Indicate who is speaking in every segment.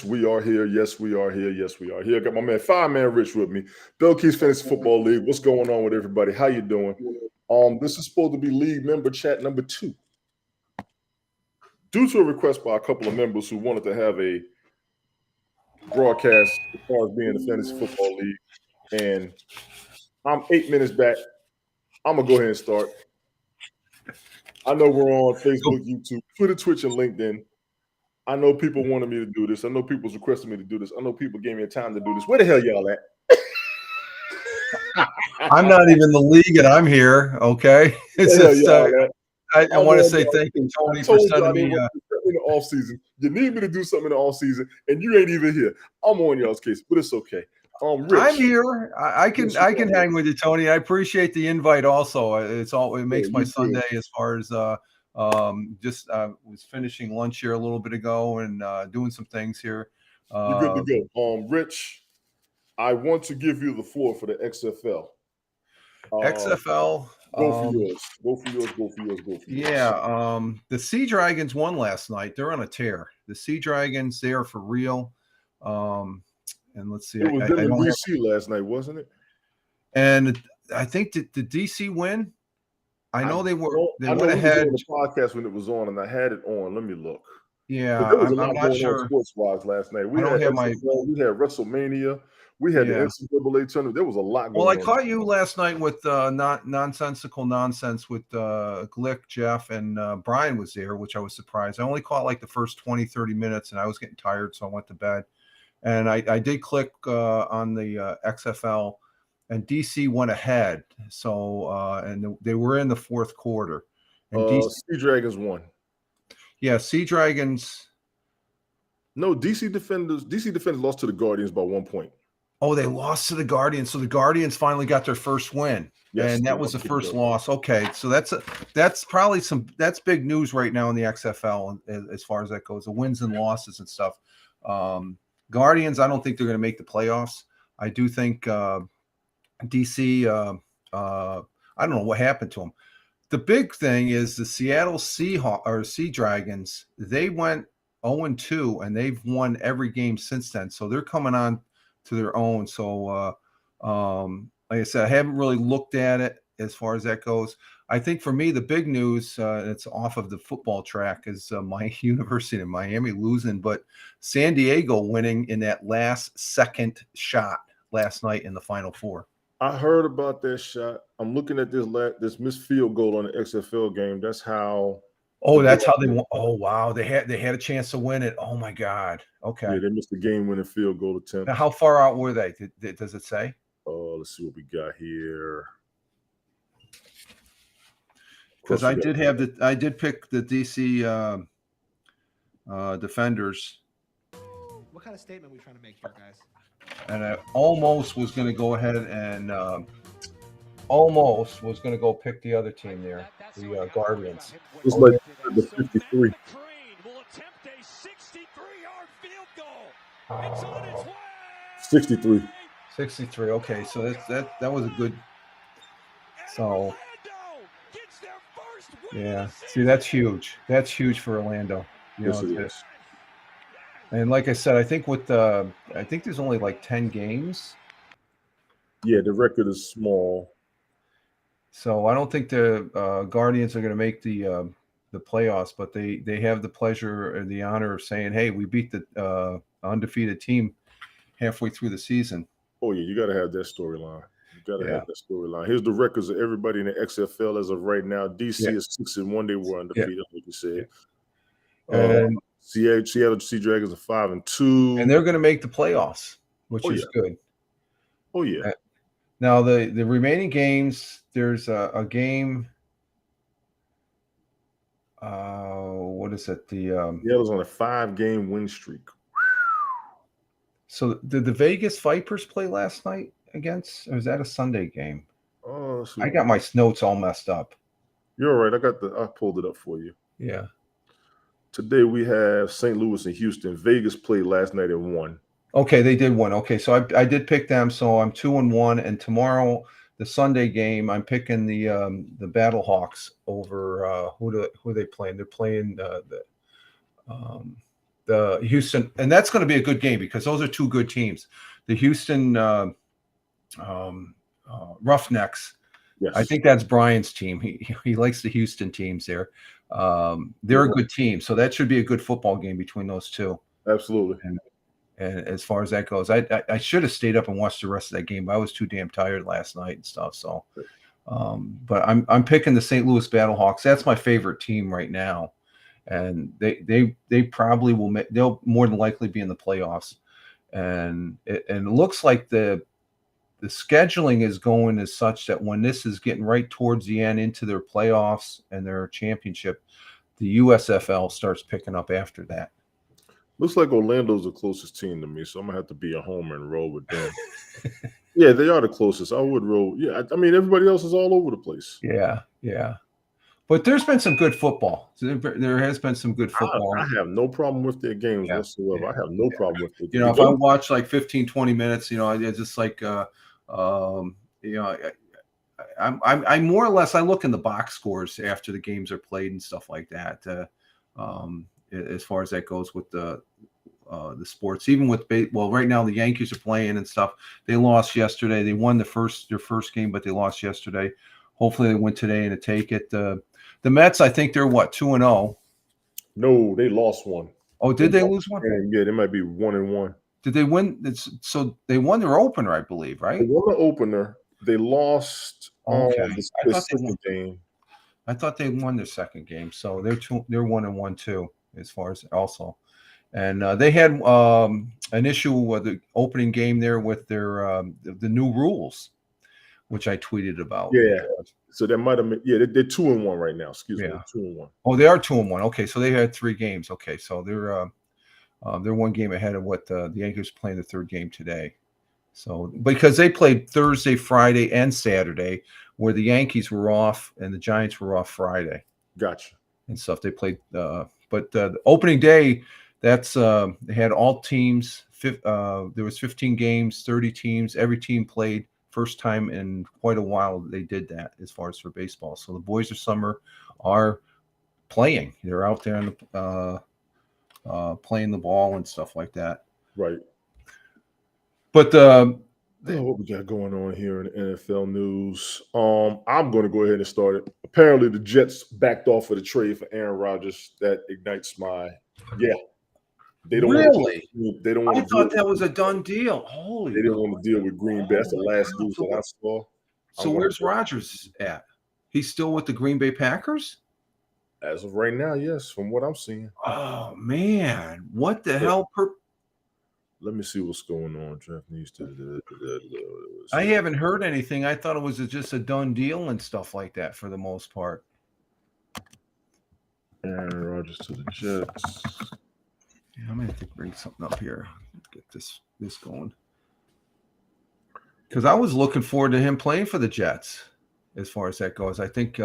Speaker 1: We are here. Yes, we are here. Yes, we are here. Got my man Five-Man Rich with me. Bill Keys Fantasy Football League. What's going on with everybody? How you doing? This is supposed to be league member chat number 2. Due to a request by a couple of members who wanted to have a broadcast as far as being the Fantasy Football League, and I'm 8 minutes back. I'm gonna go ahead and start. I know we're on Facebook, YouTube, Twitter, Twitch, and LinkedIn. I know people wanted me to do this. I know people's requesting me to do this. I know people gave me a time to do this. Where the hell y'all at?
Speaker 2: I'm not even in the league, and I'm here. Okay, it's just I want to say thank you, Tony, for sending me.
Speaker 1: In the off season, you need me to do something in the off season, and you ain't even here. I'm on y'all's case, but it's okay. Rich,
Speaker 2: I'm here. I can hang with you, Tony. I appreciate the invite. Also, it makes my Sunday as far as was finishing lunch here a little bit ago and doing some things here.
Speaker 1: You're good to go. Rich, I want to give you the floor for the XFL.
Speaker 2: XFL.
Speaker 1: Go for yours. Go for yours. Go for yours. Go for yours.
Speaker 2: Yeah. The Sea Dragons won last night. They're on a tear. The Sea Dragons, they are for real. And let's see.
Speaker 1: It was in DC last night, wasn't it?
Speaker 2: And I think did DC win? I know they were. They
Speaker 1: went
Speaker 2: ahead.
Speaker 1: On the podcast when it was on, and I had it on. Let me look.
Speaker 2: Yeah,
Speaker 1: I'm not sure. Sports-wise last night, we had WrestleMania. We had the NCAA tournament. There was a lot going on.
Speaker 2: Well, I caught you last night with nonsensical nonsense with Glick, Jeff, and Brian was there, which I was surprised. I only caught like the first 20, 30 minutes, and I was getting tired, so I went to bed. And I did click on the XFL, and DC went ahead. So and they were in the fourth quarter. And
Speaker 1: Sea Dragons won.
Speaker 2: Yeah, Sea Dragons.
Speaker 1: No, DC Defenders lost to the Guardians by 1 point.
Speaker 2: Oh, they lost to the Guardians. So the Guardians finally got their first win. Yes, and that was the first loss. Okay, so that's probably that's big news right now in the XFL as far as that goes, the wins and losses and stuff. Guardians, I don't think they're going to make the playoffs. I do think DC. I don't know what happened to them. The big thing is the Seattle Sea Dragons. They went 0-2, and they've won every game since then. So they're coming on to their own. So, like I said, I haven't really looked at it as far as that goes. I think for me, the big news, it's off of the football track, is my University of Miami losing, but San Diego winning in that last second shot last night in the Final Four.
Speaker 1: I heard about that shot. I'm looking at this missed field goal on the XFL game. That's how.
Speaker 2: Oh, that's how they won. Oh, wow. They had a chance to win it. Oh, my God. Okay.
Speaker 1: Yeah, they missed the game-winning field goal attempt.
Speaker 2: Now, how far out were they? Does it say?
Speaker 1: Let's see what we got here.
Speaker 2: Because I did pick the DC Defenders.
Speaker 3: What kind of statement are we trying to make here, guys?
Speaker 2: And I almost was going to go ahead and almost was going to go pick the other team there, the Guardians.
Speaker 1: It's like the 53.
Speaker 4: Will attempt a 63-yard field goal. It's on its way.
Speaker 1: 63.
Speaker 2: 63. Okay, so that was a good. So. Yeah. See, that's huge. That's huge for Orlando.
Speaker 1: Yes, it is.
Speaker 2: And like I said, I think I think there's only like 10 games.
Speaker 1: Yeah, the record is small.
Speaker 2: So I don't think the Guardians are going to make the playoffs, but they have the pleasure or the honor of saying, "Hey, we beat the undefeated team halfway through the season."
Speaker 1: Oh yeah, you got to have that storyline. You got to have that storyline. Here's the records of everybody in the XFL as of right now. DC is 6-1. They were undefeated, like you said.
Speaker 2: And
Speaker 1: Seattle Sea Dragons are 5-2,
Speaker 2: and they're going to make the playoffs, which is good.
Speaker 1: Oh yeah.
Speaker 2: Now the remaining games, there's a game. What is it?
Speaker 1: Seattle's on a 5-game win streak.
Speaker 2: So did the Vegas Vipers play last night against? Or was that a Sunday game?
Speaker 1: Oh,
Speaker 2: I got my notes all messed up.
Speaker 1: You're all right. I pulled it up for you.
Speaker 2: Yeah.
Speaker 1: Today we have St. Louis and Houston. Vegas played last night and won.
Speaker 2: Okay, they did win. Okay, so I did pick them. So I'm 2-1, and tomorrow the Sunday game I'm picking the Battlehawks over who are they playing? They're playing the Houston, and that's going to be a good game because those are two good teams. The Houston Roughnecks.
Speaker 1: Yes.
Speaker 2: I think that's Brian's team. He likes the Houston teams there. They're a good team, so that should be a good football game between those two.
Speaker 1: Absolutely.
Speaker 2: And as far as that goes, I should have stayed up and watched the rest of that game, but I was too damn tired last night and stuff. So, but I'm picking the St. Louis Battlehawks. That's my favorite team right now, and they probably will. They'll more than likely be in the playoffs, and it looks like the scheduling is going as such that when this is getting right towards the end into their playoffs and their championship, the USFL starts picking up after that.
Speaker 1: Looks like Orlando's the closest team to me, so I'm gonna have to be a homer and roll with them. Yeah, they are the closest. I would roll. Yeah, I mean everybody else is all over the place.
Speaker 2: Yeah. But there's been some good football. There has been some good football.
Speaker 1: I have no problem with their games whatsoever. I have no problem with it.
Speaker 2: If I watch like 15, 20 minutes, it's just like I more or less I look in the box scores after the games are played and stuff like that. As far as that goes with the sports, even with right now the Yankees are playing and stuff. They lost yesterday. They won their first game, but they lost yesterday. Hopefully they win today and take it. The Mets, I think they're 2-0.
Speaker 1: No, they lost one.
Speaker 2: Oh, did they lose one?
Speaker 1: Yeah, they might be 1-1.
Speaker 2: Did they win? So they won their opener, I believe, right?
Speaker 1: They won the opener. They lost the second game.
Speaker 2: I thought they won their second game, so they're 1-1 too, as far as also. And they had an issue with the opening game there with their the new rules, which I tweeted about.
Speaker 1: Yeah. So that might have been, they're 2-1 right now. Excuse me, 2-1.
Speaker 2: Oh, they are 2-1. Okay, so they had 3 games. Okay, so they're 1 game ahead of what the Yankees are playing the third game today. So because they played Thursday, Friday, and Saturday, where the Yankees were off and the Giants were off Friday.
Speaker 1: Gotcha.
Speaker 2: And stuff. They played, but the opening day, that's they had all teams. There was 15 games, 30 teams. Every team played. First time in quite a while they did that as far as for baseball. So the boys of summer are playing. They're out there playing the ball and stuff like that.
Speaker 1: Right.
Speaker 2: But
Speaker 1: what we got going on here in the NFL news? I'm going to go ahead and start it. Apparently, the Jets backed off of the trade for Aaron Rodgers. That ignites my They don't
Speaker 2: really.
Speaker 1: They don't want.
Speaker 2: I thought that was a done deal. Holy.
Speaker 1: They didn't want to deal with Green Bay. That's the last news that I saw.
Speaker 2: So where's Rodgers at? He's still with the Green Bay Packers?
Speaker 1: As of right now, yes, from what I'm seeing.
Speaker 2: Oh man, what the hell?
Speaker 1: Let me see what's going on. Draft news.
Speaker 2: I haven't heard anything. I thought it was just a done deal and stuff like that for the most part.
Speaker 1: Aaron Rodgers to the Jets.
Speaker 2: Yeah, I'm gonna have to bring something up here. Get this going. Because I was looking forward to him playing for the Jets, as far as that goes. I think.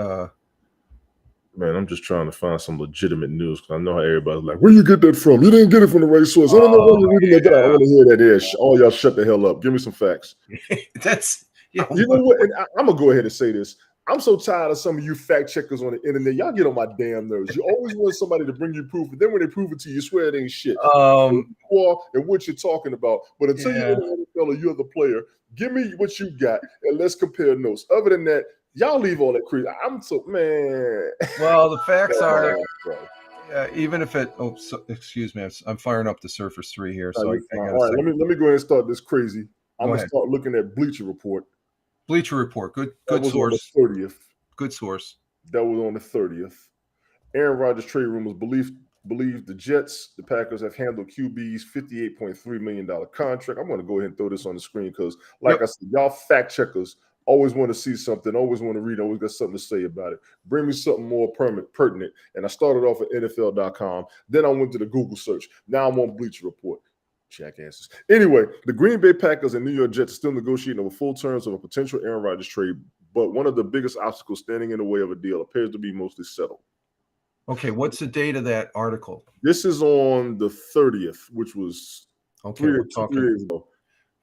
Speaker 1: Man, I'm just trying to find some legitimate news because I know how everybody's like, "Where you get that from? You didn't get it from the right source." I don't know where you're reading that. I want to hear that. Is all y'all shut the hell up. Give me some facts. You know what? And I'm gonna go ahead and say this. I'm so tired of some of you fact checkers on the internet. Y'all get on my damn nerves. You always want somebody to bring you proof, and then when they prove it to you, you swear it ain't shit. And what you're talking about. But until you're in the NFL or you're the player, give me what you got and let's compare notes. Other than that, y'all leave all that crazy. I'm so man.
Speaker 2: Well, the facts are even if it. Oh, excuse me. I'm firing up the Surface 3 here. So
Speaker 1: all right, let me go ahead and start this crazy. I'm gonna start looking at Bleacher Report.
Speaker 2: Bleacher Report, good source.
Speaker 1: On the 30th.
Speaker 2: Good source.
Speaker 1: That was on the 30th. Aaron Rodgers trade rumors believe the Jets, the Packers have handled QB's $58.3 million contract. I'm going to go ahead and throw this on the screen because, like I said, y'all fact checkers always want to see something, always want to read, always got something to say about it. Bring me something more pertinent. And I started off at NFL.com. Then I went to the Google search. Now I'm on Bleacher Report. Jackasses. Anyway, the Green Bay Packers and New York Jets are still negotiating over full terms of a potential Aaron Rodgers trade, but one of the biggest obstacles standing in the way of a deal appears to be mostly settled.
Speaker 2: Okay, what's the date of that article?
Speaker 1: This is on the 30th, which was
Speaker 2: 3 days ago.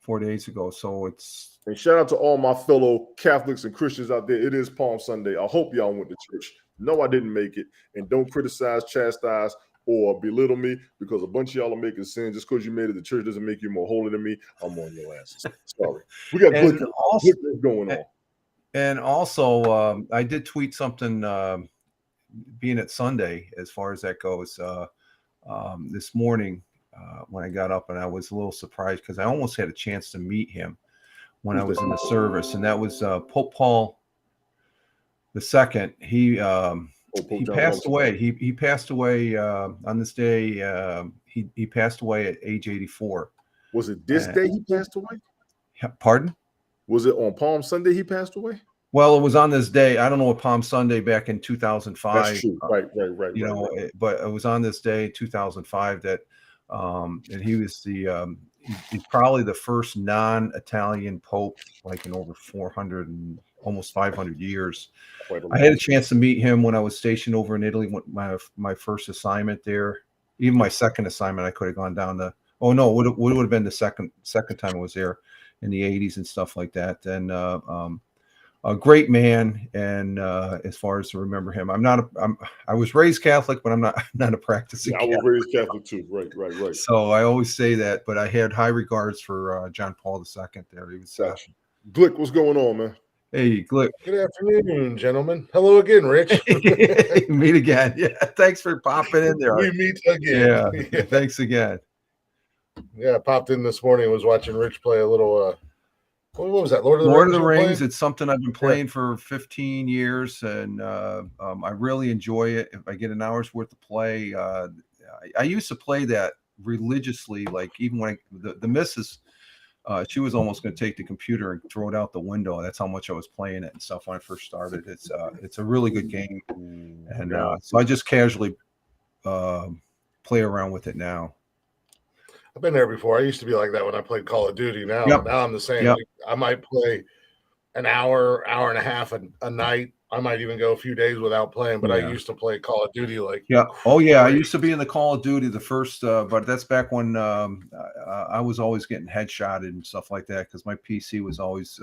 Speaker 2: 4 days ago. So it's.
Speaker 1: And shout out to all my fellow Catholics and Christians out there. It is Palm Sunday. I hope y'all went to church. No, I didn't make it. And don't criticize, chastise, or belittle me because a bunch of y'all are making sins. Just because you made it, the church doesn't make you more holy than me. I'm on your asses. Sorry. We got Glick going on.
Speaker 2: And also, I did tweet something being at Sunday as far as that goes this morning when I got up, and I was a little surprised because I almost had a chance to meet him when I was in the service, and that was Pope Paul II. He passed away. He passed away on this day. He passed away at age 84.
Speaker 1: Was it this day he passed away?
Speaker 2: Pardon?
Speaker 1: Was it on Palm Sunday he passed away?
Speaker 2: Well, it was on this day. I don't know what Palm Sunday back in 2005.
Speaker 1: That's true. Right.
Speaker 2: But it was on this day, 2005, that and he was he's probably the first non-Italian pope, like in over 400 and almost 500 years. I had a chance to meet him when I was stationed over in Italy. My first assignment there, even my second assignment, I could have gone down to. Oh no, would have been the second time I was there in the 80s and stuff like that. And a great man, and as far as to remember him, I was raised Catholic, but I'm not a practicing.
Speaker 1: Yeah, I was raised Catholic too. Right.
Speaker 2: So I always say that, but I had high regards for John Paul II. There, he was.
Speaker 1: Glick, what's going on, man?
Speaker 2: Hey, Glick.
Speaker 5: Good afternoon, gentlemen. Hello again, Rich.
Speaker 2: Meet again. Yeah, thanks for popping in there.
Speaker 5: We meet again.
Speaker 2: Yeah. Thanks again.
Speaker 5: Yeah, I popped in this morning. Was watching Rich play a little. What was that? Lord of the
Speaker 2: Rings. It's something I've been playing for 15 years, and I really enjoy it. If I get an hour's worth of play, I used to play that religiously. Like even when the missus, she was almost going to take the computer and throw it out the window. That's how much I was playing it and stuff when I first started. It's a really good game, and so I just casually play around with it now.
Speaker 5: I've been there before. I used to be like that when I played Call of Duty. Now I'm the same.
Speaker 2: Yep.
Speaker 5: I might play an hour and a half a night. I might even go a few days without playing, but I used to play Call of Duty
Speaker 2: crazy. I used to be in the Call of Duty the first, but that's back when I was always getting headshotted and stuff like that because my PC was always,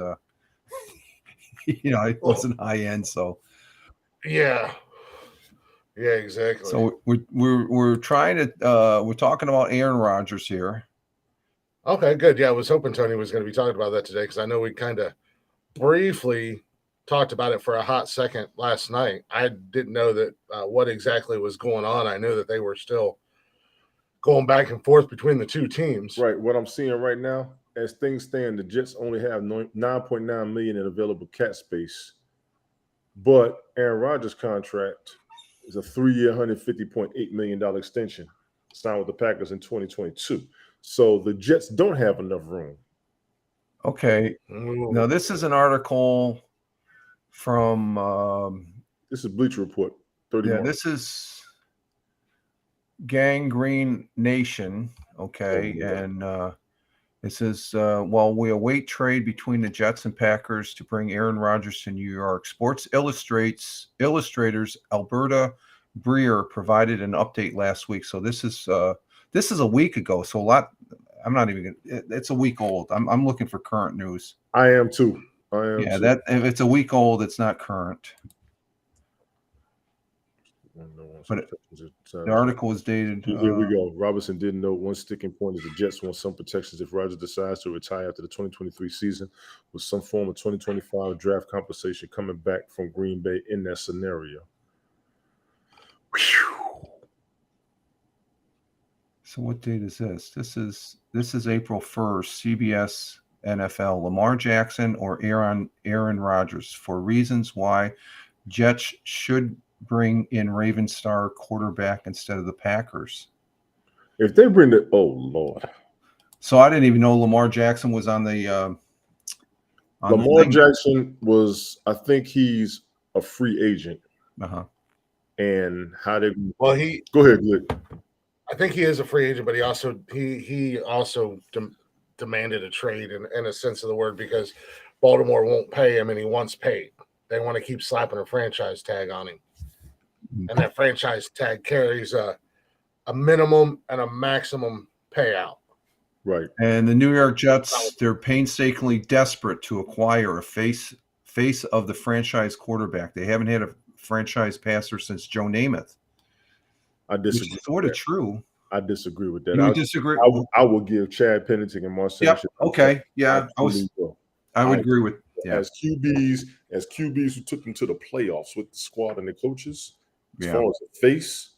Speaker 2: it wasn't high end. So
Speaker 5: yeah, exactly.
Speaker 2: So we're trying to we're talking about Aaron Rodgers here.
Speaker 5: Okay, good. Yeah, I was hoping Tony was going to be talking about that today because I know we kind of briefly talked about it for a hot second last night. I didn't know that what exactly was going on. I knew that they were still going back and forth between the two teams.
Speaker 1: Right. What I'm seeing right now, as things stand, the Jets only have $9.9 million in available cap space, but Aaron Rodgers' contract is a 3-year, $150.8 million extension signed with the Packers in 2022. So the Jets don't have enough room.
Speaker 2: Okay. Now, this is an article from
Speaker 1: this is Bleacher Report. 30
Speaker 2: yeah,
Speaker 1: March.
Speaker 2: This is Gangrene Nation. Okay. And it says, while we await trade between the Jets and Packers to bring Aaron Rodgers to New York, Sports Illustrators Alberta Breer provided an update last week. So this is a week ago. So I'm not even gonna, it's a week old. I'm looking for current news.
Speaker 1: I am too.
Speaker 2: That if it's a week old, it's not current. But the article was dated.
Speaker 1: Here we go. Robinson did note one sticking point is the Jets want some protections if Rodgers decides to retire after the 2023 season, with some form of 2025 draft compensation coming back from Green Bay in that scenario. Whew.
Speaker 2: So what date is this? This is April 1st. CBS NFL. Lamar Jackson or Aaron Rodgers for reasons why Jets should bring in Raven star quarterback instead of the Packers.
Speaker 1: If they bring the Lord.
Speaker 2: So I didn't even know Lamar Jackson was on the
Speaker 1: Lamar Jackson was, I think he's a free agent.
Speaker 2: Uh-huh.
Speaker 1: And how did
Speaker 5: go
Speaker 1: ahead, Glick.
Speaker 5: I think he is a free agent, but he also demanded a trade in a sense of the word because Baltimore won't pay him and he wants paid. They want to keep slapping a franchise tag on him. And that franchise tag carries a minimum and a maximum payout.
Speaker 1: Right.
Speaker 2: And the New York Jets, they're painstakingly desperate to acquire a face of the franchise quarterback. They haven't had a franchise passer since Joe Namath.
Speaker 1: I disagree.
Speaker 2: Sort of true.
Speaker 1: I disagree with that.
Speaker 2: You would disagree?
Speaker 1: I will give Chad Pennington and Marcel.
Speaker 2: Yep. Okay. Yeah. I would agree with. Yeah.
Speaker 1: As QBs who took them to the playoffs with the squad and the coaches. As far as the face,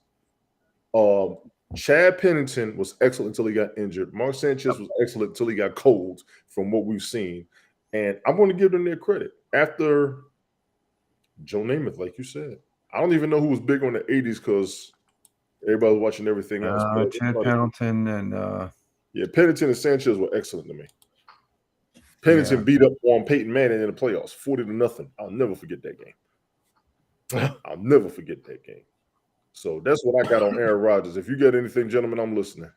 Speaker 1: Chad Pennington was excellent until he got injured. Mark Sanchez was excellent until he got cold, from what we've seen. And I'm going to give them their credit. After Joe Namath, like you said, I don't even know who was big on the 80s because everybody was watching everything else.
Speaker 2: Chad Pennington and
Speaker 1: Pennington and Sanchez were excellent to me. Pennington beat up on Peyton Manning in the playoffs, 40-0. I'll never forget that game. I'll never forget that game. So that's what I got on Aaron Rodgers. If you got anything, gentlemen, I'm listening.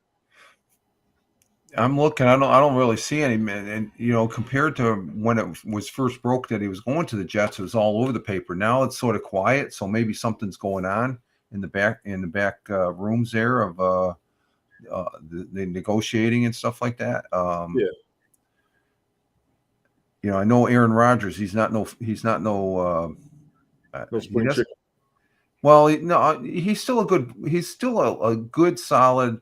Speaker 2: I'm looking. I don't really see any, man. And compared to when it was first broke that he was going to the Jets, it was all over the paper. Now it's sort of quiet, so maybe something's going on in the back rooms there of the negotiating and stuff like that. I know Aaron Rodgers. He's not no spring chicken. Well, he's still a good solid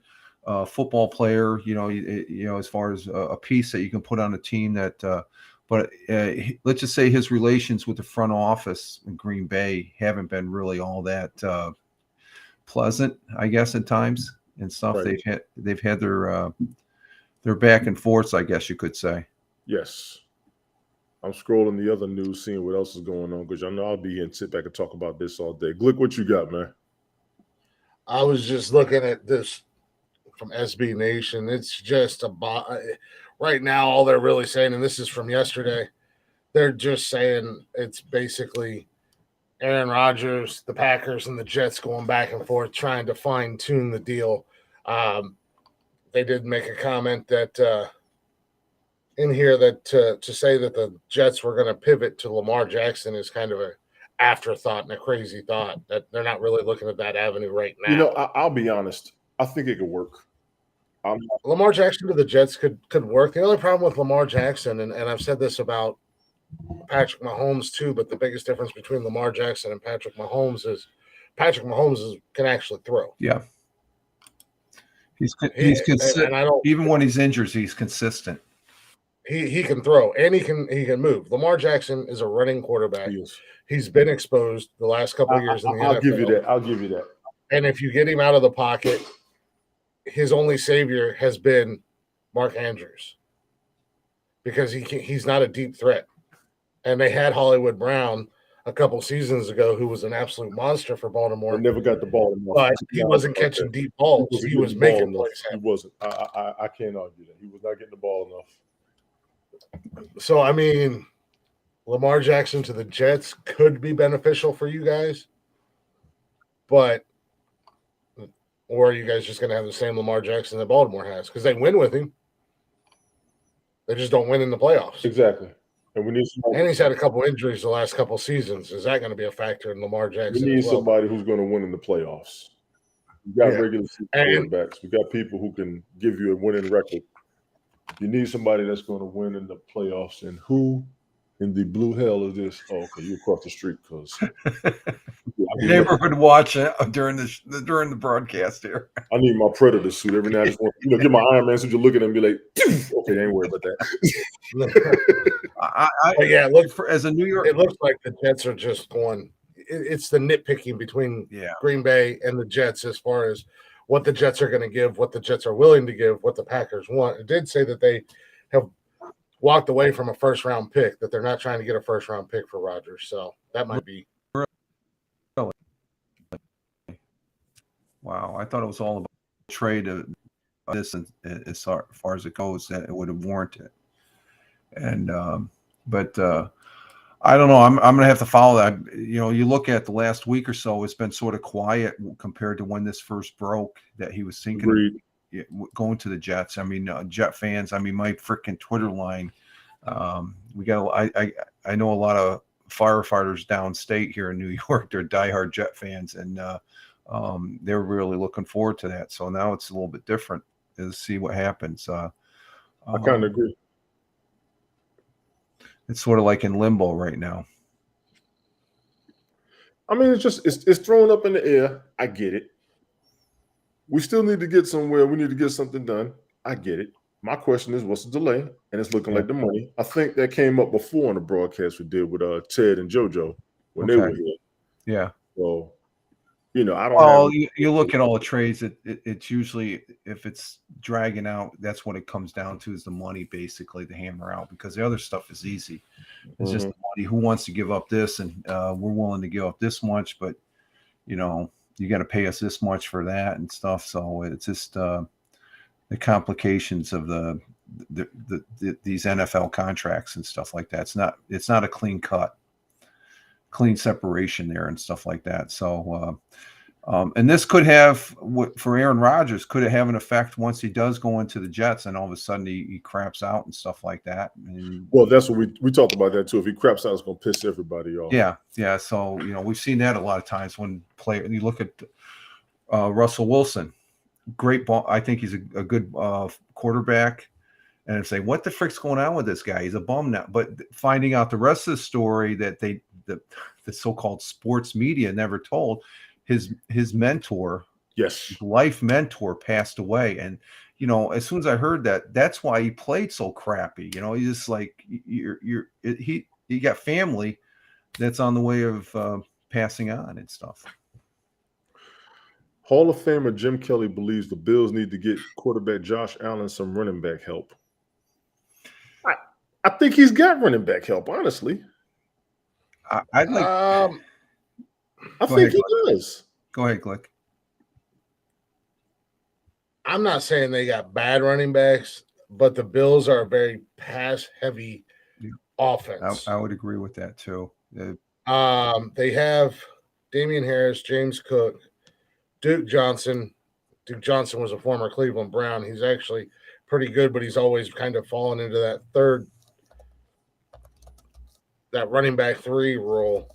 Speaker 2: football player. As far as a piece that you can put on a team that. But let's just say his relations with the front office in Green Bay haven't been really all that pleasant, I guess, at times and stuff. Right. They've had their back and forths, I guess you could say.
Speaker 1: Yes. I'm scrolling the other news, seeing what else is going on, because I know I'll be here and sit back and talk about this all day. Glick, what you got, man?
Speaker 5: I was just looking at this from SB Nation. It's just right now, all they're really saying, and this is from yesterday, they're just saying it's basically Aaron Rodgers, the Packers, and the Jets going back and forth trying to fine-tune the deal. They did make a comment that in here that to say that the Jets were going to pivot to Lamar Jackson is kind of an afterthought and a crazy thought, that they're not really looking at that avenue right now.
Speaker 1: I'll be honest. I think it could work.
Speaker 5: Lamar Jackson to the Jets could work. The only problem with Lamar Jackson, and I've said this about Patrick Mahomes too, but the biggest difference between Lamar Jackson and Patrick Mahomes is Patrick Mahomes can actually throw.
Speaker 2: Yeah. He's consistent. Even when he's injured, he's consistent.
Speaker 5: He can throw and he can move. Lamar Jackson is a running quarterback. He's been exposed the last couple of years in the NFL.
Speaker 1: I'll give you that.
Speaker 5: And if you get him out of the pocket, his only savior has been Mark Andrews, because he's not a deep threat. And they had Hollywood Brown a couple seasons ago, who was an absolute monster for Baltimore.
Speaker 1: Never got the ball enough.
Speaker 5: But he wasn't catching deep balls. He was making plays happen.
Speaker 1: He wasn't. I can't argue that. He was not getting the ball enough.
Speaker 5: So, I mean, Lamar Jackson to the Jets could be beneficial for you guys, or are you guys just going to have the same Lamar Jackson that Baltimore has? Because they win with him. They just don't win in the playoffs.
Speaker 1: Exactly. And
Speaker 5: he's had a couple injuries the last couple seasons. Is that going to be a factor in Lamar Jackson?
Speaker 1: We need somebody who's going to win in the playoffs. We got regular quarterbacks. We got people who can give you a winning record. You need somebody that's going to win in the playoffs. And who in the blue hell is this? Oh, okay, you across the street, because
Speaker 2: neighborhood watch during the broadcast here.
Speaker 1: I need my Predator suit every now and then. Get my Iron Man suit. You look at them and be like, okay, I ain't worried about that.
Speaker 5: Look,
Speaker 2: as a New York,
Speaker 5: it looks like the Jets are just going. It's the nitpicking between Green Bay and the Jets as far as what the Jets are going to give, what the Jets are willing to give, what the Packers want. It did say that they have walked away from a first-round pick, that they're not trying to get a first-round pick for Rodgers. So that might be.
Speaker 2: Wow, I thought it was all about trade of this, and as far as it goes, that it would have warranted. And but I don't know. I'm going to have to follow that. You look at the last week or so, it's been sort of quiet compared to when this first broke, that he was thinking of going to the Jets. I mean, Jet fans. I mean, my freaking Twitter line. We got. I know a lot of firefighters downstate here in New York. They're diehard Jet fans, and they're really looking forward to that. So now it's a little bit different to see what happens.
Speaker 1: I kind of agree.
Speaker 2: It's sort of like in limbo right now.
Speaker 1: I mean, it's thrown up in the air. I get it. We still need to get somewhere. We need to get something done. I get it. My question is, what's the delay? And it's looking like the money. I think that came up before on the broadcast we did with Ted and JoJo when they were here.
Speaker 2: Yeah.
Speaker 1: So, I don't
Speaker 2: Well,
Speaker 1: have.
Speaker 2: you look at all the trades. It's usually, if it's dragging out, that's what it comes down to, is the money, basically, to hammer out, because the other stuff is easy. It's just the money. Who wants to give up this? And we're willing to give up this much, but you got to pay us this much for that and stuff. So it's just the complications of these NFL contracts and stuff like that. It's not a clean separation there and stuff like that. So and this could have, for Aaron Rodgers, could it have an effect once he does go into the Jets and all of a sudden he craps out and stuff like that?
Speaker 1: Well, that's what we talked about that too. If he craps out, it's going to piss everybody off.
Speaker 2: Yeah. So we've seen that a lot of times when you look at Russell Wilson, great ball. I think he's a good quarterback. And say, what the frick's going on with this guy? He's a bum now. But finding out the rest of the story that the so-called sports media never told. His mentor,
Speaker 1: his
Speaker 2: life mentor, passed away, and as soon as I heard that, that's why he played so crappy. He's just like he got family that's on the way of passing on and stuff.
Speaker 1: Hall of Famer Jim Kelly believes the Bills need to get quarterback Josh Allen some running back help. I think he's got running back help, honestly.
Speaker 2: I'd like.
Speaker 1: I think he does.
Speaker 2: Go ahead, Glick.
Speaker 5: I'm not saying they got bad running backs, but the Bills are a very pass-heavy offense.
Speaker 2: I would agree with that too.
Speaker 5: They have Damian Harris, James Cook, Duke Johnson. Duke Johnson was a former Cleveland Brown. He's actually pretty good, but he's always kind of fallen into that running back 3 role.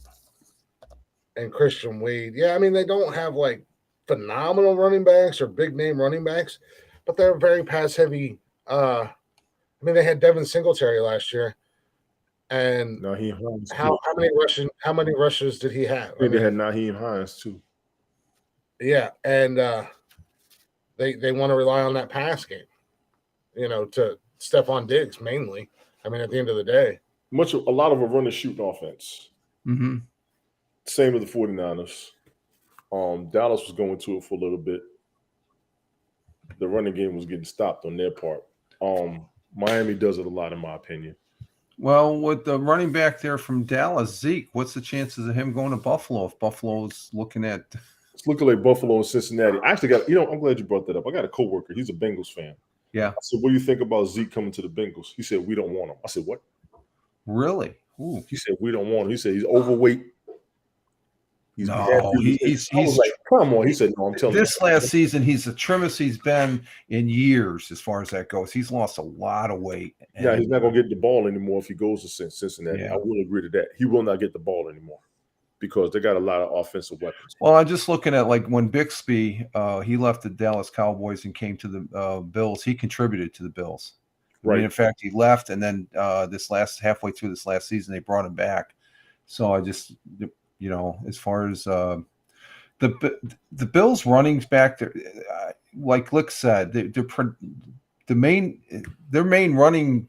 Speaker 5: And Christian Wade. Yeah, I mean, they don't have like phenomenal running backs or big name running backs, but they're very pass heavy. They had Devin Singletary last year. And how many rushes did he have?
Speaker 1: They had Naheem Hines too.
Speaker 5: Yeah, and they want to rely on that pass game, to Stephon Diggs mainly. I mean, at the end of the day.
Speaker 1: A lot of a run and shoot offense.
Speaker 2: Mm-hmm.
Speaker 1: Same with the 49ers. Dallas was going to it for a little bit. The running game was getting stopped on their part. Miami does it a lot, in my opinion.
Speaker 2: Well, with the running back there from Dallas, Zeke, what's the chances of him going to Buffalo if Buffalo's looking at?
Speaker 1: It's looking like Buffalo and Cincinnati. I actually got, I'm glad you brought that up. I got a coworker. He's a Bengals fan.
Speaker 2: Yeah.
Speaker 1: I said, what do you think about Zeke coming to the Bengals? He said, we don't want him. I said, what?
Speaker 2: Really? Ooh.
Speaker 1: He said, we don't want him. He said, he's overweight.
Speaker 2: He's
Speaker 1: like, come on. He said, no, I'm telling you.
Speaker 2: This last season, he's the trimmest he's been in years as far as that goes. He's lost a lot of weight.
Speaker 1: Yeah, he's not going to get the ball anymore if he goes to Cincinnati.
Speaker 2: Yeah.
Speaker 1: I will agree to that. He will not get the ball anymore because they got a lot of offensive weapons.
Speaker 2: Well, I'm just looking at like when Bixby, he left the Dallas Cowboys and came to the Bills. He contributed to the Bills.
Speaker 1: Right.
Speaker 2: I mean, in fact, he left, and then halfway through this last season, they brought him back. So I just, as far as the Bills running back, like Lick said, their main running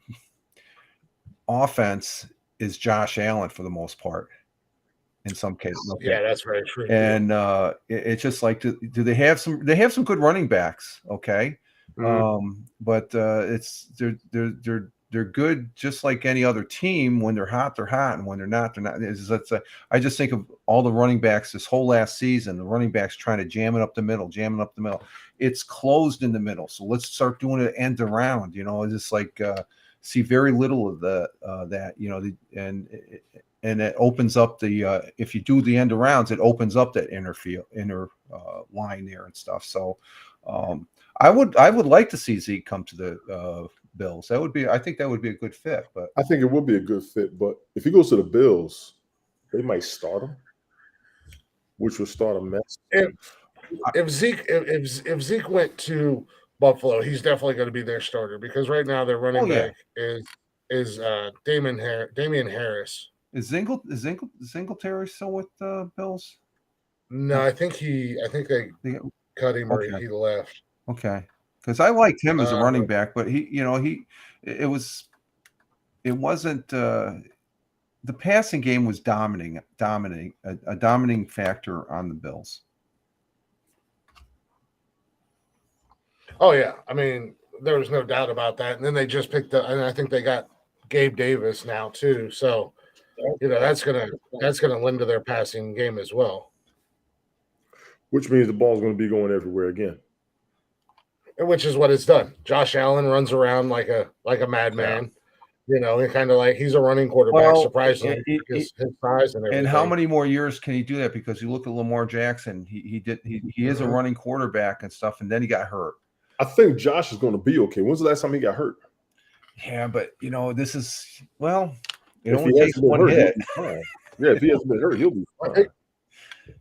Speaker 2: offense is Josh Allen for the most part. In some cases,
Speaker 5: okay. Yeah, that's very true.
Speaker 2: And it's just like, do they have some? They have some good running backs, okay.
Speaker 5: Mm-hmm.
Speaker 2: But they're good just like any other team. When they're hot, and when they're not, they're not. I just think of all the running backs this whole last season. The running backs trying to jam it up the middle. It's closed in the middle, so let's start doing it end around. It's just like see very little of that. And it opens up the if you do the end arounds, it opens up that inner line there and stuff. So I would like to see Zeke come to the Bills. I think that would be a good fit. But
Speaker 1: I think it would be a good fit. But if he goes to the Bills, they might start him, which would start a mess.
Speaker 5: If Zeke went to Buffalo, he's definitely going to be their starter because right now their running back is Damian Harris.
Speaker 2: Is Singletary still with the Bills?
Speaker 5: No, I think they cut him or
Speaker 2: Okay.
Speaker 5: he left.
Speaker 2: Okay, because I liked him as a running back, but it wasn't. The passing game was dominating a dominating factor on the Bills.
Speaker 5: Oh yeah, I mean there was no doubt about that. And then they just picked up, and I think they got Gabe Davis now too. So that's gonna lend to their passing game as well.
Speaker 1: Which means the ball's going to be going everywhere again.
Speaker 5: Which is what it's done. Josh Allen runs around like a madman. And kind of like he's a running quarterback, surprisingly, his size and everything.
Speaker 2: And how many more years can he do that? Because you look at Lamar Jackson, he is a running quarterback and stuff, and then he got hurt.
Speaker 1: I think Josh is going to be okay. When's the last time he got hurt?
Speaker 2: Yeah, but this is it only takes one hit.
Speaker 1: Yeah, if he hasn't been hurt, he'll be fine.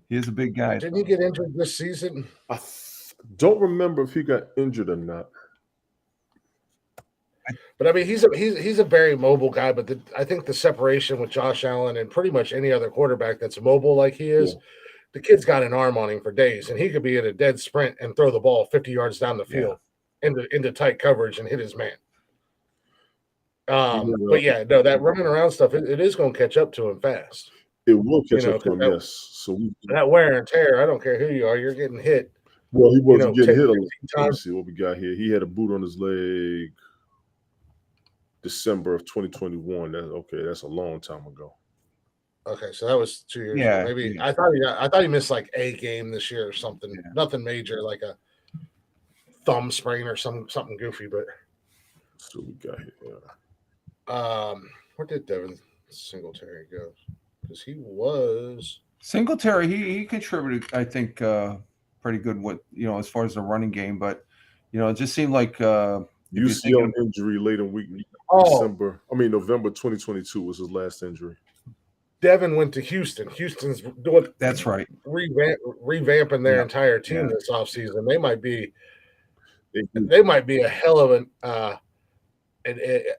Speaker 2: He is a big guy.
Speaker 5: Didn't he get injured this season?
Speaker 1: I don't remember if he got injured or not.
Speaker 5: But I mean, he's a very mobile guy. But I think the separation with Josh Allen and pretty much any other quarterback that's mobile like he is, the kid's got an arm on him for days, and he could be in a dead sprint and throw the ball 50 yards down the field into tight coverage and hit his man. But yeah, no, that running around stuff, it is going to catch up to him fast.
Speaker 1: It will catch up to him, yes. So
Speaker 5: that wear and tear, I don't care who you are, you're getting hit.
Speaker 1: Well, he wasn't getting hit a lot. Let's see what we got here. He had a boot on his leg December of 2021. That's a long time ago.
Speaker 5: Okay, so that was 2 years ago. Maybe I thought he missed like a game this year or something. Yeah. Nothing major, like a thumb sprain or something goofy. But
Speaker 1: so we got here.
Speaker 5: Where did Devin Singletary go? Because he was
Speaker 2: Singletary. He contributed, I think, pretty good with as far as the running game. But it just seemed like
Speaker 1: UCL injury late in week November 2022 was his last injury.
Speaker 5: Devin went to Houston. Houston's doing
Speaker 2: that's right.
Speaker 5: Revamping their entire team this offseason. They might be a hell of an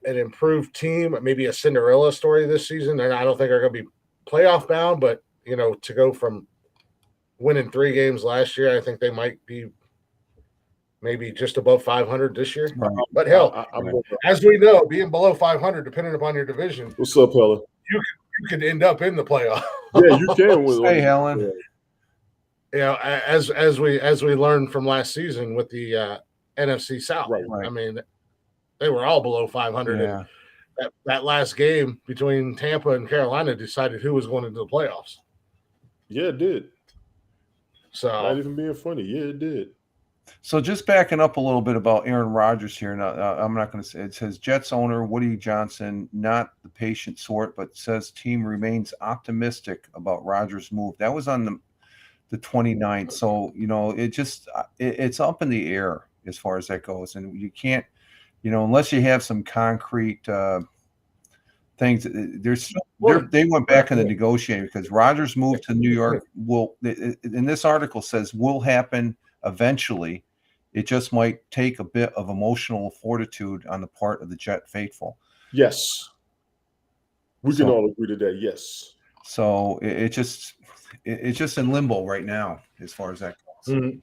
Speaker 5: improved team, maybe a Cinderella story this season. And I don't think they're going to be playoff bound, but to go from winning 3 games last year, I think they might be maybe just above 500 this year.
Speaker 2: Right.
Speaker 5: But hell, as we know, being below 500, depending upon your division.
Speaker 1: What's up, Helen?
Speaker 5: You could end up in the playoff.
Speaker 1: Yeah, you can.
Speaker 2: Hey, Helen.
Speaker 5: As we learned from last season with the NFC South.
Speaker 1: Right.
Speaker 5: I mean, they were all below 500.
Speaker 2: Yeah.
Speaker 5: And that last game between Tampa and Carolina decided who was going into the playoffs.
Speaker 1: Yeah, it did.
Speaker 5: So
Speaker 1: not even being funny. Yeah, it did.
Speaker 2: So just backing up a little bit about Aaron Rodgers here. Now, I'm not going to say it says Jets owner Woody Johnson, not the patient sort, but says team remains optimistic about Rodgers' move. That was on the 29th. So, it's up in the air as far as that goes. And you can't, unless you have some concrete things, they went back in the negotiating because Rodgers' move to New York in this article says will happen eventually. It just might take a bit of emotional fortitude on the part of the Jet faithful.
Speaker 1: Yes. We can all agree to that, yes.
Speaker 2: So it's just in limbo right now as far as that goes.
Speaker 5: Mm-hmm.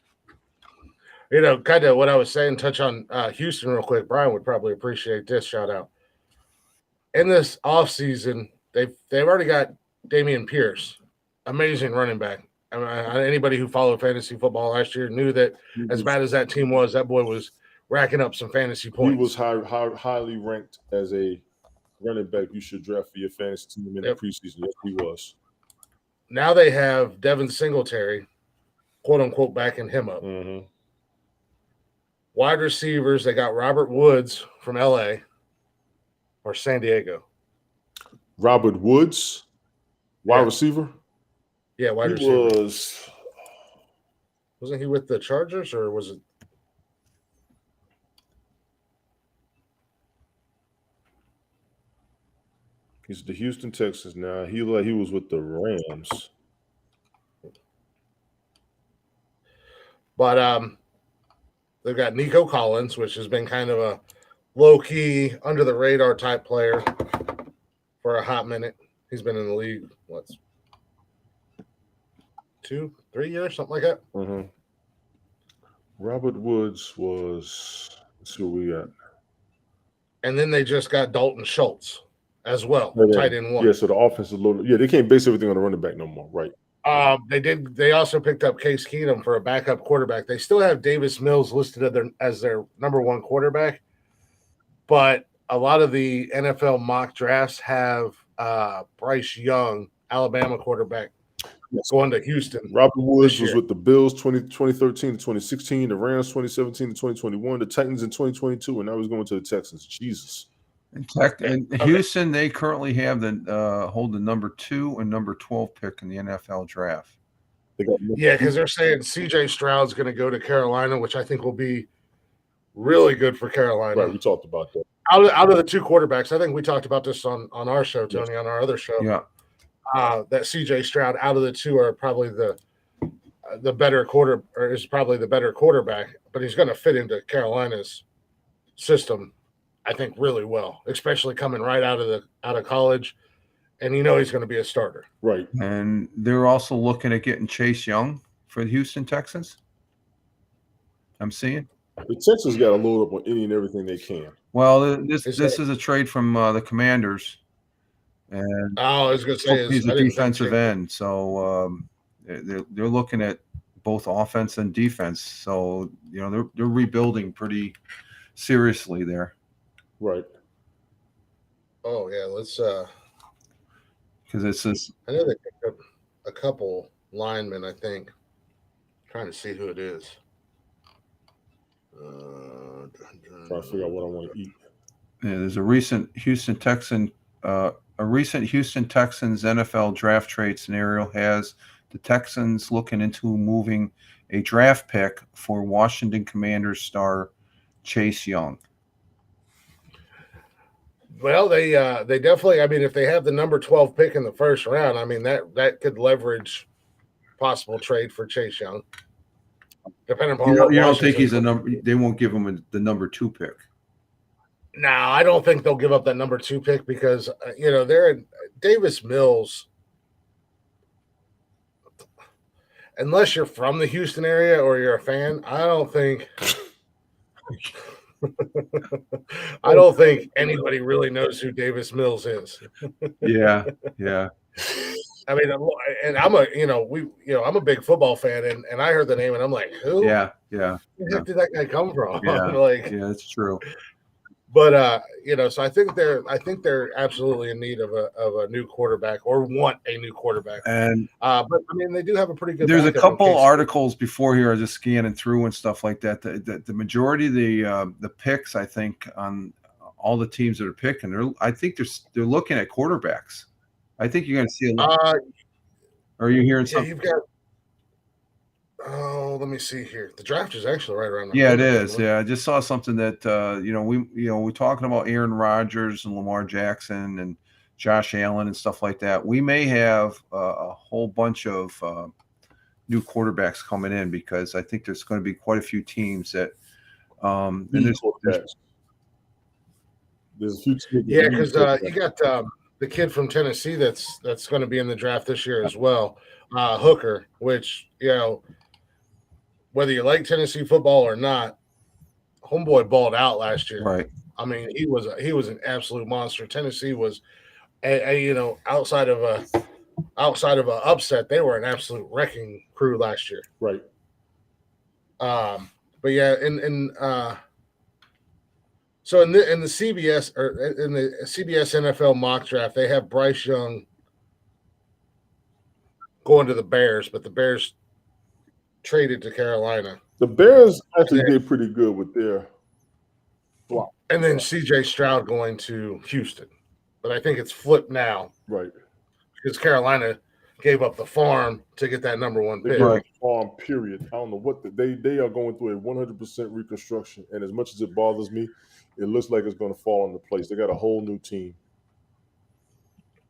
Speaker 5: Kind of what I was saying, touch on Houston real quick. Brian would probably appreciate this shout out. In this offseason, they've already got Dameon Pierce, amazing running back. I mean, anybody who followed fantasy football last year knew that as bad as that team was, that boy was racking up some fantasy points.
Speaker 1: He was highly ranked as a running back you should draft for your fantasy team in the preseason. Yes, he was.
Speaker 5: Now they have Devin Singletary, quote unquote, backing him up.
Speaker 1: Mm-hmm.
Speaker 5: Wide receivers, they got Robert Woods from LA or San Diego.
Speaker 1: Robert Woods, wide receiver?
Speaker 5: Yeah, wide receiver. Wasn't he with the Chargers or was it?
Speaker 1: He's the Houston Texans now. He was with the Rams.
Speaker 5: But they've got Nico Collins, which has been kind of a low-key, under-the-radar type player for a hot minute. He's been in the league, 2-3 years, something like that.
Speaker 1: Mm-hmm. Robert Woods was. Let's see what we got.
Speaker 5: And then they just got Dalton Schultz as well, tight end one.
Speaker 1: Yeah, so the offense is a little. Yeah, they can't base everything on the running back no more, right?
Speaker 5: They also picked up Case Keenum for a backup quarterback. They still have Davis Mills listed as their number one quarterback, but a lot of the NFL mock drafts have Bryce Young, Alabama quarterback, going to Houston.
Speaker 1: Robert Woods was with the Bills 2013 to 2016, the Rams 2017 to 2021, the Titans in 2022, and now he's going to the Texans. Jesus.
Speaker 2: In Houston, they currently have hold the number 2 and number 12 pick in the NFL draft.
Speaker 5: Yeah, because they're saying C.J. Stroud's going to go to Carolina, which I think will be really good for Carolina.
Speaker 1: Right, we talked about that.
Speaker 5: Out of the two quarterbacks, I think we talked about this on our show, Tony, on our other show.
Speaker 2: Yeah.
Speaker 5: That C.J. Stroud out of the two are probably the better quarterback, but he's going to fit into Carolina's system, I think, really well, especially coming right out of college, and he's going to be a starter.
Speaker 1: Right.
Speaker 2: And they're also looking at getting Chase Young for the Houston Texans. I'm seeing
Speaker 1: the Texans got to load up on any and everything they can.
Speaker 2: Well, this is a trade from the Commanders. And
Speaker 5: I was going to say
Speaker 2: he's a defensive end, so they're looking at both offense and defense. So they're rebuilding pretty seriously there.
Speaker 1: Right.
Speaker 5: Oh yeah, let's
Speaker 2: because it's this.
Speaker 5: I know they picked up a couple linemen. I think. Trying to see who it is.
Speaker 1: Trying to figure out what I want to eat.
Speaker 2: Yeah, there's a recent Houston Texans NFL draft trade scenario has the Texans looking into moving a draft pick for Washington Commanders star Chase Young.
Speaker 5: Well, they definitely. I mean, if they have the number 12 pick in the first round, I mean that could leverage possible trade for Chase Young. Depending upon
Speaker 2: you don't think he's a number? They won't give him the number 2 pick.
Speaker 5: No, I don't think they'll give up that number 2 pick because they're in Davis Mills. Unless you're from the Houston area or you're a fan, I don't think anybody really knows who Davis Mills is.
Speaker 2: Yeah.
Speaker 5: I mean, and I'm a big football fan, and I heard the name, and I'm like, who?
Speaker 2: Yeah.
Speaker 5: Where the heck did that guy come from?
Speaker 2: Yeah, that's true.
Speaker 5: But so I think they're absolutely in need of a new quarterback or want a new quarterback.
Speaker 2: And
Speaker 5: but I mean, they do have a pretty good.
Speaker 2: There's a couple articles before here, I was just scanning through and stuff like that. The majority of the picks, I think, on all the teams that are picking, I think they're looking at quarterbacks. I think you're going to see a lot. Are you hearing something?
Speaker 5: You've got. Oh, let me see here. The draft is actually right around.
Speaker 2: Yeah, it is. Yeah, I just saw something that we're talking about Aaron Rodgers and Lamar Jackson and Josh Allen and stuff like that. We may have a whole bunch of new quarterbacks coming in because I think there's going to be quite a few teams that. And there's
Speaker 1: a few teams.
Speaker 5: Yeah, because you got the kid from Tennessee that's going to be in the draft this year as well, Hooker, which whether you like Tennessee football or not, homeboy balled out last year.
Speaker 2: Right.
Speaker 5: I mean, he was an absolute monster. Tennessee was, outside of a upset, they were an absolute wrecking crew last year.
Speaker 1: Right.
Speaker 5: But yeah, so in the CBS NFL mock draft, they have Bryce Young going to the Bears, but the Bears traded to Carolina.
Speaker 1: The Bears actually did pretty good with their block.
Speaker 5: And then C.J. Stroud going to Houston. But I think it's flipped now.
Speaker 1: Right.
Speaker 5: Because Carolina gave up the farm to get that number 1 pick.
Speaker 1: Right. Farm, period. I don't know what they are going through a 100% reconstruction. And as much as it bothers me, it looks like it's going to fall into place. They got a whole new team.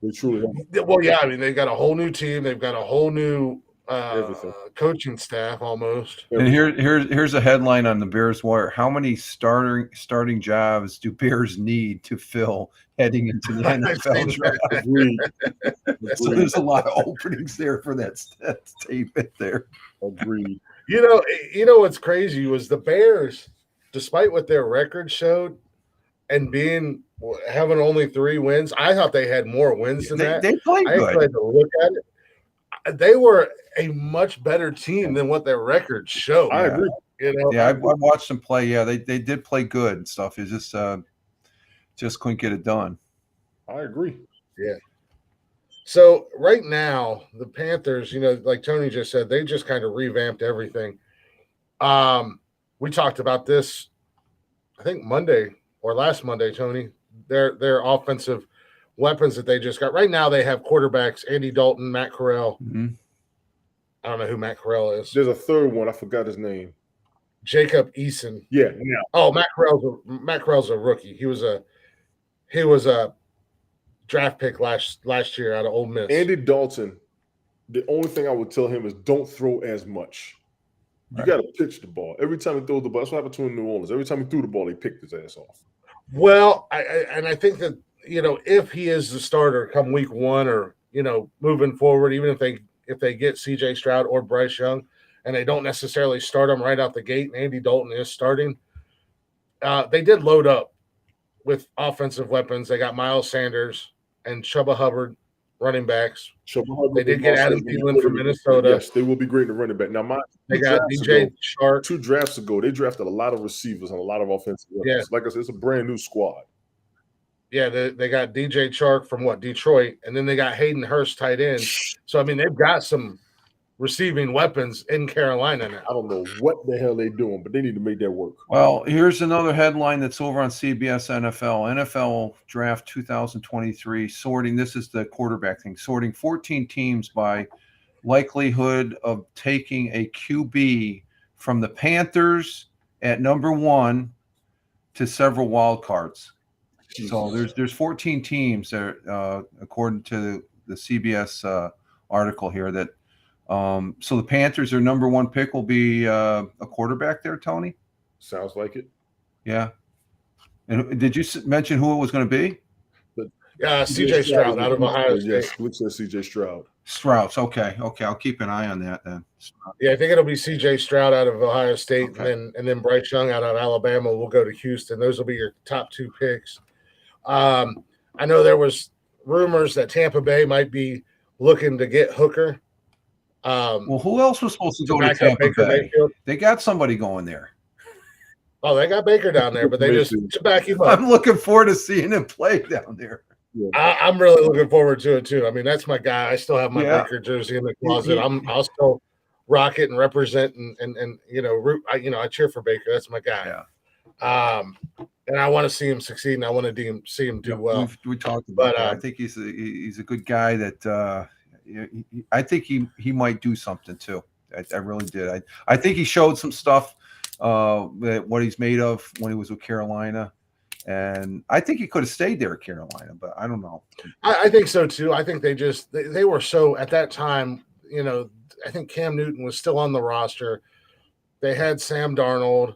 Speaker 1: They truly have.
Speaker 5: Well, yeah, I mean, they've got a whole new team. They've got a whole new
Speaker 1: Everything.
Speaker 5: coaching staff almost.
Speaker 2: And here's a headline on the Bears Wire. How many starting jobs do Bears need to fill heading into the NFL draft?
Speaker 1: Agreed.
Speaker 2: So there's a lot of openings there for that statement there.
Speaker 1: Agreed.
Speaker 5: You know what's crazy was the Bears, despite what their record showed and having only 3 wins, I thought they had more wins than that.
Speaker 2: They played
Speaker 5: I
Speaker 2: good.
Speaker 5: tried to look at it. They were a much better team than what their record showed.
Speaker 1: I agree.
Speaker 2: Yeah, I watched them play. Yeah, they did play good and stuff. It just couldn't get it done.
Speaker 1: I agree.
Speaker 5: Yeah. So right now, the Panthers, like Tony just said, they just kind of revamped everything. We talked about this, I think Monday or last Monday, Tony. Their offensive weapons that they just got. Right now, they have quarterbacks Andy Dalton, Matt Corral.
Speaker 2: Mm-hmm.
Speaker 5: I don't know who Matt Corral is.
Speaker 1: There's a third one. I forgot his name.
Speaker 5: Jacob Eason.
Speaker 1: Yeah.
Speaker 5: Oh, Matt Corral's a rookie. He was a draft pick last year out of Ole Miss.
Speaker 1: Andy Dalton, the only thing I would tell him is don't throw as much. You got to pitch the ball. Every time he throws the ball, that's what happened to him in New Orleans. Every time he threw the ball, he picked his ass off.
Speaker 5: Well, I think that, if he is the starter come week 1 or, moving forward, even if they get CJ Stroud or Bryce Young and they don't necessarily start him right out the gate and Andy Dalton is starting, they did load up with offensive weapons. They got Miles Sanders and Chuba Hubbard running backs. They did get Adam Thielen from Minnesota.
Speaker 1: Yes, they will be great in the running back. Now,
Speaker 5: they got DJ Chark.
Speaker 1: 2 drafts ago, they drafted a lot of receivers and a lot of offensive weapons.
Speaker 5: Yeah.
Speaker 1: Like I said, it's a brand new squad.
Speaker 5: Yeah, they got DJ Chark from Detroit, and then they got Hayden Hurst tight end. So, I mean, they've got some receiving weapons in Carolina now.
Speaker 1: I don't know what the hell they're doing, but they need to make that work.
Speaker 2: Well, here's another headline that's over on CBS NFL Draft 2023 sorting. This is the quarterback thing, sorting 14 teams by likelihood of taking a QB from the Panthers at number 1 to several wild cards. So there's 14 teams there, according to the CBS article here. That so the Panthers, their number 1 pick will be a quarterback there, Tony.
Speaker 1: Sounds like it.
Speaker 2: Yeah. And did you mention who it was going to be?
Speaker 5: CJ Stroud out of Ohio State.
Speaker 1: Yes, looks like CJ Stroud.
Speaker 2: Stroud. Okay. I'll keep an eye on that then.
Speaker 5: Yeah, I think it'll be CJ Stroud out of Ohio State,
Speaker 2: okay.
Speaker 5: and then Bryce Young out of Alabama will go to Houston. Those will be your top 2 picks. I know there was rumors that Tampa Bay might be looking to get Hooker.
Speaker 2: Well, who else was supposed to go to Tampa Bay? They got somebody going there.
Speaker 5: Oh, they got Baker down there, but they just to back him up.
Speaker 2: I'm looking forward to seeing him play down there.
Speaker 5: Yeah. I'm really looking forward to it too. I mean, that's my guy. I still have my Baker jersey in the closet. I'll still rock it and represent and root. I cheer for Baker. That's my guy.
Speaker 2: Yeah.
Speaker 5: And I want to see him succeed, and I want to see him do well.
Speaker 2: We talked about that. I think he's a good guy that I think he might do something too. I really did. I think he showed some stuff what he's made of when he was with Carolina, and I think he could have stayed there at Carolina, but I don't know.
Speaker 5: I think so too. I think they were so at that time. I think Cam Newton was still on the roster. They had Sam Darnold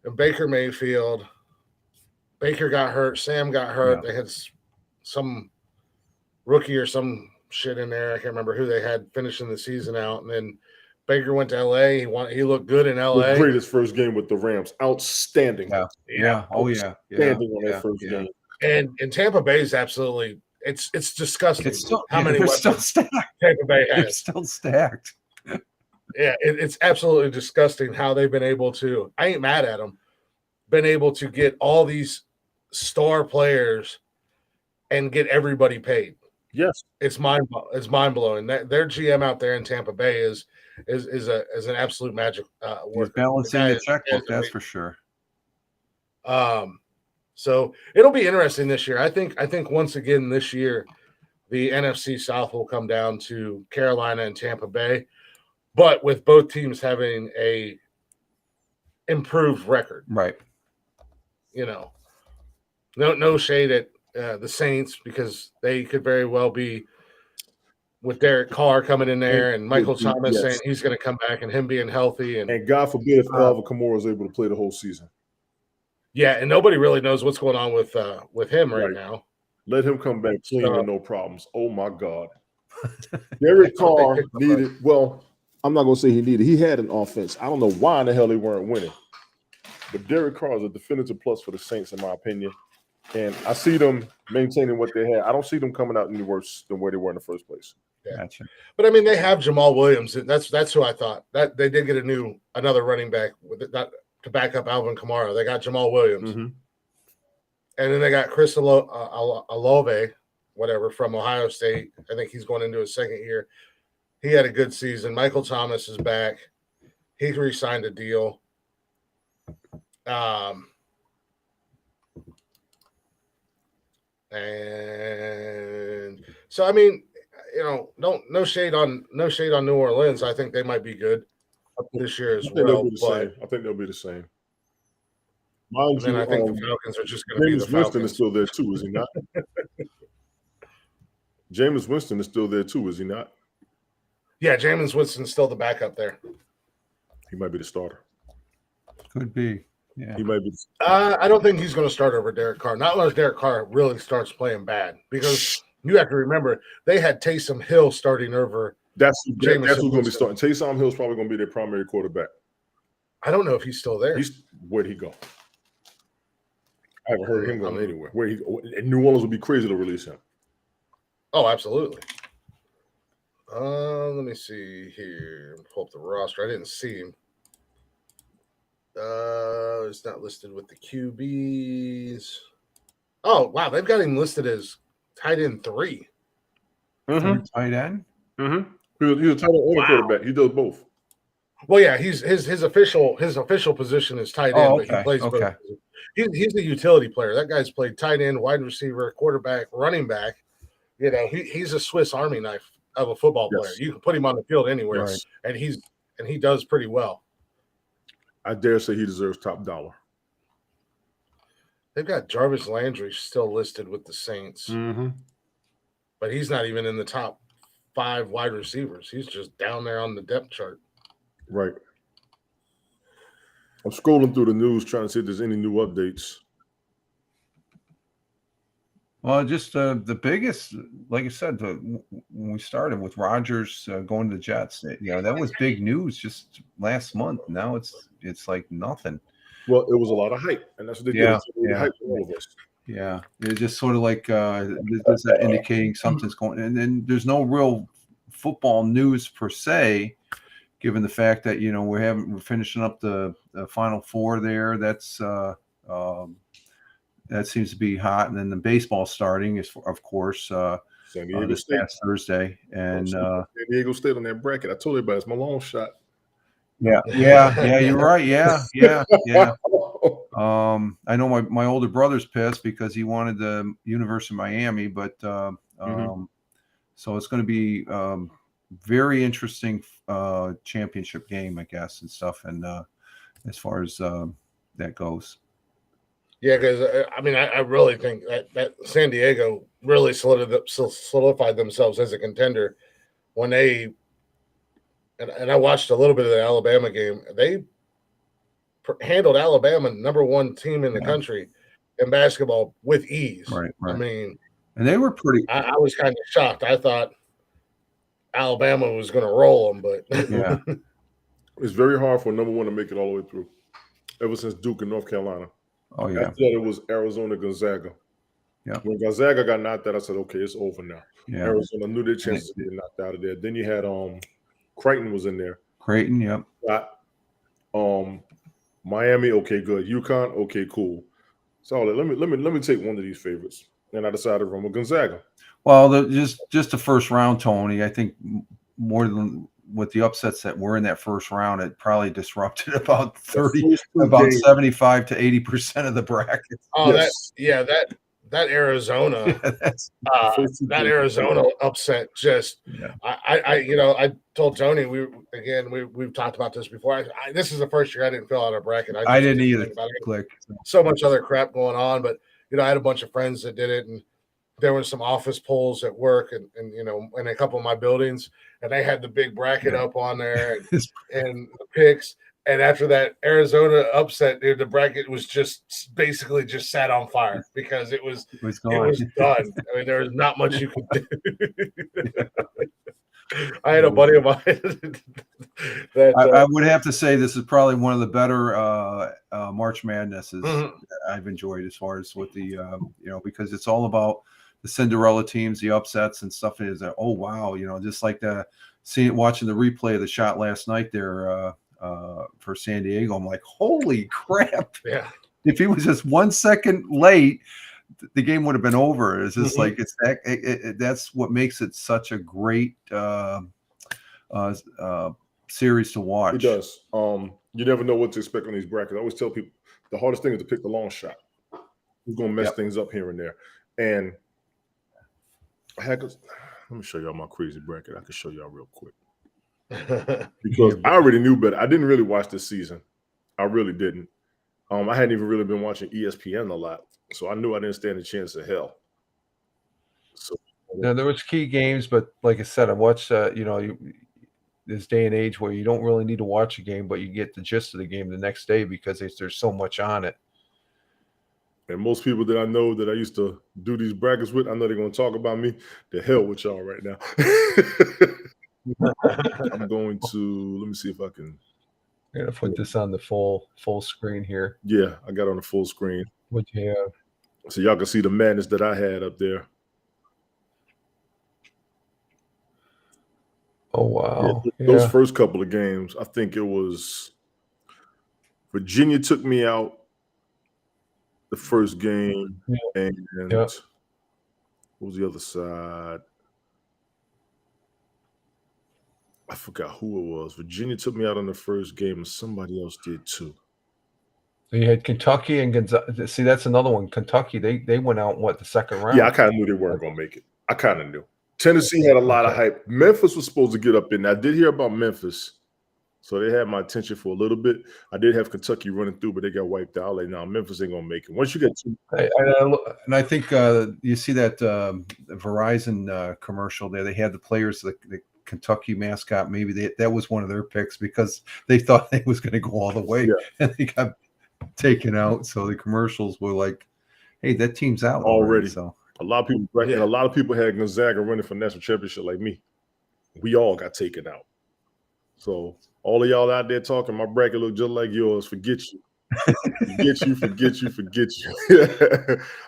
Speaker 5: and Baker Mayfield. Baker got hurt. Sam got hurt. Yeah. They had some rookie or some shit in there. I can't remember who they had finishing the season out. And then Baker went to L.A. He looked good in L.A.
Speaker 1: Great his first game with the Rams. Outstanding.
Speaker 2: Yeah. Oh, yeah.
Speaker 1: Outstanding on that first game.
Speaker 5: And Tampa Bay is absolutely it's disgusting.
Speaker 2: It's still,
Speaker 5: how many weapons
Speaker 2: still stacked.
Speaker 5: Tampa Bay has.
Speaker 2: It's still stacked.
Speaker 5: Yeah, it's absolutely disgusting how they've been able to. I ain't mad at them. Been able to get all these star players and get everybody paid.
Speaker 1: Yes,
Speaker 5: it's mind blowing. That their GM out there in Tampa Bay is an absolute magic worker.
Speaker 2: He's balancing the checkbook, that's for sure.
Speaker 5: So it'll be interesting this year. I think once again this year, the NFC South will come down to Carolina and Tampa Bay, but with both teams having a improved record.
Speaker 2: Right.
Speaker 5: No shade at the Saints because they could very well be with Derek Carr coming in there and Michael Thomas saying he's going to come back and him being healthy. And
Speaker 1: God forbid if Alvin Kamara is able to play the whole season.
Speaker 5: Yeah, and nobody really knows what's going on with him right now.
Speaker 1: Let him come back clean with no problems. Oh, my God. Derek Carr needed – well, I'm not going to say he needed – he had an offense. I don't know why in the hell they weren't winning. But Derek Carr is a definitive plus for the Saints, in my opinion. And I see them maintaining what they had. I don't see them coming out any worse than where they were in the first place.
Speaker 5: Yeah. Gotcha. But I mean, they have Jamal Williams. That's who I thought. That they did get another running back with that to back up Alvin Kamara. They got Jamal Williams, and then they got Chris Olave, whatever, from Ohio State. I think he's going into his second year. He had a good season. Michael Thomas is back. He re-signed a deal. And so I mean, no shade on New Orleans. I think they might be good this year as well.
Speaker 1: I think they'll be the same. Mind you,
Speaker 5: I think the Falcons are just going to be the Falcons.
Speaker 1: Winston is still there too, is he not? Jameis Winston is still there too, is he not?
Speaker 5: Yeah, Jameis Winston's still the backup there.
Speaker 1: He might be the starter.
Speaker 2: Could be. Yeah,
Speaker 1: he might be.
Speaker 5: I don't think he's going to start over Derek Carr. Not unless Derek Carr really starts playing bad, because you have to remember they had Taysom Hill starting over.
Speaker 1: That's who's going to be starting. Taysom Hill's probably going to be their primary quarterback.
Speaker 5: I don't know if he's still there.
Speaker 1: Where'd he go? I haven't heard him going anywhere. Where he go? New Orleans would be crazy to release him.
Speaker 5: Oh, absolutely. Let me see here. Pull up the roster. I didn't see him. It's not listed with the QBs. Oh, wow. They've got him listed as tight end 3.
Speaker 2: Tight end?
Speaker 1: He's a tight end and a quarterback. He does both.
Speaker 5: Well, yeah, his official position is tight end, but he plays both. He's a utility player. That guy's played tight end, wide receiver, quarterback, running back. He's a Swiss Army knife of a football player. You can put him on the field anywhere, and he does pretty well.
Speaker 1: I dare say he deserves top dollar.
Speaker 5: They've got Jarvis Landry still listed with the Saints, but he's not even in the top 5 wide receivers. He's just down there on the depth chart.
Speaker 1: Right. I'm scrolling through the news trying to see if there's any new updates.
Speaker 2: Well, just the biggest, like I said, when we started with Rodgers going to the Jets, that was big news just last month. Now it's like nothing.
Speaker 1: Well, it was a lot of hype, and that's what they did. They hyped all of us.
Speaker 2: Yeah, it's just sort of like this is indicating something's going. And then there's no real football news per se, given the fact that we're finishing up the Final Four there. That's that seems to be hot, and then the baseball starting is, of course,
Speaker 1: San Diego
Speaker 2: this
Speaker 1: State.
Speaker 2: past Thursday, and
Speaker 1: San Diego State on that bracket. I told everybody it's my long shot.
Speaker 2: Yeah, you're right. Yeah. I know my older brother's pissed because he wanted the University of Miami, but so it's going to be very interesting championship game, I guess, and stuff, and as far as that goes.
Speaker 5: Yeah, because I really think that San Diego really solidified themselves as a contender when they. And I watched a little bit of the Alabama game. They handled Alabama, #1 team in the country in basketball, with ease.
Speaker 2: Right.
Speaker 5: I mean,
Speaker 2: and they were pretty.
Speaker 5: I was kind of shocked. I thought Alabama was going to roll them, but
Speaker 1: it's very hard for #1 to make it all the way through. Ever since Duke and North Carolina.
Speaker 2: Oh yeah.
Speaker 1: After that, it was Arizona, Gonzaga.
Speaker 2: Yeah.
Speaker 1: When Gonzaga got knocked out, I said, "Okay, it's over now."
Speaker 2: Yeah.
Speaker 1: Arizona knew their chances of getting knocked out of there. Then you had Creighton was in there.
Speaker 2: Creighton, yep.
Speaker 1: Got Miami, okay, good. UConn, okay, cool. So let me take one of these favorites, and I decided to run with Gonzaga.
Speaker 2: Well, just the first round, Tony. I think more than with the upsets that were in that first round, it probably disrupted about 75 to 80% of the bracket.
Speaker 5: Oh, yes. That Arizona, that Arizona upset. Just, I told Tony we've talked about this before. This is the first year I didn't fill out a bracket.
Speaker 2: I didn't either.
Speaker 5: So much other crap going on, but I had a bunch of friends that did it, and there was some office polls at work and in a couple of my buildings, and they had the big bracket up on there and the picks. And after that Arizona upset, dude, the bracket was just basically just sat on fire because it was done. I mean, there was not much you could do. I had a buddy of mine that
Speaker 2: I would have to say this is probably one of the better March Madnesses that I've enjoyed as far as with the because it's all about the Cinderella teams, the upsets and stuff. Is that wow, just like watching the replay of the shot last night there for San Diego. I'm like, holy crap!
Speaker 5: Yeah,
Speaker 2: if he was just 1 second late, the game would have been over. It's just like that's what makes it such a great series to watch.
Speaker 1: It does. You never know what to expect on these brackets. I always tell people the hardest thing is to pick the long shot. Who's going to mess things up here and there? And let me show y'all my crazy bracket. I can show y'all real quick because I already knew better. I didn't really watch this season. I really didn't. I hadn't even really been watching ESPN a lot, so I knew I didn't stand a chance of hell. So
Speaker 2: now there was key games, but like I said, I watched this day and age where you don't really need to watch a game, but you get the gist of the game the next day because there's so much on it.
Speaker 1: And most people that I know that I used to do these brackets with, I know they're going to talk about me. The hell with y'all right now. I'm going to let me see if I can.
Speaker 2: I'm gonna put this on the full screen here.
Speaker 1: Yeah, I got on the full screen.
Speaker 2: What you have?
Speaker 1: So y'all can see the madness that I had up there.
Speaker 2: Oh wow!
Speaker 1: Those first couple of games, I think it was Virginia took me out the first game, and what was the other side? I forgot who it was. Virginia took me out on the first game, and somebody else did too.
Speaker 2: So you had Kentucky and Gonzaga. See, that's another one. Kentucky, they went out the second round.
Speaker 1: Yeah, I kind of knew they weren't going to make it. I kind of knew. Tennessee had a lot of hype. Memphis was supposed to get up in there. I did hear about Memphis, so they had my attention for a little bit. I did have Kentucky running through, but they got wiped out. Like, no, Memphis ain't going to make it. Once you get to
Speaker 2: and I think you see that Verizon commercial there. They had the players, the Kentucky mascot. Maybe that was one of their picks because they thought they was going to go all the way, and they got taken out. So the commercials were like, "Hey, that team's out already." So
Speaker 1: a lot of people, and a lot of people had Gonzaga running for national championship like me. We all got taken out. So all of y'all out there talking, my bracket look just like yours. Forget you. Forget you.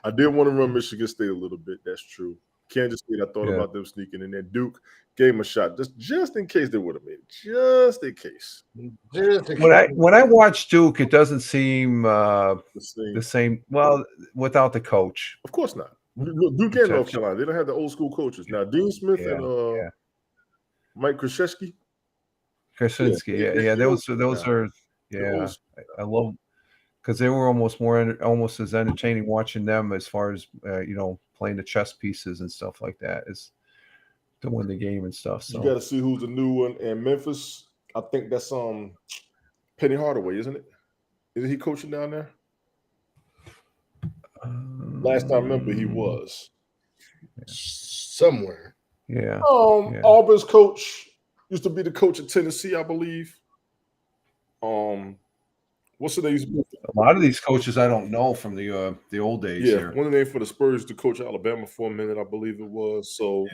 Speaker 1: I did want to run Michigan State a little bit. That's true. Kansas State, I thought about them sneaking in there. Duke gave them a shot just in case they would have made it. Just in case.
Speaker 2: When I watch Duke, it doesn't seem the same. Well, without the coach,
Speaker 1: of course not. Duke and North Carolina, they don't have the old school coaches now. Dean Smith and Mike Krzyzewski.
Speaker 2: Those are I love because they were almost as entertaining watching them as far as playing the chess pieces and stuff like that is to win the game and stuff. So
Speaker 1: you got to see who's the new one. And Memphis, I think that's Penny Hardaway, isn't it? Isn't he coaching down there? Last time I remember, he was
Speaker 5: somewhere.
Speaker 2: Yeah.
Speaker 1: Auburn's coach used to be the coach of Tennessee, I believe. What's the name?
Speaker 2: A lot of these coaches I don't know from the old days.
Speaker 1: Yeah,
Speaker 2: here.
Speaker 1: one of the names for the Spurs to coach Alabama for a minute, I believe it was. So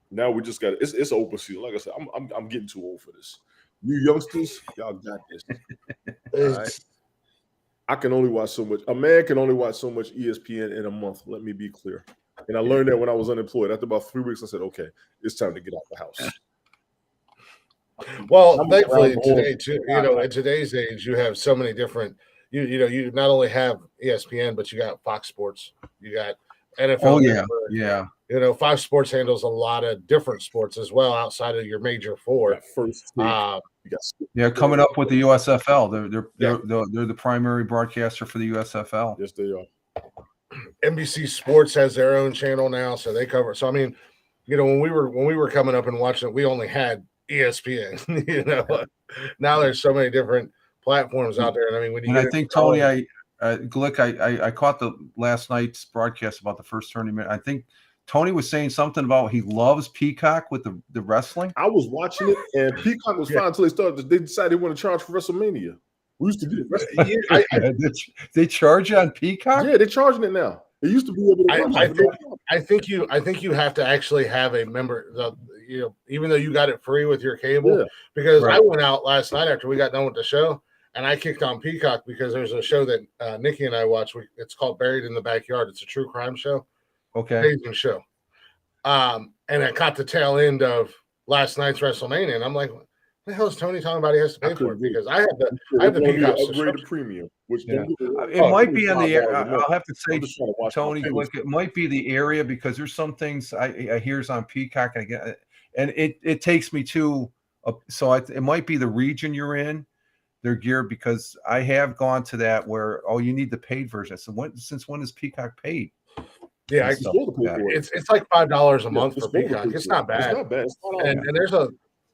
Speaker 1: now we just got it's open season. Like I said, I'm getting too old for this. You youngsters, y'all got this. I can only watch so much. A man can only watch so much ESPN in a month. Let me be clear. And I learned that when I was unemployed. After about 3 weeks, I said, "Okay, it's time to get out the house."
Speaker 5: Well, thankfully today, too, in today's age, you have so many different. You not only have ESPN, but you got Fox Sports, you got NFL.
Speaker 2: Oh yeah.
Speaker 5: Fox Sports handles a lot of different sports as well outside of your major four.
Speaker 2: Coming up with the USFL, they're the primary broadcaster for the USFL.
Speaker 1: Yes, they are.
Speaker 5: NBC Sports has their own channel now, so they cover. So I mean, when we were coming up and watching it, we only had ESPN. Now there's so many different platforms out there, and I mean,
Speaker 2: I think Tony, Glick, I caught the last night's broadcast about the first tournament. I think Tony was saying something about he loves Peacock with the wrestling.
Speaker 1: I was watching it, and Peacock was fine until they decided they want to charge for WrestleMania. We used to do
Speaker 2: it. They charge you on Peacock?
Speaker 1: Yeah, they're charging it now. It used to be able to
Speaker 5: I think you have to actually have a member, even though you got it free with your cable. Because I went out last night after we got done with the show, and I kicked on Peacock because there's a show that Nikki and I watch. It's called Buried in the Backyard. It's a true crime show.
Speaker 2: Okay.
Speaker 5: Amazing show. And I caught the tail end of last night's WrestleMania, and I'm like, what the hell is Tony talking about he has to pay for it? Because I have the Peacock
Speaker 1: upgrade to premium, which
Speaker 2: it might be in the area. I'll have to say, Tony, like it might be the area because there's some things I hear is on Peacock, and it takes me to it might be the region you're in. Their gear, because I have gone to that where you need the paid version. So since when is Peacock paid?
Speaker 5: Yeah, it's like $5 a month for Peacock. It's not bad. It's not bad. And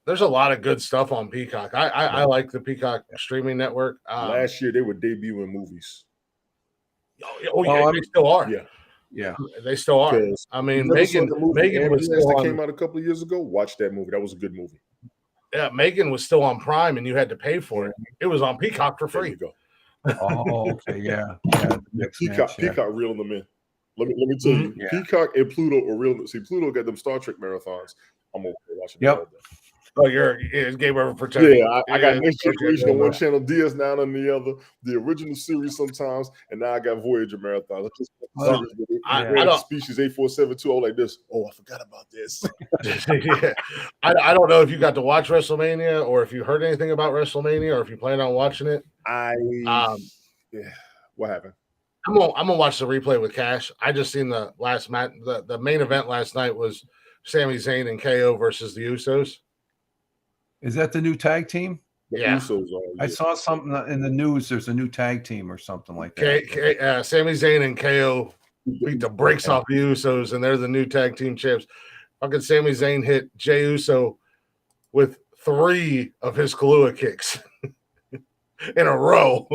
Speaker 5: there's a lot of good stuff on Peacock. I like the Peacock streaming network.
Speaker 1: Last year they were debuting movies.
Speaker 5: They still are.
Speaker 2: Yeah,
Speaker 5: they still are. I mean, Megan was
Speaker 1: that came out a couple of years ago. Watch that movie. That was a good movie.
Speaker 5: Yeah, Megan was still on Prime, and you had to pay for it. It was on Peacock for free.
Speaker 1: There you go.
Speaker 2: Oh, okay, yeah.
Speaker 1: Peacock reeled them in. Let me tell you, Peacock and Pluto are real. See, Pluto got them Star Trek marathons. I'm over there watching.
Speaker 2: Yep.
Speaker 5: Oh, it's game over for 10.
Speaker 1: Yeah, I got Next Generation on one channel, DS9 on the other, the original series sometimes, and now I got Voyager marathons. I don't Species 8472. All like this. Oh, I forgot about this.
Speaker 5: I don't know if you got to watch WrestleMania or if you heard anything about WrestleMania or if you plan on watching it.
Speaker 1: What happened?
Speaker 5: I'm gonna watch the replay with Cash. I just seen the last match. The main event last night was Sami Zayn and KO versus the Usos.
Speaker 2: Is that the new tag team?
Speaker 1: Usos are,
Speaker 2: I saw something in the news. There's a new tag team or something like that.
Speaker 5: Sami Zayn and KO beat the brakes off the Usos, and they're the new tag team champs. Fucking Sami Zayn hit Jey Uso with 3 of his Kahlua kicks in a row.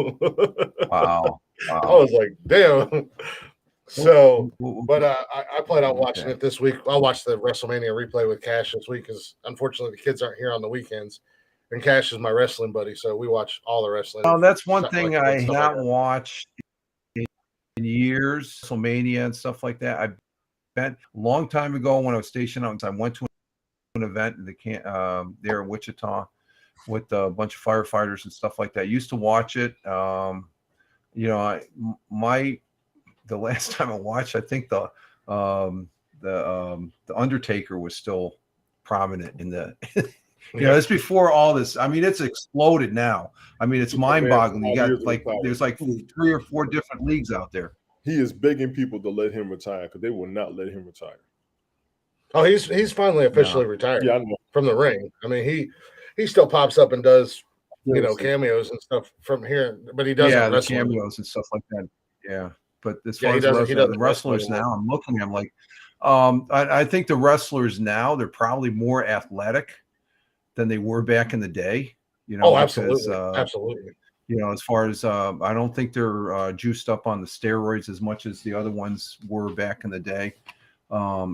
Speaker 2: Wow.
Speaker 5: I was like, damn. So, but I plan on watching it this week. I'll watch the WrestleMania replay with Cash this week because unfortunately the kids aren't here on the weekends. And Cash is my wrestling buddy, so we watch all the wrestling.
Speaker 2: Oh, that's one thing I have not watched in years, WrestleMania and stuff like that. I bet a long time ago when I was stationed out, I went to an event in there in Wichita with a bunch of firefighters and stuff like that. I used to watch it. The last time I watched, I think the Undertaker was still prominent in the. It's before all this. I mean, it's exploded now. I mean, it's mind-boggling. You got there's 3 or 4 different leagues out there.
Speaker 1: He is begging people to let him retire because they will not let him retire.
Speaker 5: Oh, he's finally officially retired.
Speaker 1: Yeah, I know.
Speaker 5: From the ring. I mean, he still pops up and does cameos and stuff from here, but he doesn't
Speaker 2: wrestle. Cameos and stuff like that. Yeah. But as far as the wrestlers now, I'm looking, I'm like, I think the wrestlers now, they're probably more athletic than they were back in the day.
Speaker 5: Absolutely. Absolutely.
Speaker 2: As far as I don't think they're juiced up on the steroids as much as the other ones were back in the day,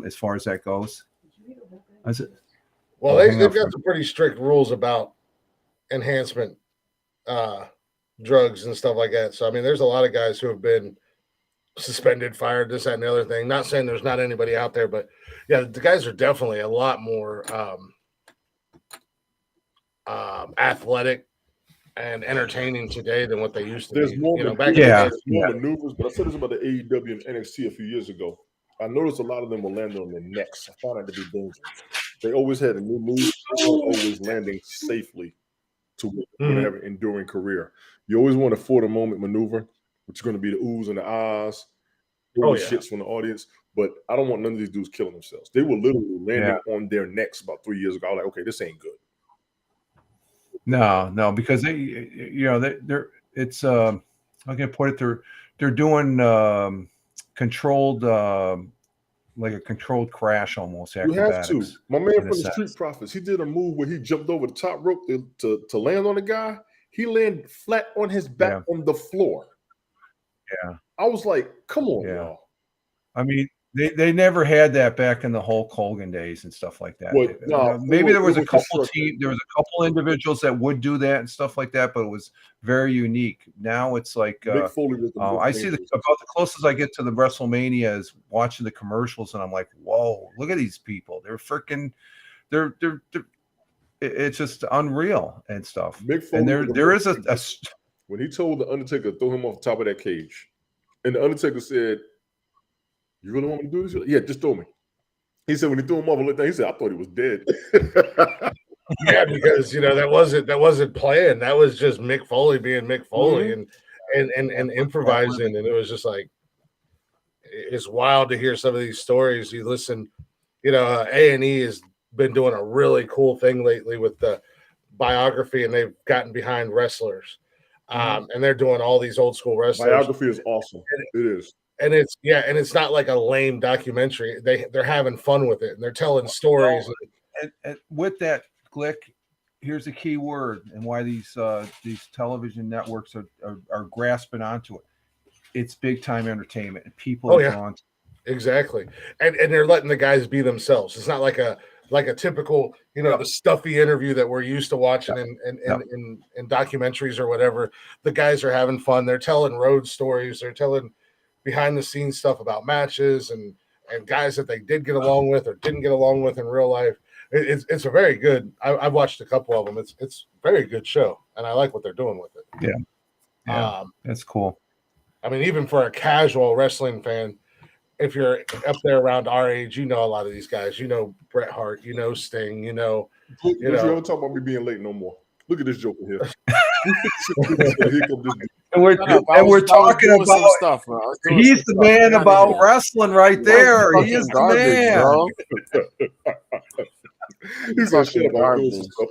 Speaker 2: as far as that goes.
Speaker 5: Well, they've got some pretty strict rules about enhancement drugs and stuff like that. So, I mean, there's a lot of guys who have been suspended, fired, this, that, and the other thing. Not saying there's not anybody out there, but yeah, the guys are definitely a lot more athletic and entertaining today than what they used to be.
Speaker 1: There's more maneuvers, but I said this about the AEW and NXT a few years ago. I noticed a lot of them were landing on their necks. I found that to be dangerous. They always had a new move, always landing safely to have an enduring career. You always want a for-the-moment maneuver, which is going to be the oohs and the ahs, shits from the audience. But I don't want none of these dudes killing themselves. They were literally landing on their necks about 3 years ago. I was like, okay, this ain't good.
Speaker 2: No, because they're it's how can I put it? They're doing controlled like a controlled crash almost.
Speaker 1: You have to. My man from the Street Profits, he did a move where he jumped over the top rope to land on the guy. He landed flat on his back on the floor.
Speaker 2: Yeah.
Speaker 1: I was like, come on, y'all.
Speaker 2: I mean, They never had that back in the Hulk Hogan days and stuff like that.
Speaker 1: Well, no,
Speaker 2: maybe there was a couple
Speaker 1: constructed.
Speaker 2: there was a couple individuals that would do that and stuff like that, but it was very unique. Now it's like
Speaker 1: Mick Foley was the most
Speaker 2: I see about the closest I get to the WrestleMania is watching the commercials, and I'm like, whoa, look at these people. They're freaking they're it's just unreal and stuff.
Speaker 1: Mick Foley
Speaker 2: and there is a
Speaker 1: when he told the Undertaker to throw him off the top of that cage, and the Undertaker said, "You really want me to do this?" Yeah, just throw me. He said when he threw him off, he said, "I thought he was dead."
Speaker 5: Yeah, because that wasn't planned. That was just Mick Foley being Mick Foley and improvising, and it was just like it's wild to hear some of these stories. You listen, A&E has been doing a really cool thing lately with the biography, and they've gotten behind wrestlers, and they're doing all these old school wrestlers.
Speaker 1: Biography is awesome. It is.
Speaker 5: And it's not like a lame documentary. They're having fun with it, and they're telling stories.
Speaker 2: And with that, Glick, here's a key word, and why these television networks are grasping onto it. It's big time entertainment, and people are drawn to it.
Speaker 5: Exactly, and they're letting the guys be themselves. It's not like a typical, the stuffy interview that we're used to watching in documentaries or whatever. The guys are having fun. They're telling road stories. They're telling behind the scenes stuff about matches and guys that they did get along with or didn't get along with in real life. It's a very good. I've watched a couple of them. It's a very good show, and I like what they're doing with it.
Speaker 2: Yeah, that's cool.
Speaker 5: I mean, even for a casual wrestling fan, if you're up there around our age, a lot of these guys. Bret Hart, Sting,
Speaker 1: You ever talk about me being late no more? Look at this joker here.
Speaker 2: And we're talking about some stuff, bro. He's the man about wrestling right there. He is the man.
Speaker 1: He's gonna shit about stuff.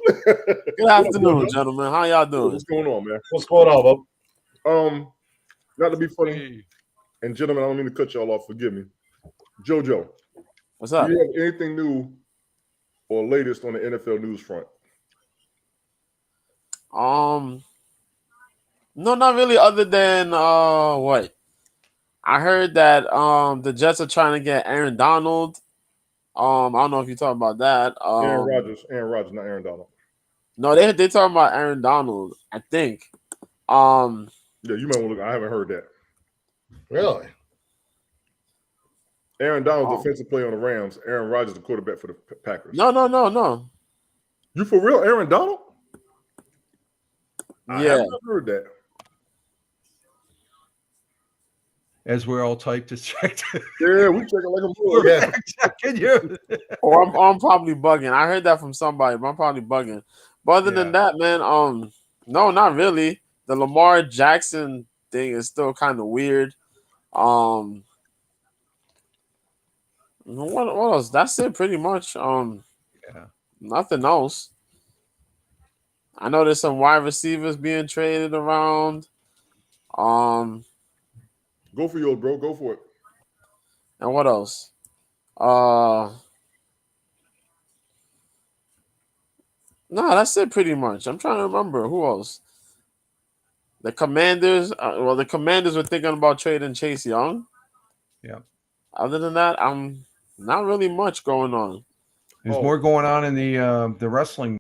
Speaker 6: Good afternoon, gentlemen. How y'all doing?
Speaker 1: What's going on, man?
Speaker 5: What's going on, Bob?
Speaker 1: Not to be funny, and gentlemen, I don't mean to cut y'all off. Forgive me, JoJo.
Speaker 6: What's up?
Speaker 1: Do you have anything new or latest on the NFL news front?
Speaker 6: No, not really. Other than what I heard that the Jets are trying to get Aaron Donald. I don't know if you're talking about that.
Speaker 1: Aaron Rodgers, not Aaron Donald.
Speaker 6: No, they talking about Aaron Donald. I think.
Speaker 1: Yeah, you might want to look. I haven't heard that.
Speaker 5: Really?
Speaker 1: Aaron Donald's defensive player on the Rams. Aaron Rodgers, the quarterback for the Packers.
Speaker 6: No.
Speaker 1: You for real, Aaron Donald? I haven't heard that.
Speaker 2: As we're all typed to check.
Speaker 1: Yeah, we checking like a fool.
Speaker 5: Yeah.
Speaker 2: Checking you.
Speaker 6: I'm probably bugging. I heard that from somebody, but I'm probably bugging. But other than that, man, no, not really. The Lamar Jackson thing is still kind of weird. What else? That's it, pretty much. Nothing else. I know there's some wide receivers being traded around.
Speaker 1: Go for yours, bro. Go for it.
Speaker 6: And what else? No, that's it pretty much. I'm trying to remember who else. The Commanders. The Commanders were thinking about trading Chase Young.
Speaker 2: Yeah.
Speaker 6: Other than that, I'm not really much going on.
Speaker 2: There's more going on in the wrestling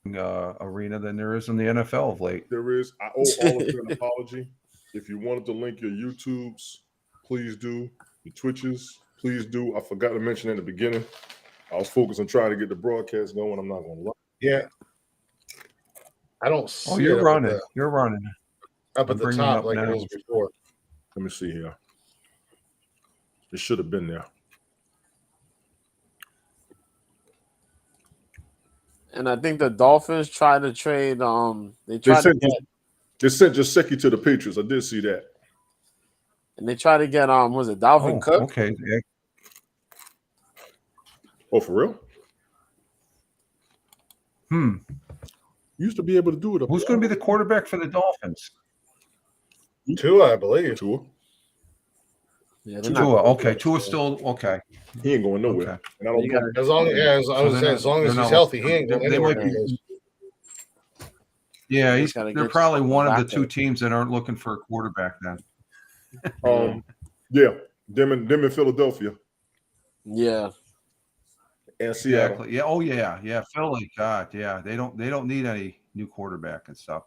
Speaker 2: arena than there is in the NFL of late.
Speaker 1: There is. I owe all of you an apology. If you wanted to link your YouTubes, please do. Your Twitches, please do. I forgot to mention in the beginning. I was focused on trying to get the broadcast going. I'm not going to lie.
Speaker 5: Yeah. I don't see.
Speaker 2: Oh, you're running. You're running.
Speaker 5: Up at the top like it was before.
Speaker 1: Let me see here. It should have been there.
Speaker 6: And I think the Dolphins tried to trade. They
Speaker 1: sent Gesicki to the Patriots. I did see that.
Speaker 6: And they tried to get was it Dalvin Cook?
Speaker 2: Okay. Yeah.
Speaker 1: Oh, for real?
Speaker 2: You
Speaker 1: used to be able to do it.
Speaker 2: Who's going to be the quarterback for the Dolphins?
Speaker 5: Tua, I believe.
Speaker 1: Tua.
Speaker 6: Yeah,
Speaker 2: Tua. Okay, Tua's still okay.
Speaker 1: He ain't going nowhere.
Speaker 6: Okay.
Speaker 1: And I don't
Speaker 5: as long as he's healthy, he ain't going anywhere.
Speaker 2: Yeah, they're probably one of the two teams that aren't looking for a quarterback then.
Speaker 1: Yeah, them in Philadelphia.
Speaker 6: Yeah.
Speaker 1: And Seattle.
Speaker 2: Exactly. Yeah. Oh yeah. Philly. God. Yeah. They don't need any new quarterback and stuff.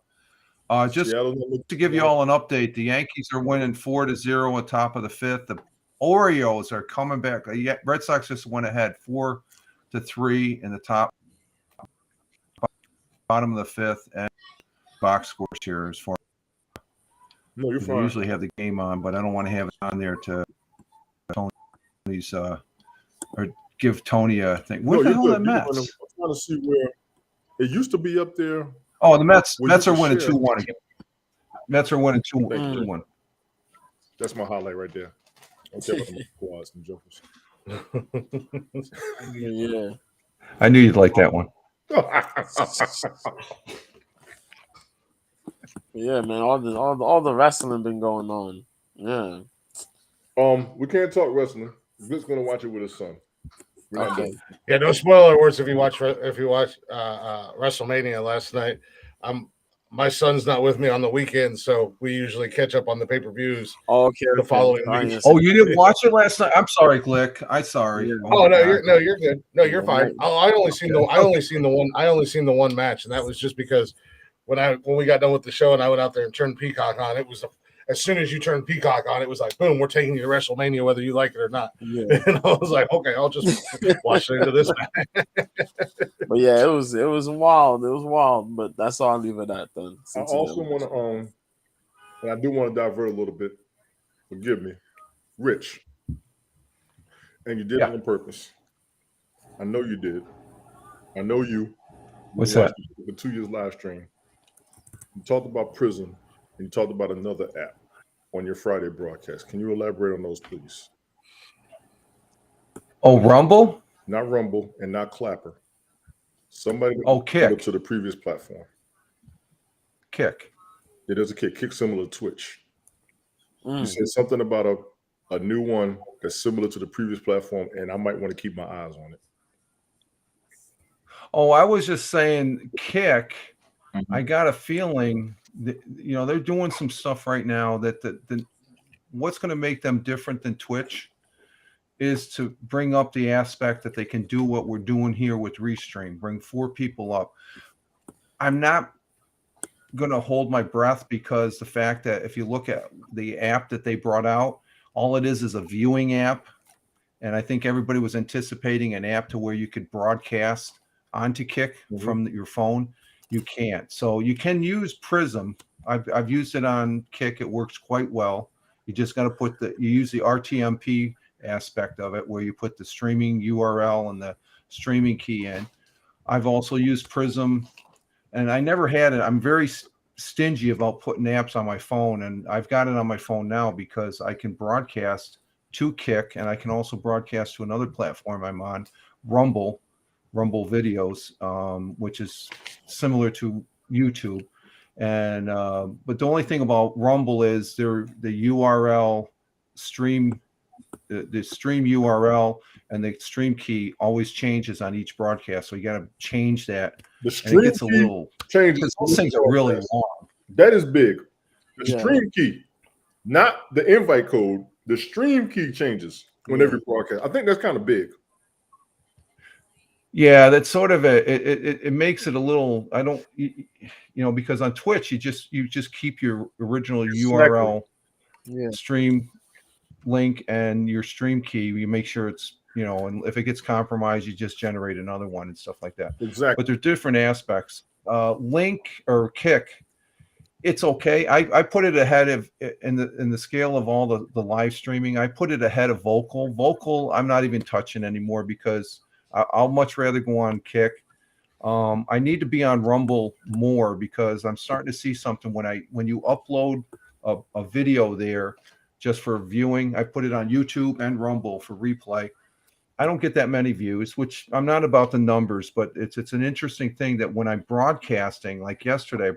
Speaker 2: Just to give you all an update, the Yankees are winning 4-0 on top of the fifth. The Orioles are coming back. Red Sox just went ahead 4-3 in the top bottom of the fifth, and box scores here as far.
Speaker 1: No, you're fine.
Speaker 2: I usually have the game on, but I don't want to have it on there to Tony's or give Tony a thing. Where the hell are the Mets?
Speaker 1: I'm trying to see where it used to be up there.
Speaker 2: Oh, the Mets are winning 2-1 again. Mets are winning 2-1.
Speaker 1: That's my highlight right there. Okay, squads and jokers.
Speaker 6: Yeah.
Speaker 2: I knew you'd like that one.
Speaker 6: Yeah, man. All the wrestling been going on. Yeah.
Speaker 1: We can't talk wrestling. Vic's gonna watch it with his son.
Speaker 6: Okay.
Speaker 5: Yeah, no spoiler alerts if you watch WrestleMania last night. My son's not with me on the weekend, so we usually catch up on the pay-per-views.
Speaker 6: Oh, okay.
Speaker 5: The following week.
Speaker 2: Oh, you didn't watch it last night? I'm sorry, Glick. I'm sorry.
Speaker 6: Yeah.
Speaker 5: Oh no, you're good. No, you're fine. I only seen the one match, and that was just because when we got done with the show and I went out there and turned Peacock on, it was as soon as you turned Peacock on, it was like boom, we're taking you to WrestleMania whether you like it or not.
Speaker 6: Yeah.
Speaker 5: And I was like, okay, I'll just watch into this match.
Speaker 6: But yeah, it was wild. It was wild, but that's all I'll leave it at then.
Speaker 1: I also want to and I do want to divert a little bit. Forgive me, Rich. And you did it on purpose. I know you did. I know you.
Speaker 2: What's that?
Speaker 1: The 2 years live stream. You talked about Prism and you talked about another app on your Friday broadcast. Can you elaborate on those, please?
Speaker 2: Oh, Rumble?
Speaker 1: Not Rumble and not Clapper. Somebody
Speaker 2: Kick
Speaker 1: to the previous platform.
Speaker 2: Kick.
Speaker 1: It is a kick similar to Twitch. You said something about a new one that's similar to the previous platform, and I might want to keep my eyes on it.
Speaker 2: Oh, I was just saying Kick. I got a feeling that, they're doing some stuff right now that what's going to make them different than Twitch is to bring up the aspect that they can do what we're doing here with Restream, bring 4 people up. I'm not going to hold my breath because the fact that if you look at the app that they brought out, all it is a viewing app. And I think everybody was anticipating an app to where you could broadcast onto Kick from your phone. You can't. So you can use Prism. I've used it on Kick. It works quite well. You just got to you use the RTMP aspect of it where you put the streaming URL and the streaming key in. I've also used Prism, and I never had it. I'm very stingy about putting apps on my phone, and I've got it on my phone now because I can broadcast to Kick, and I can also broadcast to another platform I'm on, Rumble Videos, which is similar to YouTube. And but the only thing about Rumble is the URL stream. The stream URL and the stream key always changes on each broadcast, so you got to change that.
Speaker 1: The stream
Speaker 2: gets a little
Speaker 1: changes.
Speaker 2: Those things are really long.
Speaker 1: That is big. The stream key, not the invite code. The stream key changes whenever you broadcast. I think that's kind of big.
Speaker 2: Yeah, that's sort of it makes it a little. I don't, because on Twitch you just keep your original URL, stream link and your stream key. You make sure it's and if it gets compromised, you just generate another one and stuff like that.
Speaker 1: Exactly.
Speaker 2: But there's different aspects. Link or Kick, it's okay. I put it ahead of in the scale of all the live streaming. I put it ahead of Vocal. Vocal, I'm not even touching anymore because I'll much rather go on Kick. I need to be on Rumble more because I'm starting to see something when you upload a video there just for viewing. I put it on YouTube and Rumble for replay. I don't get that many views, which I'm not about the numbers, but it's an interesting thing that when I'm broadcasting, like yesterday,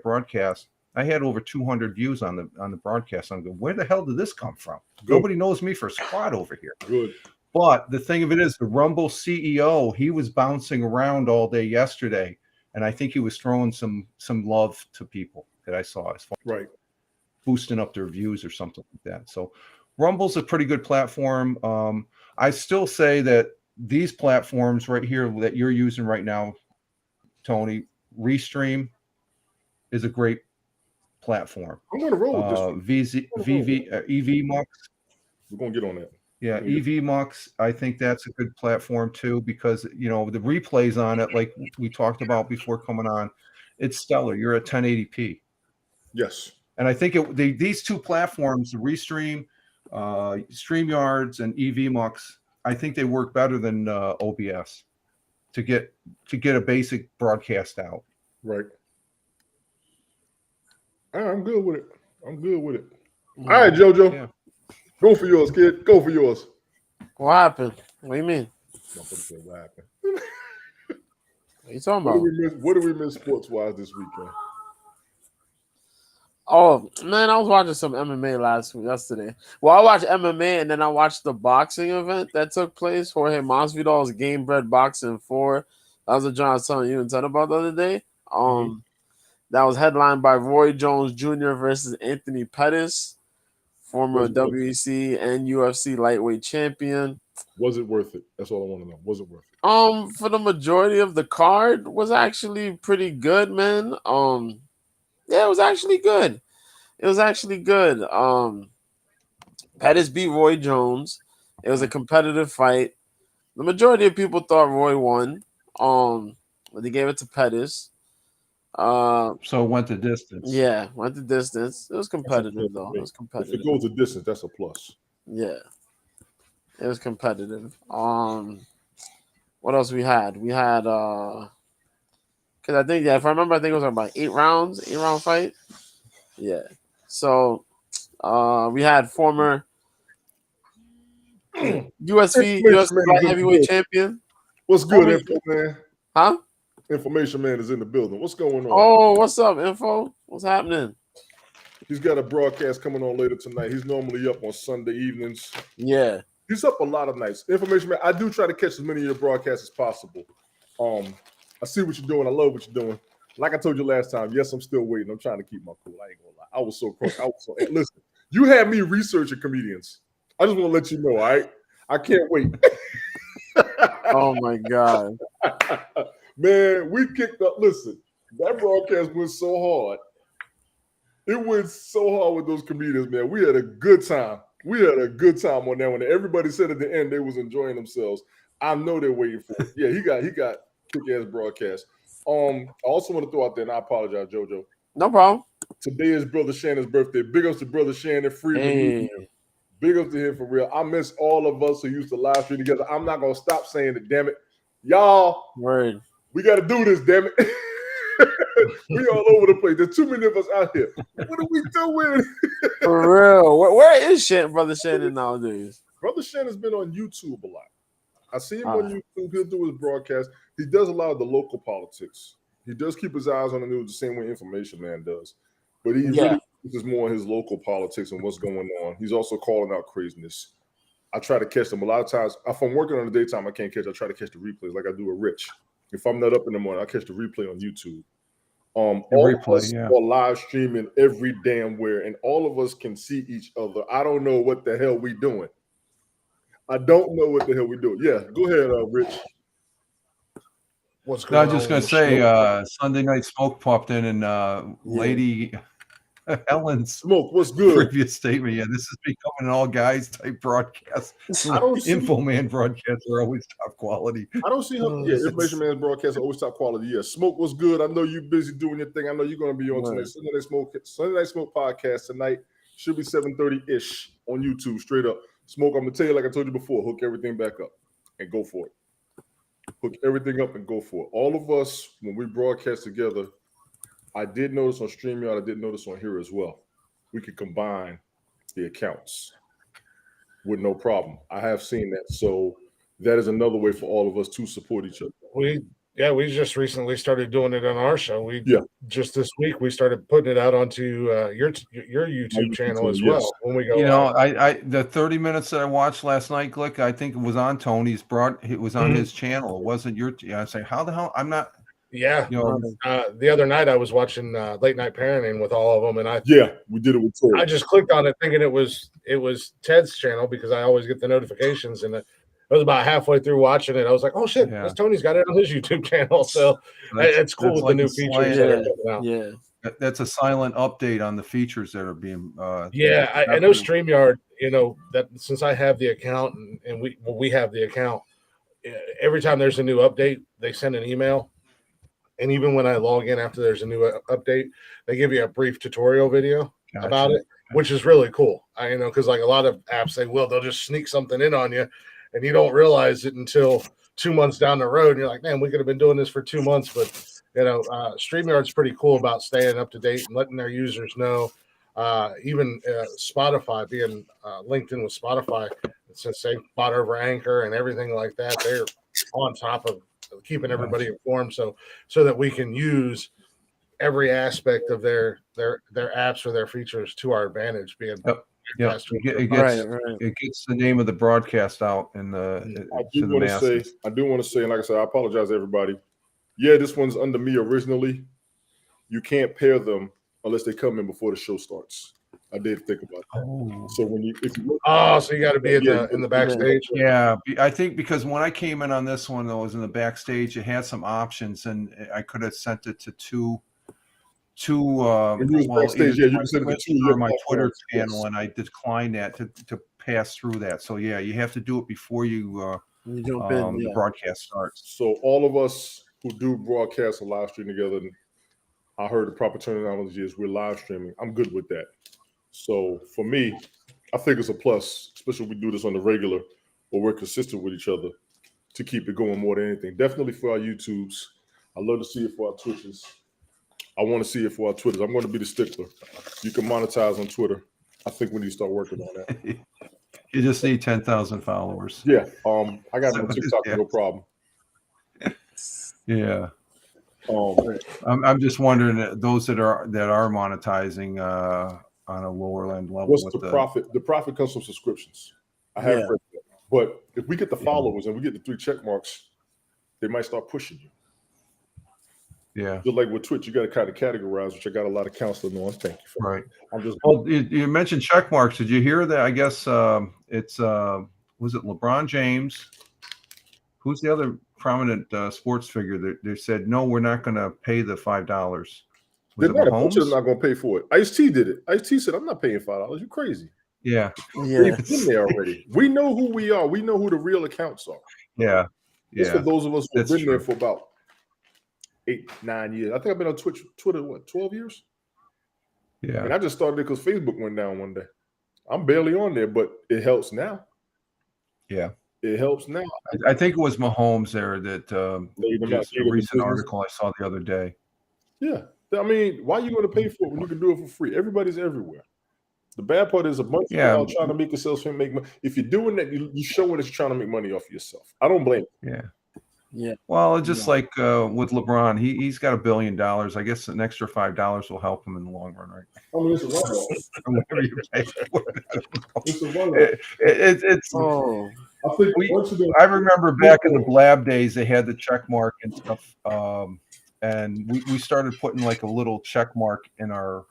Speaker 2: I had over 200 views on the broadcast. I'm going, where the hell did this come from? Good. Nobody knows me for squat over here.
Speaker 1: Good.
Speaker 2: But the thing of it is, the Rumble CEO, he was bouncing around all day yesterday, and I think he was throwing some love to people that I saw as far as boosting up their views or something like that. So Rumble's a pretty good platform. I still say that these platforms right here that you're using right now, Tony, Restream is a great platform.
Speaker 1: I'm going to roll with this one.
Speaker 2: EVMux.
Speaker 1: We're going to get on that.
Speaker 2: Yeah, EVMux, I think that's a good platform too, because the replays on it, like we talked about before coming on, it's stellar. You're at 1080p.
Speaker 1: Yes.
Speaker 2: And I think these two platforms, the Restream, StreamYards, and EVMux, I think they work better than OBS to get a basic broadcast out.
Speaker 1: Right. I'm good with it. All right, JoJo. Yeah. Go for yours, kid. Go for yours.
Speaker 6: What happened? What do you mean?
Speaker 1: What happened?
Speaker 6: What are you talking about?
Speaker 1: What did we miss sports-wise this weekend?
Speaker 6: Oh, man, I was watching some MMA yesterday. Well, I watched MMA, and then I watched the boxing event that took place. Jorge Masvidal's Game Bred Boxing 4. That was a joint I was telling you and Ted about the other day. That was headlined by Roy Jones Jr. versus Anthony Pettis, former WEC and UFC lightweight champion.
Speaker 1: Was it worth it? That's all I want to know. Was it worth it?
Speaker 6: For the majority of the card was actually pretty good, man. Yeah, it was actually good. Pettis beat Roy Jones. It was a competitive fight. The majority of people thought Roy won. But they gave it to Pettis.
Speaker 2: So it went the distance.
Speaker 6: Yeah, went the distance. It was competitive, though. It was competitive.
Speaker 1: If it goes the distance, that's a plus.
Speaker 6: Yeah. It was competitive. What else we had? We had because I think if I remember, I think it was about 8 round fight. Yeah. So we had former UFC light heavyweight champion.
Speaker 1: What's good, Info Man?
Speaker 6: Huh?
Speaker 1: Information Man is in the building. What's going on?
Speaker 6: Oh, what's up, Info? What's happening?
Speaker 1: He's got a broadcast coming on later tonight. He's normally up on Sunday evenings.
Speaker 6: Yeah.
Speaker 1: He's up a lot of nights. Information Man, I do try to catch as many of your broadcasts as possible. I see what you're doing. I love what you're doing. Like I told you last time, yes, I'm still waiting. I'm trying to keep my cool. I ain't gonna lie. I was so close. Listen, you had me researching comedians. I just want to let you know, all right? I can't wait.
Speaker 6: Oh my God.
Speaker 1: Man, we kicked up. Listen, that broadcast went so hard. It went so hard with those comedians, man. We had a good time. On that one. Everybody said at the end they was enjoying themselves. I know they're waiting for it. Yeah, he got kick-ass broadcast. I also want to throw out there, and I apologize, JoJo.
Speaker 6: No problem.
Speaker 1: Today is Brother Shannon's birthday. Big ups to Brother Shannon. Freedom. Big ups to him for real. I miss all of us who used to live stream together. I'm not going to stop saying it, damn it. Y'all,
Speaker 6: Word.
Speaker 1: We got to do this, damn it. We all over the place. There's too many of us out here. What are we doing?
Speaker 6: For real. Where is Brother Shannon nowadays?
Speaker 1: Brother Shannon's been on YouTube a lot. I see him on YouTube. He'll do his broadcast. He does a lot of the local politics. He does keep his eyes on the news the same way Information Man does. But he really focuses more on his local politics and what's going on. He's also calling out craziness. I try to catch them. A lot of times, if I'm working on the daytime, I can't catch. I try to catch the replays like I do with Rich. If I'm not up in the morning, I catch the replay on YouTube. All of us are live streaming every damn where, and all of us can see each other. I don't know what the hell we doing. Yeah, go ahead, Rich.
Speaker 5: What's going on?
Speaker 2: I was just going to say, Sunday Night Smoke popped in, and Lady Helen's
Speaker 1: Smoke, what's good?
Speaker 2: Previous statement. Yeah, this is becoming an all guys type broadcast. Info Man broadcasts are always top quality.
Speaker 1: I don't see how. Yeah, Information Man's broadcasts are always top quality. Yeah, Smoke, what's good? I know you're busy doing your thing. I know you're going to be on tonight. Sunday Night Smoke podcast tonight should be 7:30-ish on YouTube. Straight up, Smoke. I'm gonna tell you, like I told you before, hook everything back up and go for it. Hook everything up and go for it. All of us, when we broadcast together, I did notice on StreamYard, I did notice on here as well. We could combine the accounts with no problem. I have seen that. So that is another way for all of us to support each other.
Speaker 5: We just recently started doing it on our show. Just this week we started putting it out onto your YouTube channel as well. When we go,
Speaker 2: I the 30 minutes that I watched last night, Glick, I think it was on Tony's it was on his channel. It wasn't your. I say, how the hell? I'm not.
Speaker 5: Yeah, the other night I was watching Late Night Parenting with all of them, and
Speaker 1: we did it with Ted.
Speaker 5: I just clicked on it thinking it was Ted's channel because I always get the notifications, and I was about halfway through watching it. I was like, "Oh shit,
Speaker 2: Yeah.
Speaker 5: that's Tony's got it on his YouTube channel." So it's cool with
Speaker 2: like
Speaker 5: the new
Speaker 2: a
Speaker 5: features
Speaker 2: slight-
Speaker 5: that are coming out.
Speaker 6: Yeah.
Speaker 2: That's a silent update on the features that are being.
Speaker 5: Yeah, I know StreamYard. That since I have the account and we have the account, every time there's a new update, they send an email. And even when I log in after there's a new update, they give you a brief tutorial video about it, which is really cool. Because like a lot of apps, they'll just sneak something in on you, and you don't realize it until 2 months down the road. And you're like, man, we could have been doing this for 2 months. But StreamYard's pretty cool about staying up to date and letting their users know. Even Spotify being linked in with Spotify, since they bought over Anchor and everything like that, they're on top of keeping everybody informed, so that we can use every aspect of their apps or their features to our advantage. Being
Speaker 2: it gets the name of the broadcast out and
Speaker 1: I do want to say, and like I said, I apologize to everybody. Yeah, this one's under me originally. You can't pair them unless they come in before the show starts. I did think about that. So
Speaker 5: so you got to be in the backstage.
Speaker 2: Yeah, I think because when I came in on this one, I was in the backstage. It had some options, and I could have sent it to two.
Speaker 1: Backstage, you can send it to
Speaker 2: my Twitter channel, and I declined that to pass through that. So yeah, you have to do it before you
Speaker 6: jump in.
Speaker 2: The broadcast starts.
Speaker 1: So all of us who do broadcast and live stream together, I heard the proper terminology is we're live streaming. I'm good with that. So for me, I think it's a plus, especially when we do this on the regular or we're consistent with each other to keep it going more than anything. Definitely for our YouTubes. I love to see it for our Twitches. I want to see it for our Twitters. I'm going to be the stickler. You can monetize on Twitter. I think we need to start working on that.
Speaker 2: You just need 10,000 followers.
Speaker 1: Yeah. I got no TikTok, no problem.
Speaker 2: Yeah. I'm just wondering those that are monetizing on a lower end level.
Speaker 1: What's the profit? The profit comes from subscriptions. I have heard that. But if we get the followers and we get the 3 check marks, they might start pushing you.
Speaker 2: Yeah.
Speaker 1: Just like with Twitch, you got to kind of categorize, which I got a lot of counseling on. Thank you.
Speaker 2: Right. You mentioned check marks. Did you hear that? I guess it's was it LeBron James? Who's the other prominent sports figure that they said, no, we're not going to pay the $5?
Speaker 1: They're not going to pay for it. Ice-T did it. Ice-T said, I'm not paying $5. You're crazy.
Speaker 2: Yeah.
Speaker 1: They've been there already. We know who we are. We know who the real accounts are.
Speaker 2: Yeah.
Speaker 1: It's for those of us who've been there for about 8-9 years. I think I've been on Twitter, 12 years?
Speaker 2: Yeah.
Speaker 1: And I just started it because Facebook went down one day. I'm barely on there, but it helps now.
Speaker 2: Yeah.
Speaker 1: It helps now.
Speaker 2: I think it was Mahomes there that just a recent article I saw the other day.
Speaker 1: Yeah. I mean, why are you going to pay for it when you can do it for free? Everybody's everywhere. The bad part is a bunch of people trying to make yourself make money. If you're doing that, you're showing that you're trying to make money off of yourself. I don't blame you.
Speaker 2: Yeah.
Speaker 6: Yeah.
Speaker 2: Well, just like with LeBron, he's got $1 billion. I guess an extra $5 will help him in the long run, right?
Speaker 1: I mean, it's a run-off.
Speaker 2: Whatever you pay for
Speaker 1: It's a run-off.
Speaker 2: I remember back in the Blab days, they had the check mark and stuff. And we started putting like a little check mark in our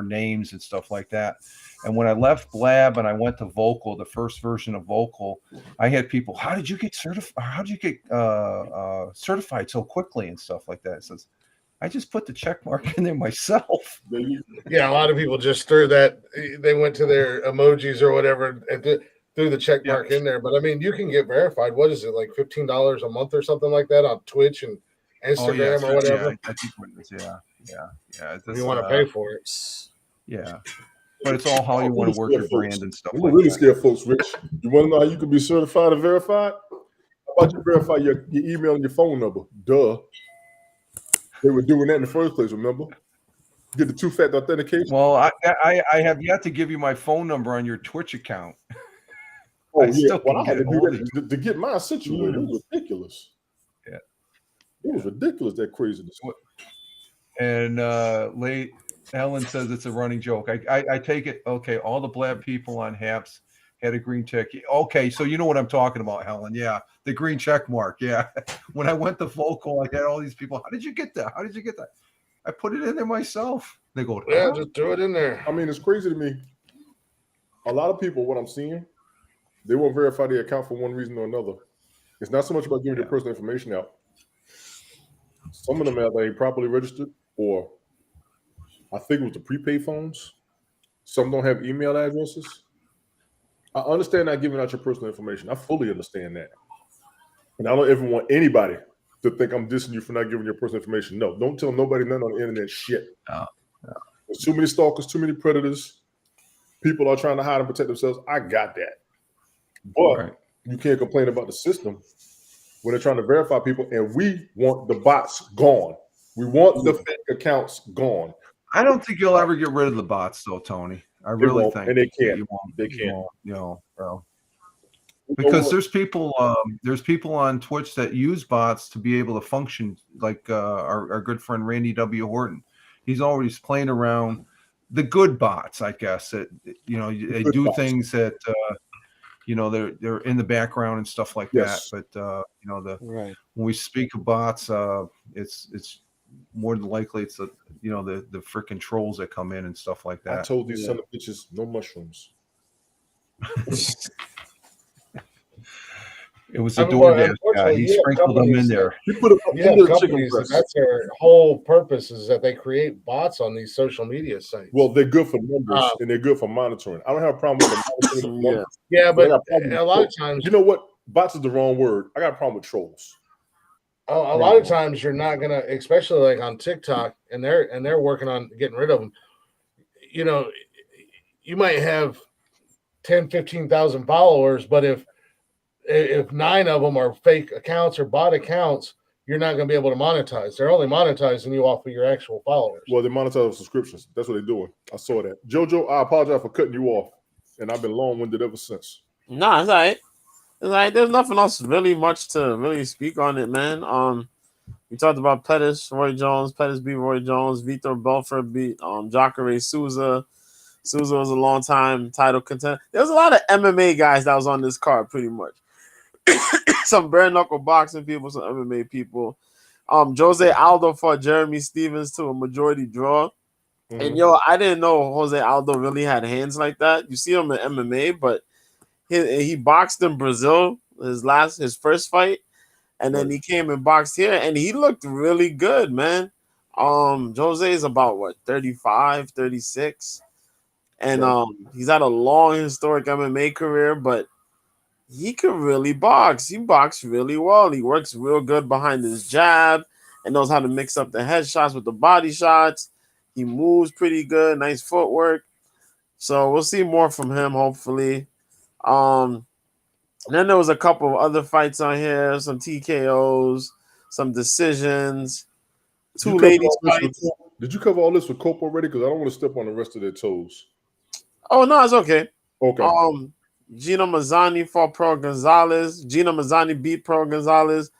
Speaker 2: names and stuff like that. And when I left Blab and I went to Vocal, the first version of Vocal, I had people, how did you get certified? How did you get certified so quickly and stuff like that? It says, I just put the check mark in there myself.
Speaker 5: Yeah, a lot of people just threw that. They went to their emojis or whatever and threw the check mark in there. But I mean, you can get verified. What is it, like $15 a month or something like that on Twitch and Instagram or whatever?
Speaker 2: Yeah, I think it is. Yeah.
Speaker 5: If you want to pay for it.
Speaker 2: Yeah. But it's all how you want to work your brand and stuff
Speaker 1: like that. Scared folks, Rich. You want to know how you can be certified and verified? How about you verify your email and your phone number? Duh. They were doing that in the first place, remember? Get the two-factor authentication.
Speaker 2: Well, I have yet to give you my phone number on your Twitch account.
Speaker 1: Oh, yeah. Well, I had to do that to get mine situated. It was ridiculous.
Speaker 2: Yeah.
Speaker 1: It was ridiculous, that craziness.
Speaker 2: And Helen says it's a running joke. I take it. Okay, all the Blab people on Haps had a green check. Okay, so you know what I'm talking about, Helen. Yeah, the green check mark. Yeah. When I went to Vocal, I had all these people. How did you get that? How did you get that? I put it in there myself. They go,
Speaker 5: just throw it in there.
Speaker 1: I mean, it's crazy to me. A lot of people, what I'm seeing, They won't verify the account for one reason or another. It's not so much about giving your personal information out. Some of them out there ain't properly registered, or I think it was the prepaid phones. Some don't have email addresses. I understand not giving out your personal information. I fully understand that. And I don't ever want anybody to think I'm dissing you for not giving your personal information. No, don't tell nobody nothing on the internet shit. There's too many stalkers, too many predators. People are trying to hide and protect themselves. I got that. But you can't complain about the system when they're trying to verify people, and we want the bots gone. We want the fake accounts gone.
Speaker 2: I don't think you'll ever get rid of the bots, though, Tony. I really think,
Speaker 1: and they can't.
Speaker 2: You won't.
Speaker 1: They can't.
Speaker 2: Bro. Because there's people on Twitch that use bots to be able to function, like our good friend Randy W. Horton. He's always playing around the good bots, I guess. That they do things that they're in the background and stuff like that. But when we speak of bots, it's more than likely it's the freaking trolls that come in and stuff like that.
Speaker 1: I told these son of bitches no mushrooms.
Speaker 2: It was the DoorDash guy. He sprinkled them in there.
Speaker 5: He put companies that's their whole purpose is that they create bots on these social media sites.
Speaker 1: Well, they're good for numbers and they're good for monitoring. I don't have a problem with the monitoring.
Speaker 5: But a lot of times,
Speaker 1: you know what? Bots is the wrong word. I got a problem with trolls.
Speaker 5: A lot of times you're not gonna, especially like on TikTok, and they're working on getting rid of them. You might have 10, 15,000 followers, but if 9 of them are fake accounts or bot accounts, you're not going to be able to monetize. They're only monetizing you off of your actual followers.
Speaker 1: Well, they monetize subscriptions. That's what they're doing. I saw that. JoJo, I apologize for cutting you off, and I've been long-winded ever since.
Speaker 6: No, it's all right. It's all right. There's nothing else really much to really speak on it, man. We talked about Pettis, Roy Jones. Pettis beat Roy Jones. Vitor Belfort beat Jacare Souza. Souza was a long-time title contender. There was a lot of MMA guys that was on this card, pretty much. Some bare knuckle boxing people, some MMA people. Jose Aldo fought Jeremy Stevens to a majority draw. And I didn't know Jose Aldo really had hands like that. You see him in MMA, but he boxed in Brazil his first fight, and then he came and boxed here, and he looked really good, man. Jose is about 35, 36, and he's had a long historic MMA career, but he can really box. He boxed really well. He works real good behind his jab and knows how to mix up the head shots with the body shots. He moves pretty good, nice footwork. So we'll see more from him, hopefully. Then there was a couple of other fights on here, some TKOs, some decisions, 2 ladies fights.
Speaker 1: Did you cover all this with Cope already? Because I don't want to step on the rest of their toes.
Speaker 6: Oh, no, it's okay.
Speaker 1: Okay.
Speaker 6: Gina Mazzani fought Pearl Gonzalez. Gina Mazzani beat Pearl Gonzalez.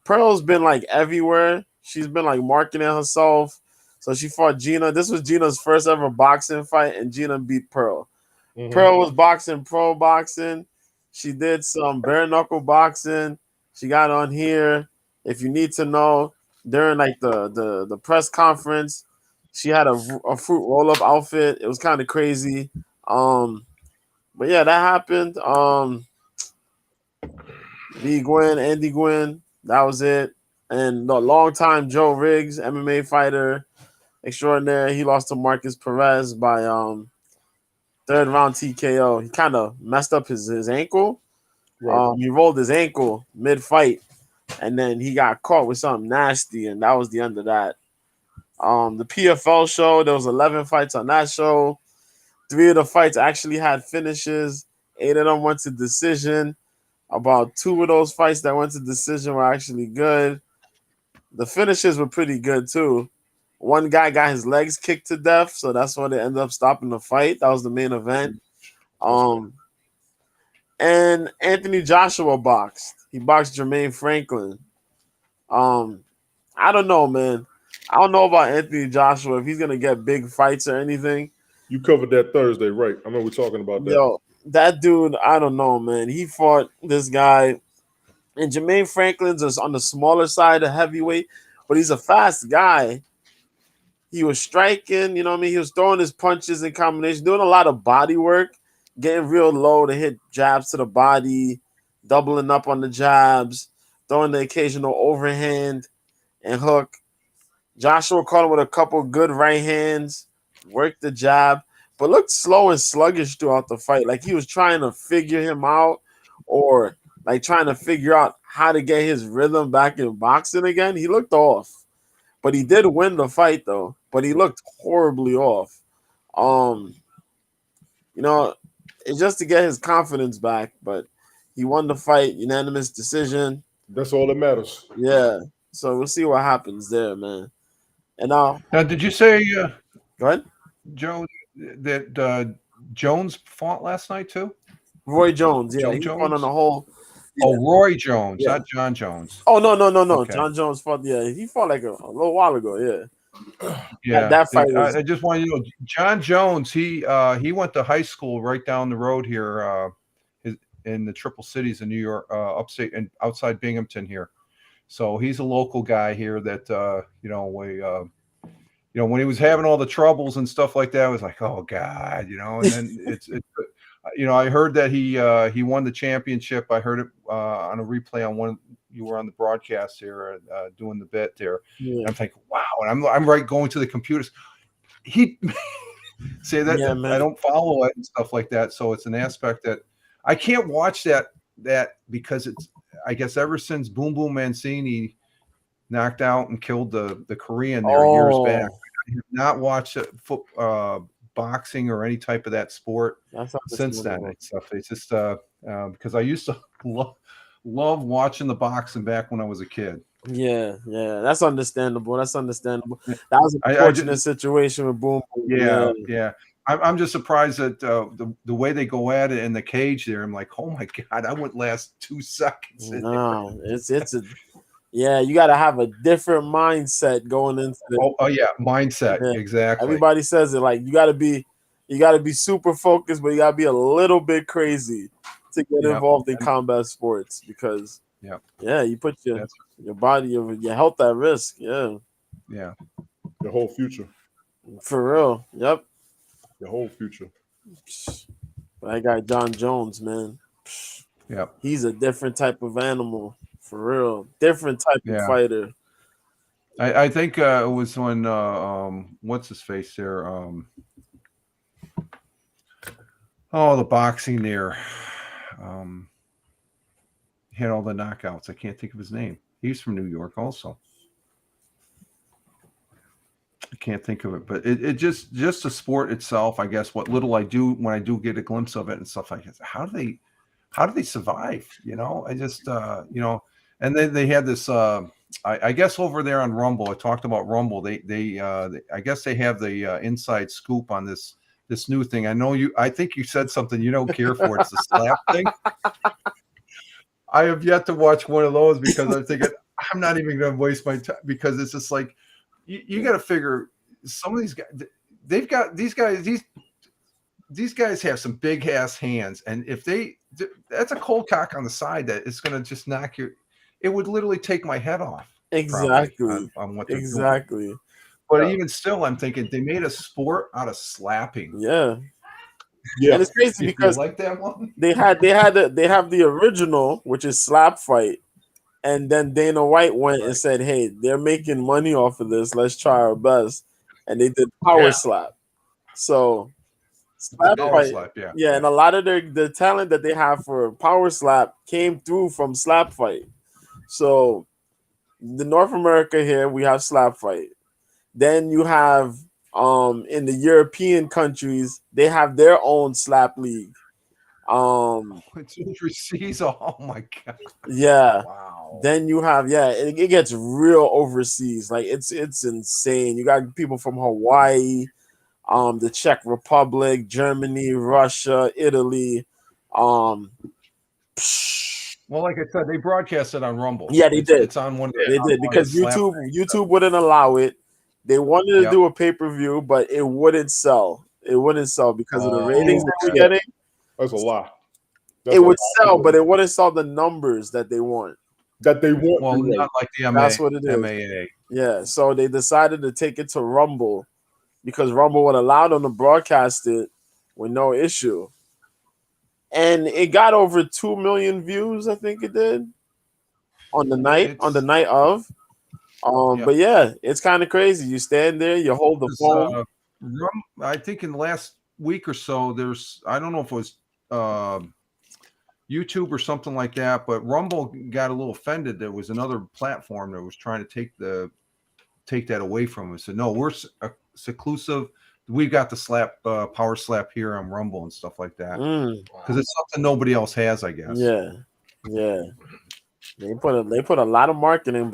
Speaker 6: Pearl's been everywhere. She's been marketing herself. So she fought Gina. This was Gina's first ever boxing fight, and Gina beat Pearl. Mm-hmm. Pearl was boxing pro boxing. She did some bare knuckle boxing. She got on here. If you need to know, during the press conference, she had a fruit roll-up outfit. It was kind of crazy. But yeah, that happened. Andy Gwynn, that was it. And the longtime Joe Riggs, MMA fighter extraordinaire, he lost to Marcus Perez by 3rd round TKO. He kind of messed up his ankle. Right. He rolled his ankle mid-fight, and then he got caught with something nasty, and that was the end of that. The PFL show, there was 11 fights on that show. 3 of the fights actually had finishes. 8 of them went to decision. About 2 of those fights that went to decision were actually good. The finishes were pretty good, too. One guy got his legs kicked to death, so that's why they ended up stopping the fight. That was the main event. And Anthony Joshua boxed. He boxed Jermaine Franklin. I don't know, man. I don't know about Anthony Joshua, if he's going to get big fights or anything.
Speaker 1: You covered that Thursday, right? I remember we talking about that.
Speaker 6: Yo, that dude, I don't know, man. He fought this guy, and Jermaine Franklin's is on the smaller side of heavyweight, but he's a fast guy. He was striking, you know what I mean? He was throwing his punches in combination, doing a lot of body work. getting real low to hit jabs to the body, doubling up on the jabs, throwing the occasional overhand and hook. Joshua caught him with a couple good right hands, worked the jab, but looked slow and sluggish throughout the fight. Like he was trying to figure him out, or like trying to figure out how to get his rhythm back in boxing again. He looked off, but he did win the fight though. But he looked horribly off. You know, it's just to get his confidence back. But he won the fight, unanimous decision.
Speaker 1: That's all that matters.
Speaker 6: Yeah. So we'll see what happens there, man. And now
Speaker 2: did you say,
Speaker 6: go ahead,
Speaker 2: Joe, that Jones fought last night too?
Speaker 6: Roy Jones, yeah,
Speaker 2: Joe
Speaker 6: he
Speaker 2: Jones?
Speaker 6: fought on the whole. Yeah.
Speaker 2: Oh, Roy Jones,
Speaker 6: Yeah.
Speaker 2: not John Jones.
Speaker 6: Oh no.
Speaker 2: Okay.
Speaker 6: John Jones fought. Yeah, he fought like a little while ago. Yeah.
Speaker 2: Yeah,
Speaker 6: that fight was.
Speaker 2: I just want you to know, John Jones. He went to high school right down the road here, in the Triple Cities in New York, upstate and outside Binghamton here. So he's a local guy here that when he was having all the troubles and stuff like that, I was like, oh God, and then it's I heard that he won the championship. I heard it on a replay on one. You were on the broadcast here, doing the bit there.
Speaker 6: Yeah.
Speaker 2: And I'm thinking, wow, and I'm right going to the computers. He say that I don't follow it and stuff like that. So it's an aspect that I can't watch that because it's, I guess, ever since Boom Boom Mancini knocked out and killed the Korean there years back, I have not watched boxing or any type of that sport since then. It's just because I used to love watching the boxing back when I was a kid.
Speaker 6: Yeah, that's understandable. That was a fortunate situation with Boom Boom.
Speaker 2: Yeah. I'm just surprised that the way they go at it in the cage there. I'm like, oh my God, I wouldn't last 2 seconds.
Speaker 6: No, it's you got to have a different mindset going into it.
Speaker 2: Oh yeah, mindset, exactly.
Speaker 6: Everybody says it, like you got to be super focused, but you got to be a little bit crazy to get involved in combat sports because you put your body, your health at risk. Yeah,
Speaker 1: your whole future.
Speaker 6: For real. Yep.
Speaker 1: Your whole future.
Speaker 6: That guy John Jones, man.
Speaker 2: Yep.
Speaker 6: He's a different type of animal, for real. Different type of fighter.
Speaker 2: I think it was when what's his face there? The boxing there. He had all the knockouts. I can't think of his name. He's from New York also. I can't think of it, but it just the sport itself, I guess, what little I do when I do get a glimpse of it and stuff like that. How do they survive? I just and then they had this I guess over there on Rumble. I talked about Rumble. They I guess they have the inside scoop on this new thing. I think you said something you don't care for. It's the slap thing. I have yet to watch one of those because I'm thinking I'm not even going to waste my time because it's just like you got to figure some of these guys. They've got these guys have some big ass hands, and if that's a cold cock on the side that it's going to just knock your. It would literally take my head off.
Speaker 6: Exactly.
Speaker 2: On what they're doing. But even still, I'm thinking they made a sport out of slapping.
Speaker 6: Yeah. And it's crazy because
Speaker 2: like that one?
Speaker 6: they have the original, which is slap fight, and then Dana White went and said, "Hey, they're making money off of this. Let's try our best." And they did power slap. So slap fight, and a lot of the talent that they have for power slap came through from slap fight. So the North America here, we have slap fight. Then you have in the European countries, they have their own slap league.
Speaker 2: It's overseas. Oh my God.
Speaker 6: Yeah.
Speaker 2: Wow.
Speaker 6: Then you have it gets real overseas. Like it's insane. You got people from Hawaii, the Czech Republic, Germany, Russia, Italy.
Speaker 2: Well, like I said, they broadcast it on Rumble.
Speaker 6: Yeah, they did.
Speaker 2: It's on one.
Speaker 6: They did because YouTube wouldn't allow it. They wanted to do a pay-per-view, but it wouldn't sell. It wouldn't sell because of the ratings they were getting.
Speaker 1: That's a lie.
Speaker 6: It would sell, but it wouldn't sell the numbers that they want.
Speaker 1: That they want.
Speaker 2: Well, not like the
Speaker 6: That's what it is.
Speaker 2: MAA.
Speaker 6: Yeah, so they decided to take it to Rumble because Rumble would allow them to broadcast it with no issue. and it got over 2 million views. I think it did on the night of. But yeah, it's kind of crazy. You stand there, you hold the phone.
Speaker 2: I think in the last week or so, I don't know if it was YouTube or something like that, but Rumble got a little offended. There was another platform that was trying to take that away from us. So no, we're exclusive. We've got the power slap here on Rumble and stuff like that because it's something nobody else has, I guess.
Speaker 6: Yeah. They put a lot of marketing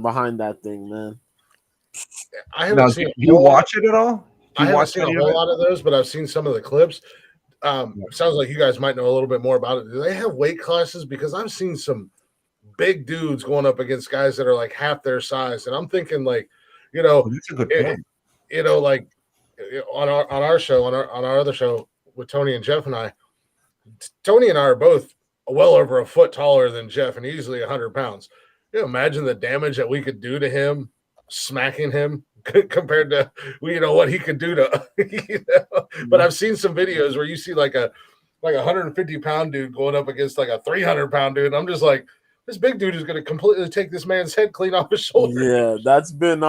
Speaker 6: behind that thing, man.
Speaker 5: I haven't seen.
Speaker 2: Do you watch it at all?
Speaker 5: I haven't seen a whole lot of those, but I've seen some of the clips. Sounds like you guys might know a little bit more about it. Do they have weight classes? Because I've seen some big dudes going up against guys that are like half their size, and I'm thinking like,
Speaker 2: that's a good point.
Speaker 5: Like on our show, on our other show with Tony and Jeff and I, Tony and I are both well over a foot taller than Jeff and easily 100 pounds. Imagine the damage that we could do to him, smacking him compared to what he could do to But I've seen some videos where you see like a 150-pound dude going up against like a 300-pound dude, and I'm just like, this big dude is going to completely take this man's head clean off his shoulder.
Speaker 6: Yeah, that's been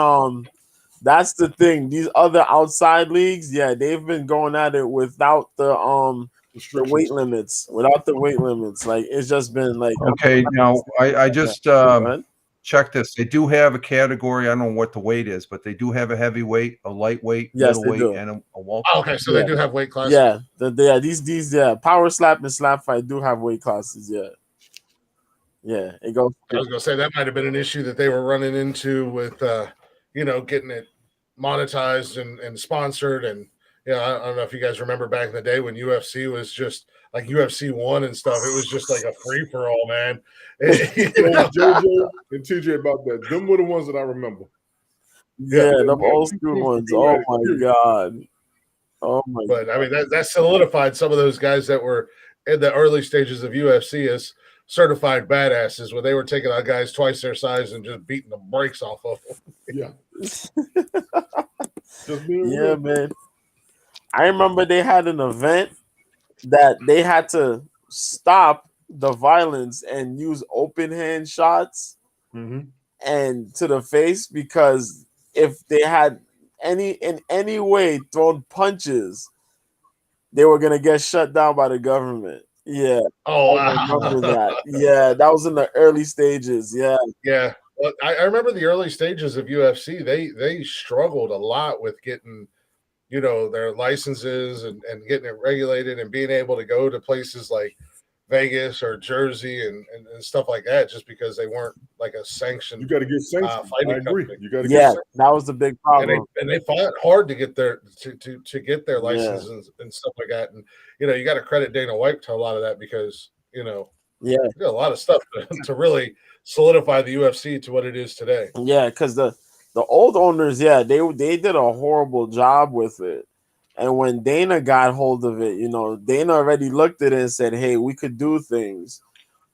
Speaker 6: that's the thing. These other outside leagues, they've been going at it without the weight limits. Without the weight limits, like it's just been like
Speaker 2: okay. Now I just check this. They do have a category. I don't know what the weight is, but they do have a heavyweight, a lightweight, middleweight, and a welterweight.
Speaker 5: Okay, so they do have weight classes.
Speaker 6: Yeah, these power slap and slap fight do have weight classes. Yeah, it goes.
Speaker 5: I was gonna say that might have been an issue that they were running into with getting it monetized and sponsored, and I don't know if you guys remember back in the day when UFC was just like UFC 1 and stuff. It was just like a free for all, man.
Speaker 1: JoJo and TJ about that. Them were the ones that I remember.
Speaker 6: Yeah, them old school ones. Oh my god. Oh my.
Speaker 5: But I mean that solidified some of those guys that were in the early stages of UFC as certified badasses, where they were taking out guys twice their size and just beating the brakes off of them.
Speaker 6: Yeah, man. I remember they had an event that they had to stop the violence and use open hand shots and to the face, because if they had in any way thrown punches, they were gonna get shut down by the government. Yeah.
Speaker 5: Oh, wow.
Speaker 6: I remember that. Yeah, that was in the early stages. Yeah.
Speaker 5: Yeah. Well, I remember the early stages of UFC. They struggled a lot with getting, their licenses and getting it regulated and being able to go to places like Vegas or Jersey and stuff like that, just because they weren't like a sanctioned.
Speaker 1: You got to get sanctioned.
Speaker 5: Fighting
Speaker 1: I agree.
Speaker 5: company.
Speaker 1: You got to
Speaker 6: get that was the big problem.
Speaker 5: And they fought hard to get their to get their licenses and stuff like that. And you got to credit Dana White to a lot of that, because he did a lot of stuff to really solidify the UFC to what it is today.
Speaker 6: Yeah, because the old owners, they did a horrible job with it. And when Dana got hold of it, Dana already looked at it and said, hey, we could do things.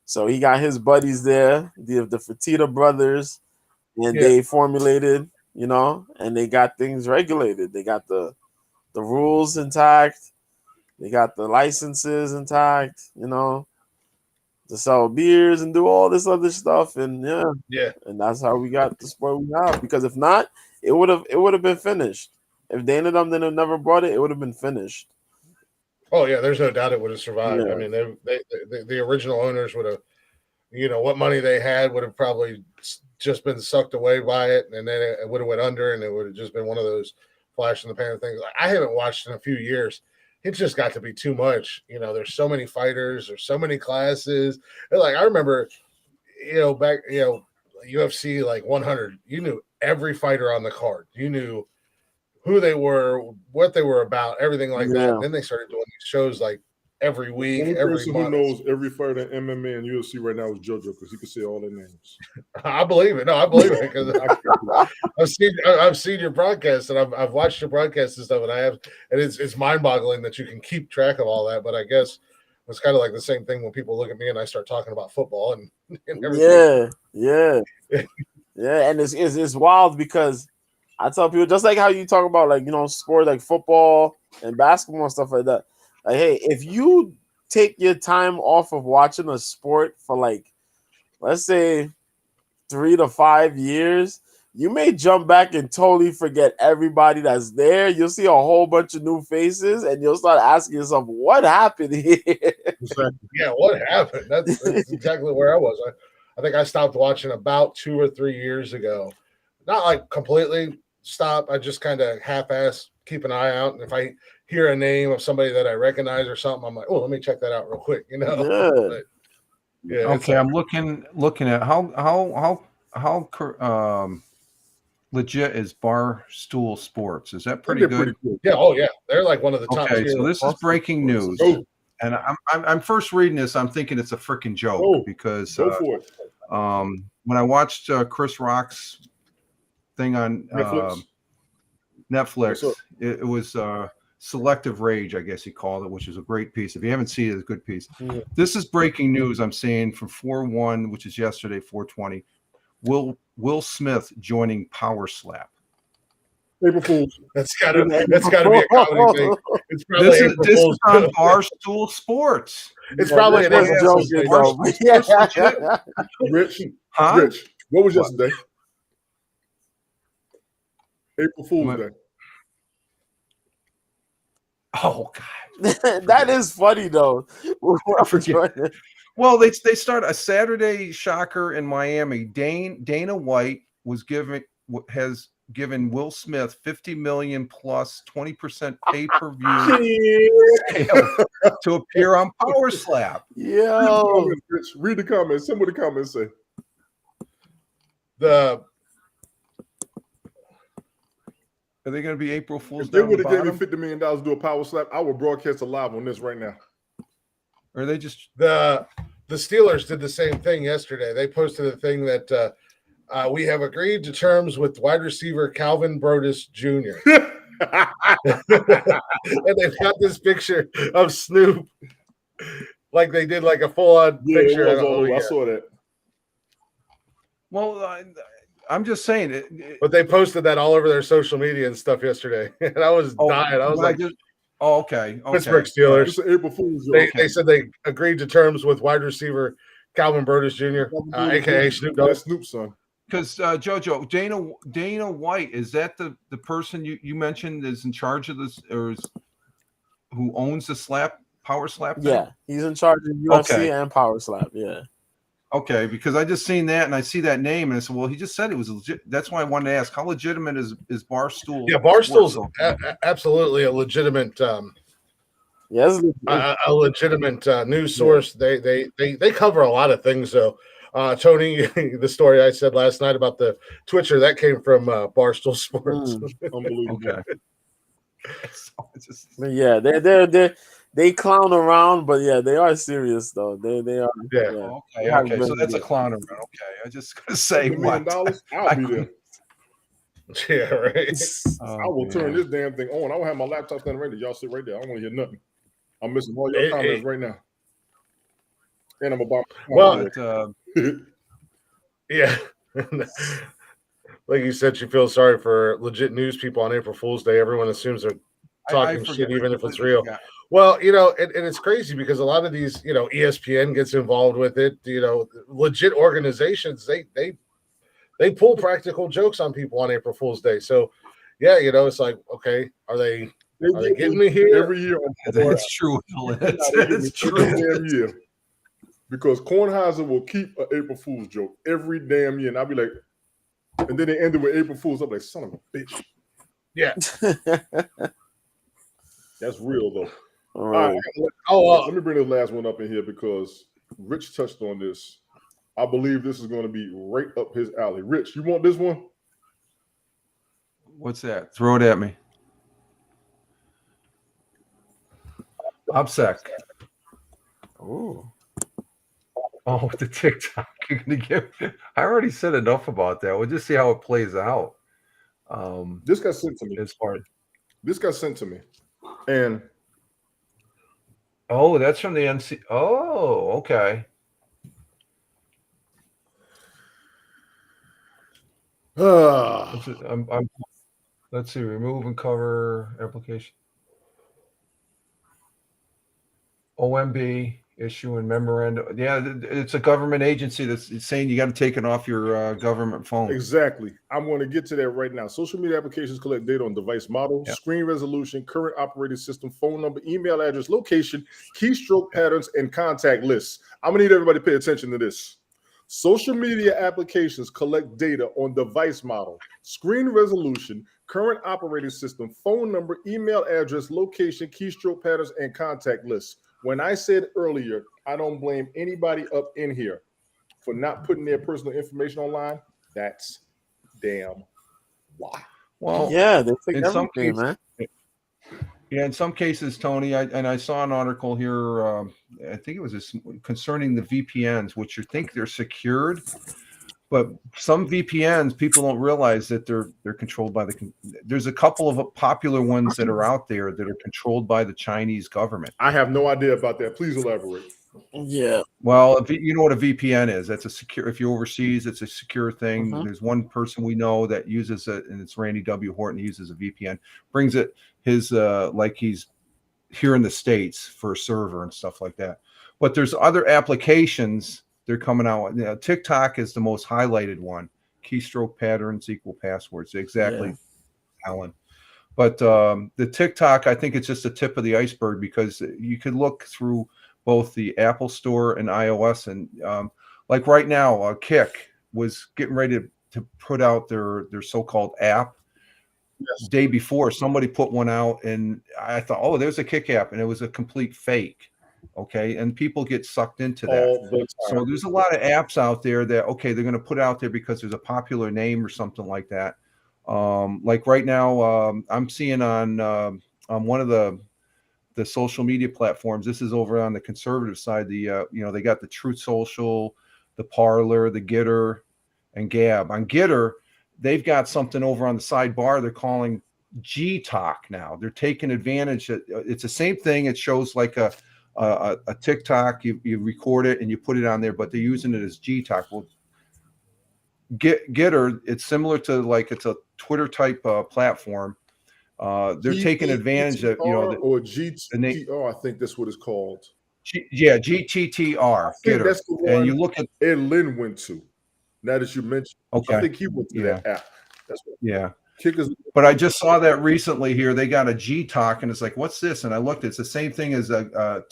Speaker 6: So he got his buddies there, the Fertitta brothers, and they formulated, and they got things regulated. They got the rules intact. They got the licenses intact, to sell beers and do all this other stuff. And and that's how we got the sport we have. Because if not, it would have been finished. If Dana them didn't have never brought it, it would have been finished.
Speaker 5: Oh yeah, there's no doubt it would have survived. Yeah. I mean, the original owners would have, what money they had would have probably just been sucked away by it, and then it would have went under, and it would have just been one of those flash in the pan things. I haven't watched in a few years. It just got to be too much. There's so many fighters, there's so many classes. And like I remember, back, UFC like 100, you knew every fighter on the card. You knew who they were, what they were about, everything like that. And then they started doing these shows like every week, every
Speaker 1: person
Speaker 5: month.
Speaker 1: Who knows every fighter in MMA and UFC right now is JoJo, because he can say all their names.
Speaker 5: I believe it. No, I believe it, because I've seen your broadcasts, and I've watched your broadcasts and stuff, and it's mind-boggling that you can keep track of all that. But I guess it's kind of like the same thing when people look at me and I start talking about football and everything.
Speaker 6: Yeah. And it's wild, because I tell people, just like how you talk about, like, sport like football and basketball and stuff like that. Like, hey, if you take your time off of watching a sport for like, let's say 3 to 5 years, you may jump back and totally forget everybody that's there. You'll see a whole bunch of new faces, and you'll start asking yourself, "What happened here?"
Speaker 5: Exactly. Yeah, what happened? That's exactly where I was. I think I stopped watching about 2 or 3 years ago. Not like completely stop. I just kind of half-ass keep an eye out, and if I hear a name of somebody that I recognize or something, I'm like, "Oh, let me check that out real quick." You know?
Speaker 6: Yeah.
Speaker 5: But, yeah.
Speaker 2: Okay, I'm looking at how legit is Barstool Sports? Is that pretty good?
Speaker 5: Yeah. Oh, yeah. They're like one of the top
Speaker 2: Okay,
Speaker 5: tier.
Speaker 2: so this is breaking news, and I'm first reading this. I'm thinking it's a freaking joke because
Speaker 1: for it.
Speaker 2: When I watched Chris Rock's thing on Netflix, it was Selective Rage, I guess he called it, which is a great piece. If you haven't seen it, it's a good piece.
Speaker 5: Yeah.
Speaker 2: This is breaking news. I'm seeing from 4/1, which is yesterday, 4/20. Will Smith joining Power Slap.
Speaker 1: April Fools.
Speaker 5: That's gotta be a comedy thing. It's probably
Speaker 2: this is on Barstool Sports.
Speaker 5: It's probably an April
Speaker 6: joking though.
Speaker 1: Rich,
Speaker 2: huh?
Speaker 1: Rich, what was yesterday? April Fool's Day.
Speaker 2: Oh God,
Speaker 6: that is funny though.
Speaker 2: Well, they start a Saturday shocker in Miami. Dana White has given Will Smith $50 million plus 20% pay-per-view to appear on Power Slap.
Speaker 6: Yo,
Speaker 1: read the comments. Some of the comments say
Speaker 2: Are they going to be April Fools?
Speaker 1: If they would have gave me $50 million to do a Power Slap, I would broadcast a live on this right now.
Speaker 2: Or are they just
Speaker 5: the Steelers did the same thing yesterday. They posted a thing that we have agreed to terms with wide receiver Calvin Brodus Jr. And they've got this picture of Snoop, like they did like a full-on picture.
Speaker 1: I saw that.
Speaker 2: Well, I'm just saying it.
Speaker 5: But they posted that all over their social media and stuff yesterday. And I was dying. I was like,
Speaker 2: okay.
Speaker 5: Pittsburgh Steelers.
Speaker 1: It's an April Fool's
Speaker 5: joke. They said they agreed to terms with wide receiver Calvin Brodus Jr., a.k.a. Snoop Dogg.
Speaker 1: That's Snoop's son.
Speaker 2: Because JoJo, Dana White, is that the person you mentioned is in charge of this, or who owns the Power Slap thing?
Speaker 6: Yeah, he's in charge of UFC and Power Slap. Yeah.
Speaker 2: Okay, because I just seen that and I see that name and I said, well, he just said it was legit. That's why I wanted to ask, how legitimate is Barstool?
Speaker 5: Yeah, Barstool's absolutely a legitimate a legitimate news source. Yeah. They cover a lot of things though. Tony, the story I said last night about the Twitcher, that came from Barstool Sports.
Speaker 1: Unbelievable.
Speaker 6: Okay. Yeah, they clown around, but yeah, they are serious though. They are.
Speaker 5: Yeah.
Speaker 2: Okay. So that's a clown around. Okay, I just gonna say what?
Speaker 1: I'll be there.
Speaker 5: Yeah, right.
Speaker 1: I will turn this damn thing on. I will have my laptop standing right there. Y'all sit right there. I don't want to hear nothing. I'm missing all your comments right now. And I'm about.
Speaker 5: Yeah. Like you said, she feels sorry for legit news people on April Fool's Day. Everyone assumes they're talking shit, even if it's real. Well, and it's crazy because a lot of these, ESPN gets involved with it. Legit organizations, they pull practical jokes on people on April Fool's Day. So, yeah, it's like, okay, are they getting me here
Speaker 1: every year?
Speaker 2: That's true. It's true.
Speaker 1: Damn year. Because Kornheiser will keep an April Fool's joke every damn year, and I'll be like, and then they end it with April Fool's. I'm like, son of a bitch.
Speaker 5: Yeah.
Speaker 1: That's real though.
Speaker 6: All right.
Speaker 1: Let me bring this last one up in here because Rich touched on this. I believe this is going to be right up his alley. Rich, you want this one?
Speaker 2: What's that? Throw it at me. OPSEC. Oh, with the TikTok you're gonna give. I already said enough about that. We'll just see how it plays out.
Speaker 1: This got sent to me. This got sent to me. And
Speaker 2: that's from the NC. Oh, okay. Let's see. Remove and cover application. OMB issuing memorandum. Yeah, it's a government agency that's saying you got to take it off your government phone.
Speaker 1: Exactly. I'm going to get to that right now. Social media applications collect data on device model, screen resolution, current operating system, phone number, email address, location, keystroke patterns, and contact lists. I'm going to need everybody to pay attention to this. Social media applications collect data on device model, screen resolution, current operating system, phone number, email address, location, keystroke patterns, and contact lists. When I said earlier, I don't blame anybody up in here for not putting their personal information online. That's damn why.
Speaker 2: Well,
Speaker 6: yeah, they take
Speaker 2: in
Speaker 6: everything,
Speaker 2: some cases,
Speaker 6: man.
Speaker 2: Yeah, in some cases, Tony, I saw an article here. I think it was concerning the VPNs, which you think they're secured, but some VPNs people don't realize that they're controlled by there's a couple of popular ones that are out there that are controlled by the Chinese government.
Speaker 1: I have no idea about that. Please elaborate.
Speaker 6: Yeah.
Speaker 2: Well, if you know what a VPN is, that's a secure. If you're overseas, it's a secure thing. There's one person we know that uses it, and it's Randy W. Horton. He uses a VPN, brings it like he's here in the States for a server and stuff like that. But there's other applications they're coming out. You know, TikTok is the most highlighted one. Keystroke patterns equal passwords. Exactly, Alan. But the TikTok, I think it's just the tip of the iceberg, because you could look through both the Apple Store and iOS, and like right now, Kick was getting ready to put out their so-called app. Yes. Day before, somebody put one out, and I thought, oh, there's a Kick app, and it was a complete fake. Okay, and people get sucked into that. So there's a lot of apps out there that they're going to put out there because there's a popular name or something like that. Like right now, I'm seeing on one of the social media platforms. This is over on the conservative side. They got the Truth Social, the Parler, the Gitter, and Gab. On Gitter, they've got something over on the sidebar they're calling G-Talk now. They're taking advantage. It's the same thing. It shows like a TikTok. You record it and you put it on there, but they're using it as G-Talk. Well, Gitter, it's similar to it's a Twitter type platform. They're taking advantage of
Speaker 1: or GTTR. I think that's what it's called.
Speaker 2: GTTR.
Speaker 1: Gitter. That's the one. And you look at Ed Lynn went to. Now that you mentioned, I think he went to that app. That's what Kickers.
Speaker 2: But I just saw that recently here. They got a G-Talk, and it's like, what's this? And I looked. It's the same thing as a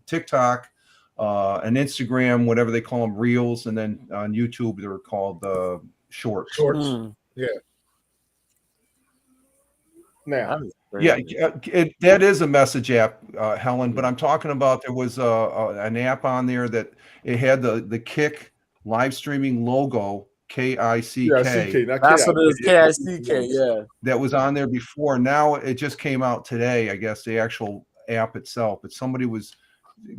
Speaker 2: TikTok, an Instagram, whatever they call them, Reels, and then on YouTube they're called Shorts.
Speaker 1: Yeah. Now,
Speaker 2: that is a message app, Helen. But I'm talking about there was an app on there that it had the Kick live streaming logo, KICK.
Speaker 6: That's what it is, KICK. Yeah, that
Speaker 2: was on there before. Now it just came out today, I guess, the actual app itself. But somebody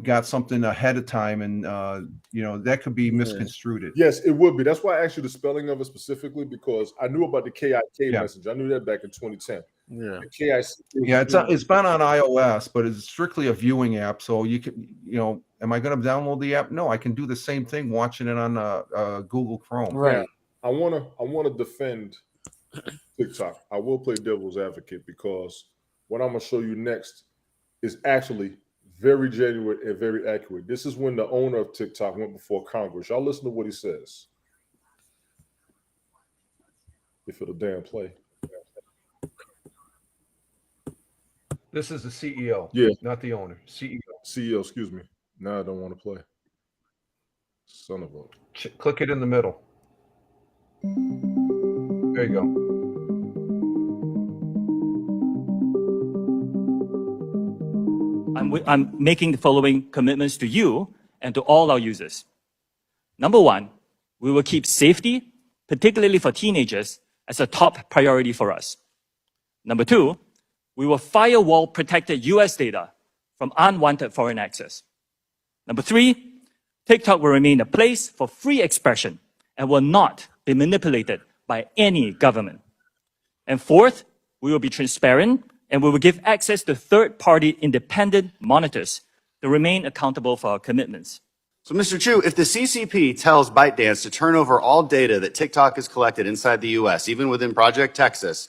Speaker 2: got something ahead of time, and that could be misconstrued.
Speaker 1: Yes, it would be. That's why I asked you the spelling of it specifically, because I knew about the KIK message. I knew that back in 2010.
Speaker 6: Yeah,
Speaker 2: it's been on iOS, but it's strictly a viewing app. So you can, am I going to download the app? No, I can do the same thing watching it on Google Chrome.
Speaker 6: Right.
Speaker 1: I want to defend TikTok. I will play devil's advocate, because what I'm going to show you next is actually very genuine and very accurate. This is when the owner of TikTok went before Congress. Y'all listen to what he says. If it'll damn play.
Speaker 2: This is the CEO.
Speaker 1: Yeah.
Speaker 2: Not the owner.
Speaker 1: CEO, excuse me. Now I don't want to play. Son of a.
Speaker 2: Click it in the middle. There you go.
Speaker 7: I'm making the following commitments to you and to all our users. Number one, we will keep safety, particularly for teenagers, as a top priority for us. Number two, we will firewall protected US data from unwanted foreign access. Number three, TikTok will remain a place for free expression and will not be manipulated by any government. And fourth, we will be transparent, and we will give access to third-party independent monitors to remain accountable for our commitments.
Speaker 8: So, Mr. Chu, if the CCP tells ByteDance to turn over all data that TikTok has collected inside the U.S., even within Project Texas,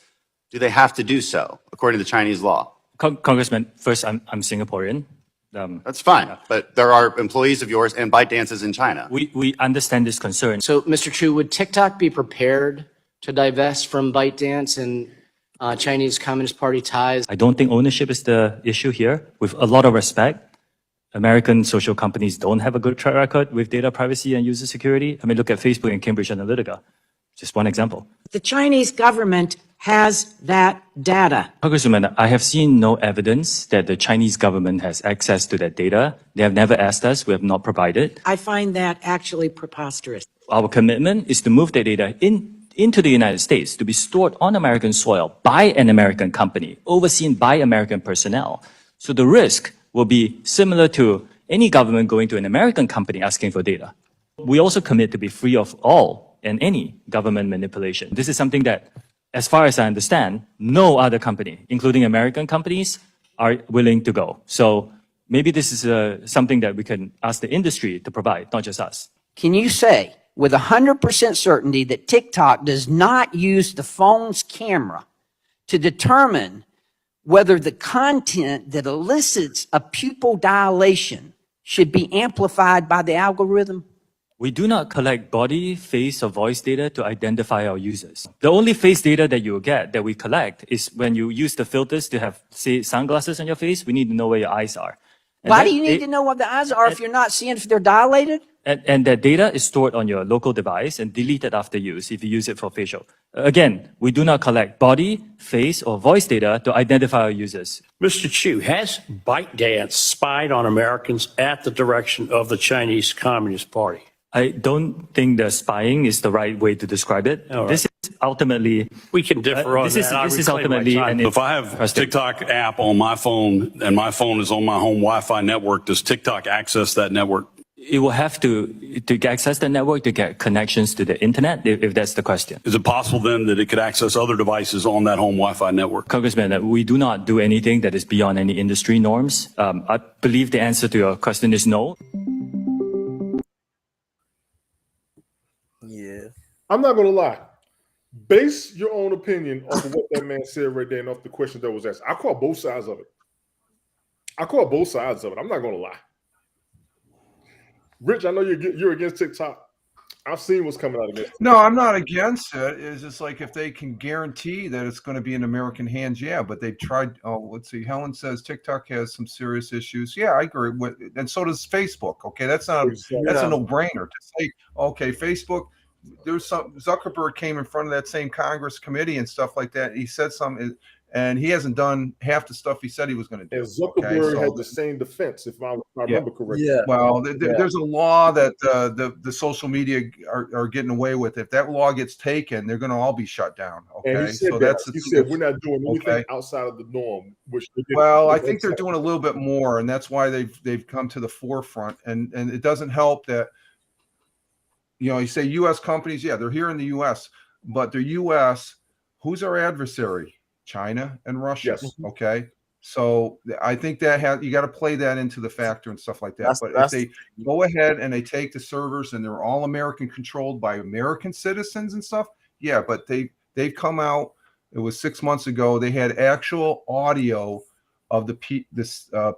Speaker 8: do they have to do so, according to Chinese law?
Speaker 7: Congressman, first, I'm Singaporean.
Speaker 8: That's fine, but there are employees of yours and ByteDance in China.
Speaker 7: We understand this concern.
Speaker 9: So, Mr. Chu, would TikTok be prepared to divest from ByteDance and Chinese Communist Party ties?
Speaker 7: I don't think ownership is the issue here. With a lot of respect, American social companies don't have a good track record with data privacy and user security. I mean, look at Facebook and Cambridge Analytica. Just one example.
Speaker 10: The Chinese government has that data.
Speaker 7: Congresswoman, I have seen no evidence that the Chinese government has access to that data. They have never asked us. We have not provided.
Speaker 10: I find that actually preposterous.
Speaker 7: Our commitment is to move that data into the United States to be stored on American soil by an American company, overseen by American personnel. So the risk will be similar to any government going to an American company asking for data. We also commit to be free of all and any government manipulation. This is something that, as far as I understand, no other company, including American companies, are willing to go. So maybe this is something that we can ask the industry to provide, not just us.
Speaker 10: Can you say with 100% certainty that TikTok does not use the phone's camera to determine whether the content that elicits a pupil dilation should be amplified by the algorithm?
Speaker 7: We do not collect body, face, or voice data to identify our users. The only face data that you will get, that we collect, is when you use the filters to have, say, sunglasses on your face. We need to know where your eyes are. And
Speaker 10: Why do you need to know what the eyes are if you're not seeing if they're dilated?
Speaker 7: And that data is stored on your local device and deleted after use if you use it for facial. Again, we do not collect body, face, or voice data to identify our users.
Speaker 11: Mr. Chu, has ByteDance spied on Americans at the direction of the Chinese Communist Party?
Speaker 7: I don't think that spying is the right way to describe it.
Speaker 11: Right.
Speaker 7: This is ultimately...
Speaker 11: We can differ on that.
Speaker 7: This is ultimately...
Speaker 12: If I have a TikTok app on my phone and my phone is on my home Wi-Fi network, does TikTok access that network?
Speaker 7: It will have to access the network to get connections to the internet, if that's the question.
Speaker 12: Is it possible then that it could access other devices on that home Wi-Fi network?
Speaker 7: Congressman, we do not do anything that is beyond any industry norms. I believe the answer to your question is no.
Speaker 6: Yeah.
Speaker 1: I'm not going to lie. Base your own opinion off of what that man said right there and off the question that was asked. I call both sides of it. I'm not going to lie. Rich, I know you're against TikTok. I've seen what's coming out of it.
Speaker 2: No, I'm not against it. It's just like if they can guarantee that it's going to be in American hands, yeah. But they've tried. Oh, let's see. Helen says TikTok has some serious issues. Yeah, I agree with, and so does Facebook. Okay, that's a no-brainer to say. Okay, Facebook. There's some Zuckerberg came in front of that same Congress committee and stuff like that. He said something, and he hasn't done half the stuff he said he was going to do.
Speaker 1: And Zuckerberg had the same defense, if I remember correctly.
Speaker 2: Yeah. Well, there's a law that the social media are getting away with. If that law gets taken, they're going to all be shut down. Okay,
Speaker 1: and he said we're not doing anything outside of the norm.
Speaker 2: I think they're doing a little bit more, and that's why they've come to the forefront. And it doesn't help that. You say U.S. companies, yeah, they're here in the U.S., but they're U.S. Who's our adversary? China and Russia. Yes. Okay, so I think that you got to play that into the factor and stuff like that. But if they go ahead and they take the servers and they're all American controlled by American citizens and stuff, yeah. But they've come out. It was 6 months ago. They had actual audio of the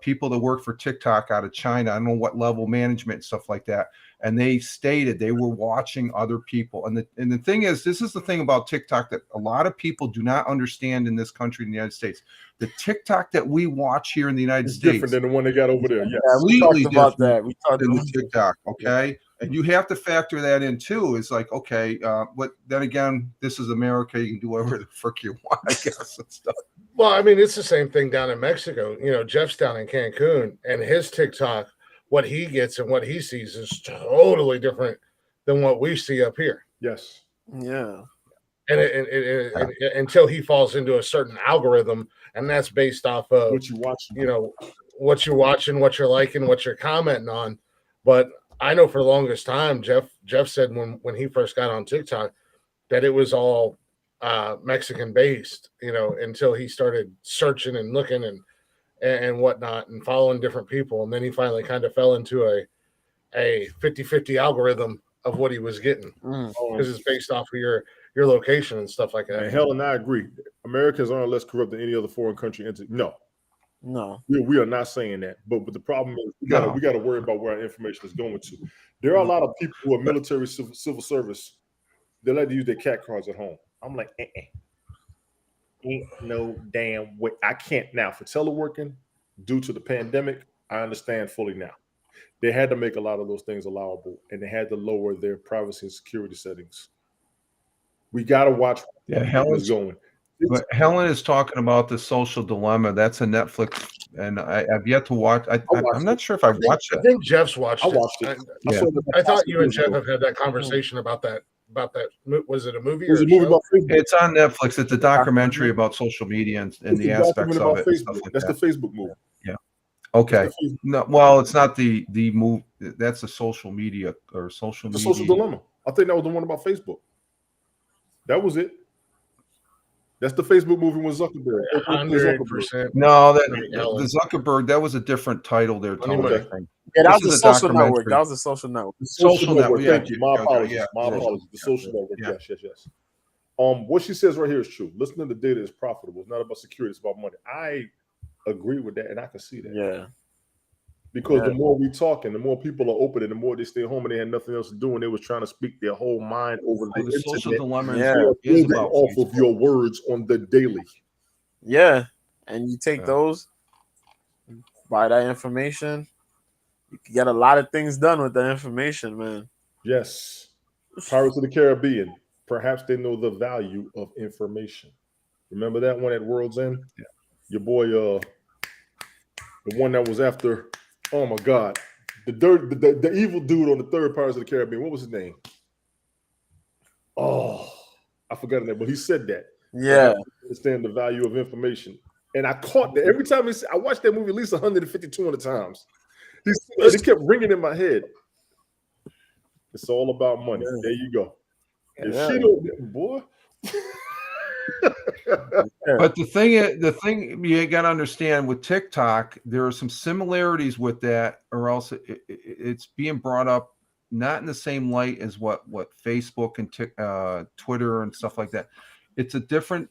Speaker 2: people that work for TikTok out of China. I don't know what level management and stuff like that. And they stated they were watching other people. And the thing is, this is the thing about TikTok that a lot of people do not understand in this country, in the United States. The TikTok that we watch here in the United States
Speaker 1: different than the one they got over there.
Speaker 6: Yeah, we talked about that. We talked
Speaker 2: about TikTok. Okay, and you have to factor that in too. It's like, okay, but then again, this is America. You can do whatever the frick you want, I guess, and stuff.
Speaker 5: Well, I mean, it's the same thing down in Mexico. Jeff's down in Cancun, and his TikTok, what he gets and what he sees is totally different than what we see up here.
Speaker 1: Yes.
Speaker 6: Yeah.
Speaker 5: And until he falls into a certain algorithm, and that's based off of
Speaker 1: what you watch,
Speaker 5: what you're watching, what you're liking, what you're commenting on. But I know for the longest time, Jeff said when he first got on TikTok that it was all Mexican based, until he started searching and looking and whatnot and following different people. And then he finally kind of fell into a 50-50 algorithm of what he was getting because it's based off of your location and stuff like that.
Speaker 1: And Helen and I agree. Americans aren't less corrupt than any other foreign country. No,
Speaker 6: No.
Speaker 1: We are not saying that. But the problem is we got to worry about where our information is going to. There are a lot of people who are military, civil service. They like to use their cat cards at home. I'm like, ain't no damn way. I can't now for teleworking due to the pandemic. I understand fully now. They had to make a lot of those things allowable, and they had to lower their privacy and security settings. We got to watch where it's going.
Speaker 2: But Helen is talking about The Social Dilemma. That's a Netflix, and I've yet to watch. I'm not sure if I've watched it.
Speaker 5: I think Jeff's watched it.
Speaker 1: I watched it.
Speaker 5: I thought you and Jeff have had that conversation about that. Was it a movie or
Speaker 1: a movie about Facebook?
Speaker 2: It's on Netflix. It's a documentary about social media and the aspects of it.
Speaker 1: That's the Facebook movie.
Speaker 2: Yeah. Okay. No, well, it's not the move. That's a social media or social media.
Speaker 1: The Social Dilemma. I think that was the one about Facebook. That was it. That's the Facebook movie with Zuckerberg.
Speaker 5: 100%.
Speaker 2: No, the Zuckerberg, that was a different title there, Tony.
Speaker 6: Yeah, that was the Social Network. That was the Social Network.
Speaker 1: Social Network. Thank you. My apologies. My apologies. The Social Network. Yes. What she says right here is true. Listening to data is profitable. It's not about security. It's about money. I agree with that, and I can see that.
Speaker 6: Yeah.
Speaker 1: Because the more we talk and the more people are open and the more they stay home and they had nothing else to do and they was trying to speak their whole mind over the internet.
Speaker 2: Social Dilemma
Speaker 1: is about off of your words on the daily.
Speaker 6: Yeah. And you take those, buy that information, you can get a lot of things done with that information, man.
Speaker 1: Yes. Pirates of the Caribbean. Perhaps they know the value of information. Remember that one at World's End? Yeah. Your boy, the one that was after... Oh my God, the evil dude on the third Pirates of the Caribbean. What was his name? Oh, I forgot his name, but he said that.
Speaker 6: Yeah,
Speaker 1: understand the value of and I caught that every time I watched that movie at least 150, 200 times. It kept ringing in my head. It's all about money. Yeah. There you go. If she don't, boy.
Speaker 2: But the thing you got to understand with TikTok, there are some similarities with that, or else it's being brought up not in the same light as what Facebook and Twitter and stuff like that. It's a different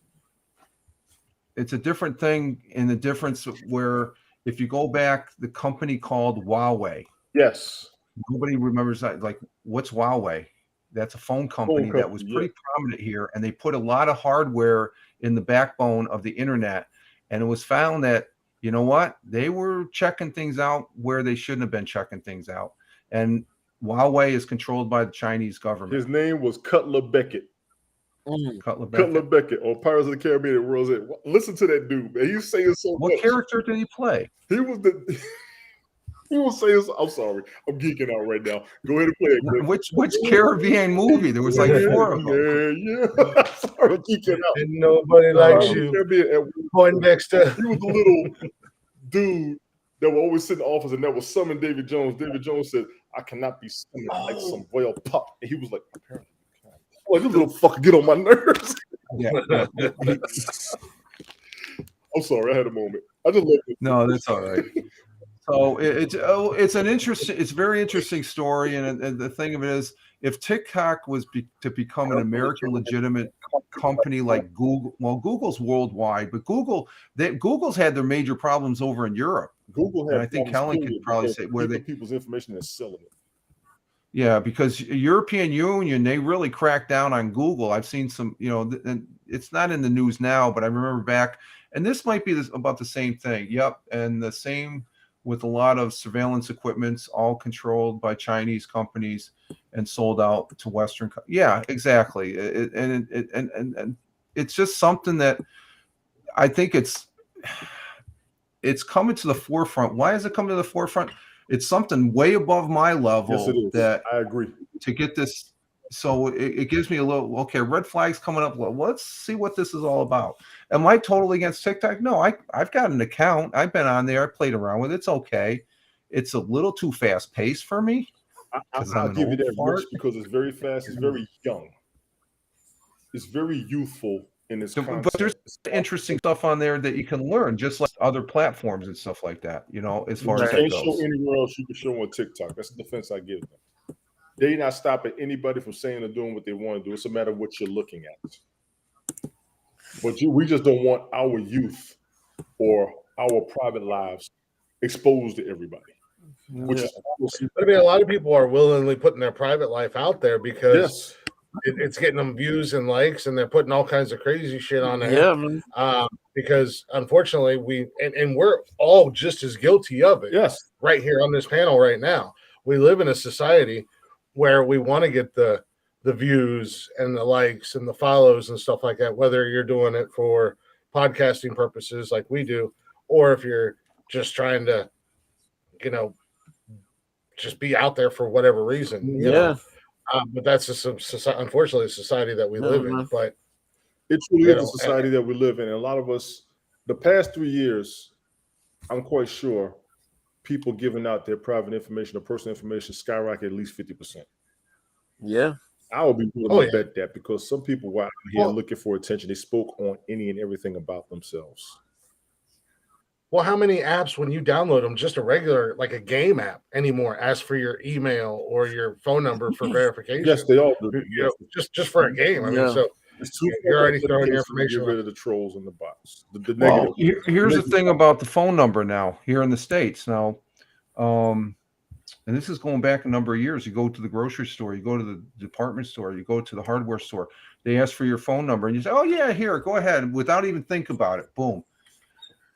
Speaker 2: thing in the difference where if you go back, the company called Huawei.
Speaker 1: Yes.
Speaker 2: Nobody remembers that. Like, what's Huawei? That's a phone company that was pretty prominent here, and they put a lot of hardware in the backbone of the internet. And it was found that, you know what, they were checking things out where they shouldn't have been checking things out. And Huawei is controlled by the Chinese government.
Speaker 1: His name was Cutler Beckett. Cutler Beckett on Pirates of the Caribbean at World's End. Listen to that dude, man. He's saying so much.
Speaker 2: What character did he play?
Speaker 1: He was He was saying, I'm sorry, I'm geeking out right now. Go ahead and play it, Greg.
Speaker 2: Which Caribbean movie? There was like 4 of them.
Speaker 1: Yeah. Sorry, I'm geeking out.
Speaker 5: And nobody likes you. Poindexter.
Speaker 1: He was a little dude that would always sit in the office, and that was summon David Jones. David Jones said, "I cannot be summoned like some royal pup." And he was like, "Apparently, boy, this little fucker get on my nerves."
Speaker 2: Yeah.
Speaker 1: I'm sorry, I had a moment. I just love it.
Speaker 2: No, that's all right. So it's a very interesting story, and the thing of it is, if TikTok was to become an American legitimate company like Google, well, Google's worldwide, but Google's had their major problems over in Europe.
Speaker 1: Google had,
Speaker 2: and I think Helen could probably say where
Speaker 1: people's information is selling it.
Speaker 2: Yeah, because European Union, they really cracked down on Google. I've seen some, and it's not in the news now, but I remember back, and this might be about the same thing. Yep, and the same with a lot of surveillance equipments, all controlled by Chinese companies and sold out to Western. Yeah, exactly. And it's just something that I think it's coming to the forefront. Why is it coming to the forefront? It's something way above my level.
Speaker 1: Yes, it is.
Speaker 2: That
Speaker 1: I agree.
Speaker 2: To get this, so it gives me a little, okay, red flags coming up. Well, let's see what this is all about. Am I totally against TikTok? No, I've got an account. I've been on there. I played around with it. It's okay. It's a little too fast paced for me.
Speaker 1: I'll give you that, Rich, because it's very fast. It's very young. It's very youthful in its concept.
Speaker 2: But there's interesting stuff on there that you can learn, just like other platforms and stuff like that. As far as that goes.
Speaker 1: You can't show anywhere else you can show on TikTok. That's the defense I give them. They're not stopping anybody from saying or doing what they want to do. It's a matter of what you're looking at. But we just don't want our youth or our private lives exposed to everybody. Which is
Speaker 5: I mean, a lot of people are willingly putting their private life out there because
Speaker 1: yes.
Speaker 5: it's getting them views and likes, and they're putting all kinds of crazy shit on there.
Speaker 6: Yeah, man.
Speaker 5: Because unfortunately, we're all just as guilty of it.
Speaker 1: Yes.
Speaker 5: Right here on this panel right now, we live in a society where we want to get the views and the likes and the follows and stuff like that, whether you're doing it for podcasting purposes like we do, or if you're just trying to, just be out there for whatever reason. You know? But that's just unfortunately the society that we live in. But
Speaker 1: it truly is the society that we live in. And a lot of us, the past 3 years, I'm quite sure people giving out their private information or personal information skyrocket at least 50%.
Speaker 6: Yeah.
Speaker 1: I would be willing to bet that because some people were out here looking for attention. They spoke on any and everything about themselves.
Speaker 5: Well, how many apps, when you download them, just a regular, like a game app anymore, ask for your email or your phone number for verification?
Speaker 1: Yes, they all do.
Speaker 5: Just for a game. I mean, so you're already throwing your information.
Speaker 1: Get rid of the trolls and the bots. The
Speaker 2: Well,
Speaker 1: negative.
Speaker 2: here's the thing about the phone number now here in the States. Now, and this is going back a number of years. You go to the grocery store, you go to the department store, you go to the hardware store. They ask for your phone number, and you say, "Oh yeah, here, go ahead," without even think about it. Boom.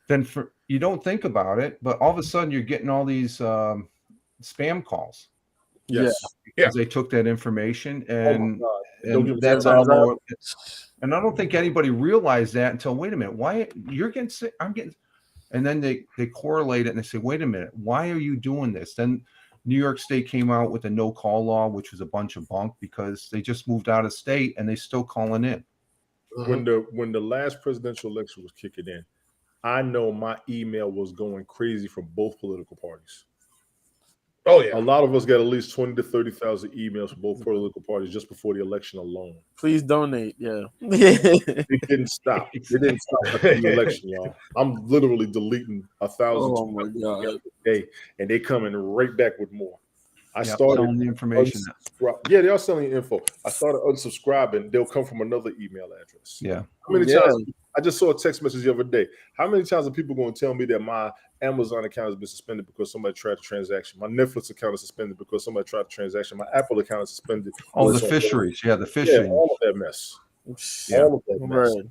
Speaker 2: Then you don't think about it, but all of a sudden you're getting all these spam calls.
Speaker 1: Yes.
Speaker 2: Because they took that information and
Speaker 1: that's
Speaker 2: all. And I don't think anybody realized that until, wait a minute, why you're getting sick? I'm getting, and then they correlate it and they say, wait a minute, why are you doing this? Then New York State came out with a no call law, which was a bunch of bunk because they just moved out of state and they still calling in.
Speaker 1: When the last presidential election was kicking in, I know my email was going crazy for both political parties.
Speaker 5: Oh yeah,
Speaker 1: a lot of us got at least 20 to 30,000 emails from both political parties just before the election alone.
Speaker 6: Please donate. Yeah,
Speaker 1: it didn't stop. It didn't stop after the election, y'all. I'm literally deleting 1,000
Speaker 6: God.
Speaker 1: day, and they coming right back with more. I
Speaker 2: started selling the information.
Speaker 1: Yeah, they are selling info. I started unsubscribing. They'll come from another email address.
Speaker 2: Yeah.
Speaker 1: How many times? I just saw a text message the other day. How many times are people going to tell me that my Amazon account has been suspended because somebody tried a transaction? My Netflix account is suspended because somebody tried a transaction. My Apple account is suspended.
Speaker 2: Oh, the fisheries. Yeah, the fishing.
Speaker 1: Yeah, all of that mess.
Speaker 2: Yeah.
Speaker 1: All of that mess.
Speaker 6: Right.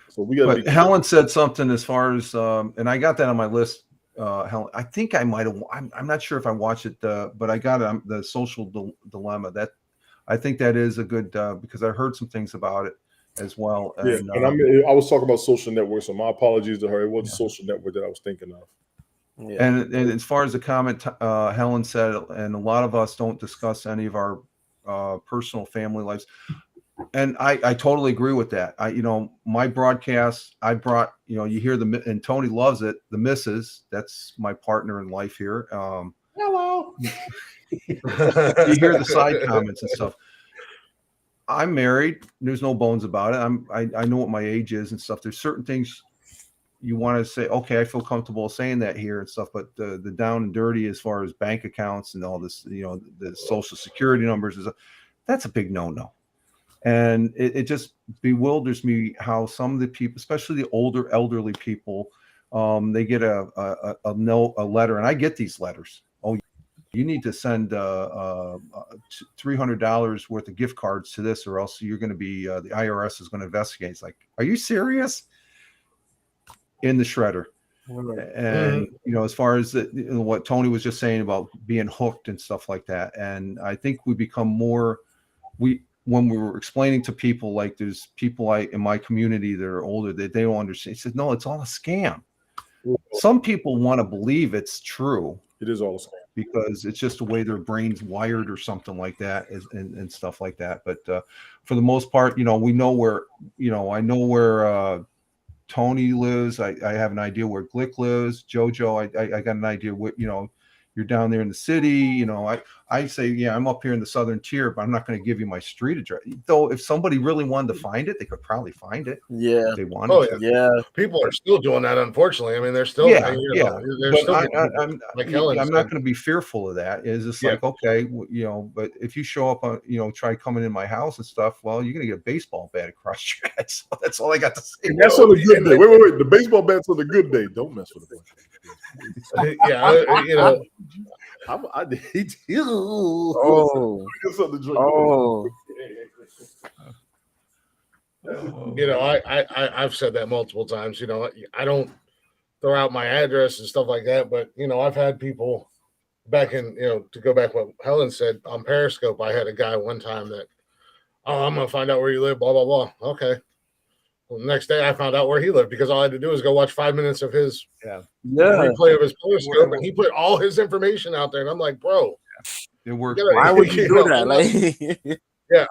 Speaker 1: So we got.
Speaker 2: But Helen said something as far as, and I got that on my list. Helen, I think I might have. I'm not sure if I watched it, but I got it. The social dilemma. That I think that is a good because I heard some things about it as well. And,
Speaker 1: and I was talking about social networks, so my apologies to her. It wasn't social network that I was thinking of.
Speaker 2: Yeah. And as far as the comment Helen said, and a lot of us don't discuss any of our personal family lives. And I totally agree with that. My broadcast, I brought, you hear and Tony loves it. The missus, that's my partner in life here.
Speaker 5: Hello.
Speaker 2: You hear the side comments and stuff. I'm married. There's no bones about it. I know what my age is and stuff. There's certain things you want to say, okay, I feel comfortable saying that here and stuff, but the down and dirty as far as bank accounts and all this, the social security numbers that's a big no-no. And it just bewilders me how some of the people, especially the older elderly people, they get a letter, and I get these letters. Oh, you need to send $300 worth of gift cards to this, or else you're going to be the IRS is going to investigate. It's like, are you serious? In the shredder. And as far as what Tony was just saying about being hooked and stuff like that, and I think we become more when we were explaining to people, like there's people in my community that are older that they don't understand. He said, no, it's all a scam. Some people want to believe it's true.
Speaker 1: It is all a scam
Speaker 2: because it's just the way their brain's wired or something like that, and stuff like that. But for the most part, we know where, I know where Tony lives. I have an idea where Glick lives. Jojo, I got an idea what, you're down there in the city. I say, yeah, I'm up here in the southern tier, but I'm not going to give you my street address. Though if somebody really wanted to find it, they could probably find it.
Speaker 6: Yeah,
Speaker 2: if they wanted to.
Speaker 6: Yeah.
Speaker 5: People are still doing that, unfortunately. I mean, they're still,
Speaker 2: Yeah,
Speaker 5: they're
Speaker 2: but
Speaker 5: still
Speaker 2: I'm
Speaker 5: Helen
Speaker 2: not
Speaker 5: said.
Speaker 2: going to be fearful of that. It's just like, okay, but if you show up on, try coming in my house and stuff, well, you're going to get a baseball bat across your head. So that's all I got to say.
Speaker 1: And that's on a good day. Wait. The baseball bat's on a good day. Don't mess with it. I did.
Speaker 5: I've said that multiple times. I don't throw out my address and stuff like that, but I've had people back in, to go back what Helen said on Periscope. I had a guy one time that, I'm gonna find out where you live, blah blah blah. Okay. Well, the next day I found out where he lived because all I had to do was go watch 5 minutes of his replay of his Periscope, and he put all his information out there, and I'm like, bro,
Speaker 2: it works.
Speaker 6: Why would you do that?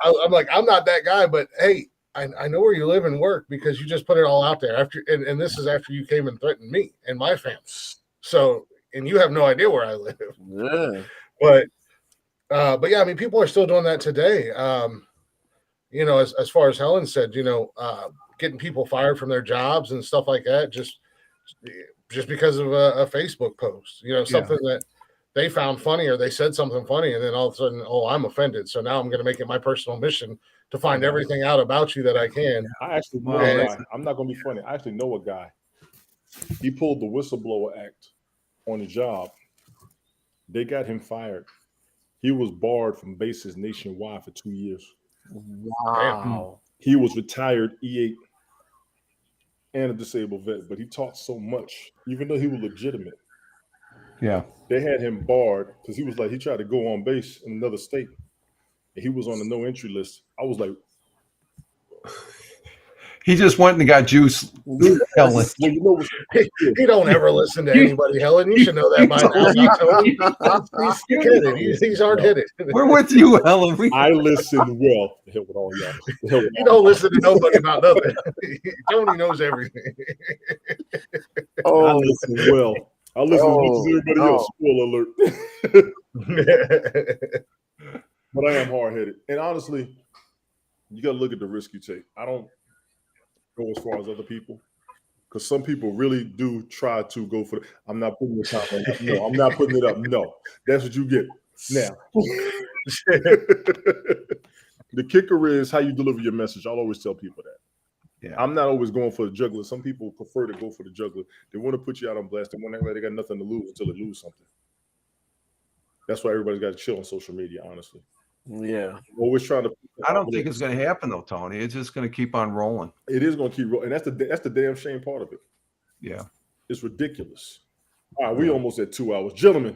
Speaker 5: I'm like, I'm not that guy, but hey, I know where you live and work because you just put it all out there after, and this is after you came and threatened me and my family. So, and you have no idea where I live.
Speaker 6: Yeah.
Speaker 5: But yeah, I mean, people are still doing that today. As far as Helen said, getting people fired from their jobs and stuff like that, just because of a Facebook post, something that they found funny or they said something funny, and then all of a sudden, I'm offended. So now I'm going to make it my personal mission to find everything out about you that I can.
Speaker 1: I actually know a guy. I'm not going to be funny. I actually know a guy. He pulled the whistleblower act on the job. They got him fired. He was barred from bases nationwide for 2 years.
Speaker 6: Wow.
Speaker 1: He was retired E8 and a disabled vet, but he taught so much, even though he was legitimate.
Speaker 2: Yeah.
Speaker 1: They had him barred because he tried to go on base in another state, and he was on the no entry list. I was like,
Speaker 2: he just went and got juice. Helen.
Speaker 5: Well, he don't ever listen to anybody, Helen. You should know that by now. He's hard-headed.
Speaker 2: We're with you, Helen.
Speaker 1: I listen well. The hell with all y'all.
Speaker 5: You don't listen to nobody about nothing. Tony knows everything.
Speaker 1: I listen well. I listen as much as everybody else. Spoiler alert. But I am hard-headed. And honestly, you got to look at the risk you take. I don't go as far as other people, because some people really do try to go for I'm not putting the time on that. No, I'm not putting it up. No, that's what you get. Now, the kicker is how you deliver your message. I'll always tell people that.
Speaker 2: Yeah.
Speaker 1: I'm not always going for the juggler. Some people prefer to go for the juggler. They want to put you out on blast. They want to act like they got nothing to lose until they lose something. That's why everybody's got to chill on social media, honestly.
Speaker 6: Yeah.
Speaker 1: Always trying to.
Speaker 2: I don't think it's going to happen though, Tony. It's just going to keep on rolling.
Speaker 1: It is going to keep rolling, and that's the damn shame part of it.
Speaker 2: Yeah,
Speaker 1: it's ridiculous. All right, we almost at 2 hours, gentlemen.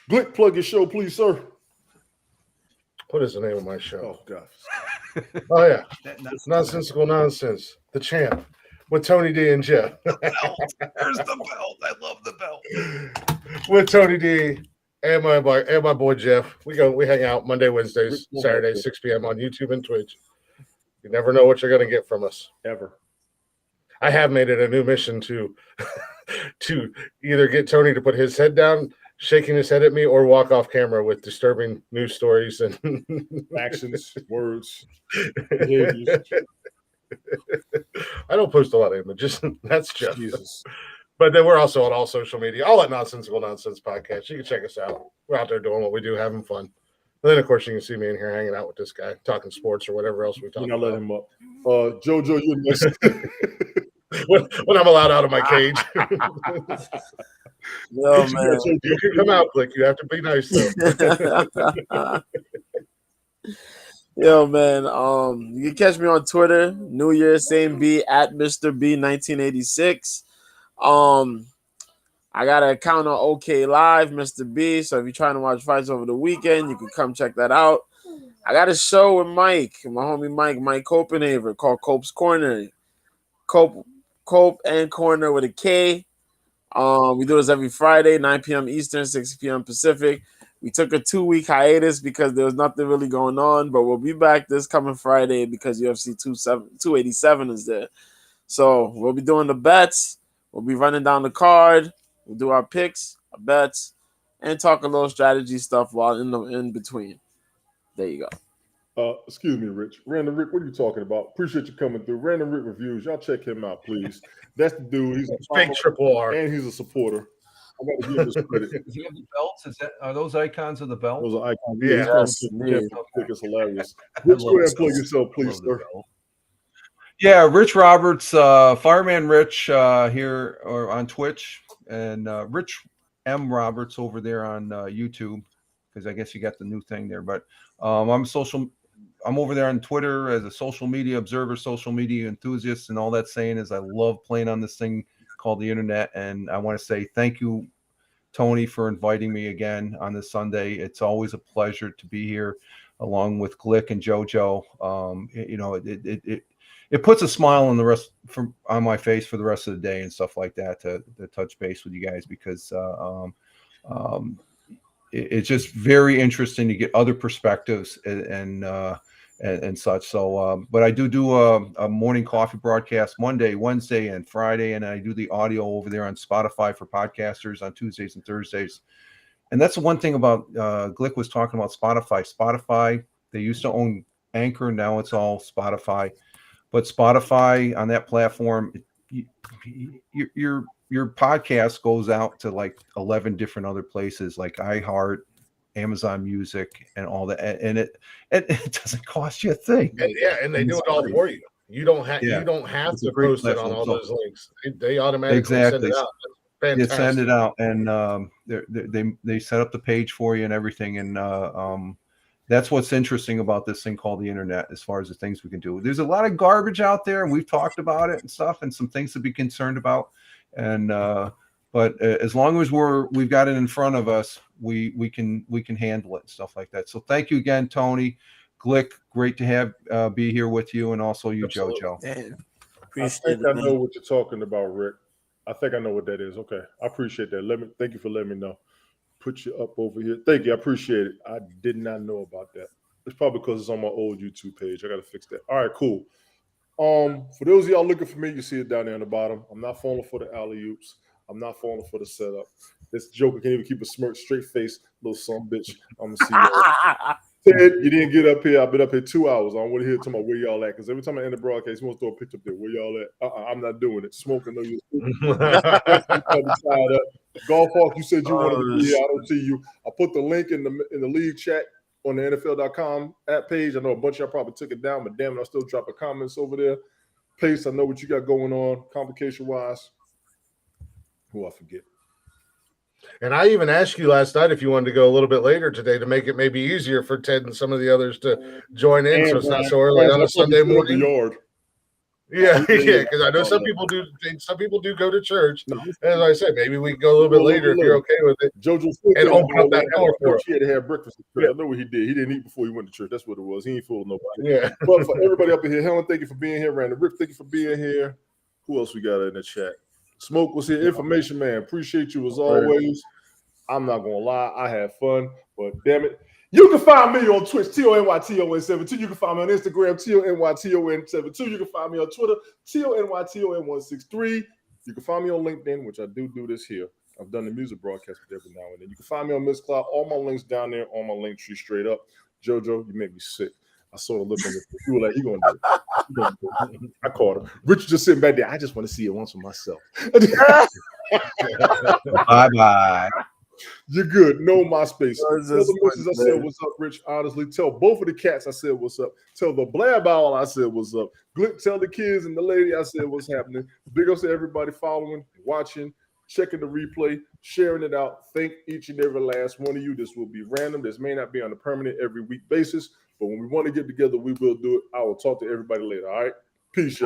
Speaker 1: Glick, plug your show, please, sir.
Speaker 5: What is the name of my show?
Speaker 1: Oh gosh.
Speaker 5: Oh yeah, Nonsensical Nonsense, the champ with Tony D and Jeff.
Speaker 2: There's the belt. I love the belt.
Speaker 5: With Tony D. And my boy Jeff. We hang out Monday, Wednesdays, Saturdays, 6 p.m. on YouTube and Twitch. You never know what you're going to get from us.
Speaker 1: Ever.
Speaker 5: I have made it a new mission to either get Tony to put his head down, shaking his head at me, or walk off camera with disturbing news stories and
Speaker 1: actions, words, behaviors.
Speaker 5: I don't post a lot of images. That's Jeff.
Speaker 1: Jesus.
Speaker 5: But then we're also on all social media, all at Nonsensical Nonsense Podcast. You can check us out. We're out there doing what we do, having fun. And then, of course, you can see me in here hanging out with this guy, talking sports or whatever else we talk about.
Speaker 1: Let him up. JoJo, you're next.
Speaker 5: when I'm allowed out of my cage.
Speaker 6: No, man.
Speaker 5: You can come out, Click. You have to be nice, though.
Speaker 6: Yo, man. You can catch me on Twitter, New Year, same B, at Mr. B 1986. I got an account on OK Live, Mr. B. So if you're trying to watch fights over the weekend, you can come check that out. I got a show with Mike, my homie Mike Copenhaver, called Cope's Corner. Cope and Corner with a K. We do this every Friday, 9 p.m. Eastern, 6 p.m. Pacific. We took a 2-week hiatus because there was nothing really going on, but we'll be back this coming Friday because UFC 287 is there. So we'll be doing the bets. We'll be running down the card. We'll do our picks, our bets. and talk a little strategy stuff while in between. There you go.
Speaker 1: Excuse me, Rich. Random Rick, what are you talking about? Appreciate you coming through. Random Rick Reviews. Y'all check him out, please. That's the dude. He's a
Speaker 5: big triple R.
Speaker 1: And he's a supporter. I got to give him credit.
Speaker 2: Does he have the belts? Are those icons of the belt?
Speaker 1: Those are icons.
Speaker 5: Yeah.
Speaker 1: It's hilarious. Rich, go ahead and plug yourself, please, sir.
Speaker 2: Yeah, Rich Roberts, Fireman Rich here or on Twitch, and Rich M. Roberts over there on YouTube, because I guess you got the new thing there. But I'm over there on Twitter as a social media observer, social media enthusiast, and all that's saying is I love playing on this thing called the internet. And I want to say thank you, Tony, for inviting me again on this Sunday. It's always a pleasure to be here along with Glick and JoJo. It puts a smile on my face for the rest of the day and stuff like that to touch base with you guys, because it's just very interesting to get other perspectives and such. So, but I do a morning coffee broadcast Monday, Wednesday, and Friday, and I do the audio over there on Spotify for podcasters on Tuesdays and Thursdays. And that's the one thing about Glick was talking about Spotify. Spotify, they used to own Anchor, now it's all Spotify. But Spotify on that platform, your podcast goes out to like 11 different other places like iHeart, Amazon Music, and all that, and it doesn't cost you a thing.
Speaker 5: And they do it all for you. You don't have to post it on all those links. They automatically send it out. That's fantastic.
Speaker 2: They send it out, and they set up the page for you and everything, and that's what's interesting about this thing called the internet, as far as the things we can do. There's a lot of garbage out there, and we've talked about it and stuff, and some things to be concerned about. And but as long as we've got it in front of us, we can handle it and stuff like that. So thank you again, Tony, Glick. Great to be here with you, and also you,
Speaker 5: Absolutely.
Speaker 2: JoJo.
Speaker 1: I think I know what you're talking about, Rick. I think I know what that is. Okay, I appreciate that. Thank you for letting me know. Put you up over here. Thank you. I appreciate it. I did not know about that. It's probably because it's on my old YouTube page. I got to fix that. All right, cool. For those of y'all looking for me, you see it down there on the bottom. I'm not falling for the alley-oops. I'm not falling for the setup. This joker can't even keep a smirk, straight face, little son bitch. I'm gonna see you. Ted, you didn't get up here. I've been up here 2 hours. I want to hear talking about where y'all at, because every time I end the broadcast, you want to throw a picture up there. Where y'all at? I'm not doing it. Smoking, no, you're tied up. Golf Hawk, you said you wanted to be here. I don't see you. I put the link in the league chat on the NFL.com app page. I know a bunch of y'all probably took it down, but damn it, I'll still drop a comments over there. Pace, I know what you got going on, complication-wise. Who I forget.
Speaker 5: And I even asked you last night if you wanted to go a little bit later today to make it maybe easier for Ted and some of the others to join in, so it's not so early on a Sunday morning. Yeah, because I know some people do. Some people do go to church. As I said, maybe we can go a little bit later if you're okay with it.
Speaker 1: JoJo
Speaker 5: and open up that door for us.
Speaker 1: He had to have breakfast. I know what he did. He didn't eat before he went to church. That's what it was. He ain't fooling nobody.
Speaker 5: Yeah.
Speaker 1: But for everybody up in here, Helen, thank you for being here. Random Rip, thank you for being here. Who else we got in the chat? Smoke was here. Information man, appreciate you as always. I'm not gonna lie, I had fun, but damn it. You can find me on Twitch, TONYTON72. You can find me on Instagram, TONYTON72. You can find me on Twitter, TONYTON163. You can find me on LinkedIn, which I do this here. I've done the music broadcast every now and then. You can find me on Miss Cloud. All my links down there on my link tree straight up. JoJo, you make me sick. I saw the look on your face. You were like, he gonna do it. I caught him. Richard just sitting back there. I just want to see it once for myself.
Speaker 2: Bye-bye.
Speaker 1: You're good. No MySpace. Tell the missus I said what's up, Rich. Honestly, tell both of the cats I said what's up. Tell the Blair Ball I said what's up. Glick, tell the kids and the lady I said what's happening. Big ups to everybody following, watching, checking the replay, sharing it out. Thank each and every last one of you. This will be random. This may not be on a permanent every week basis, but when we want to get together, we will do it. I will talk to everybody later. All right. Peace, y'all.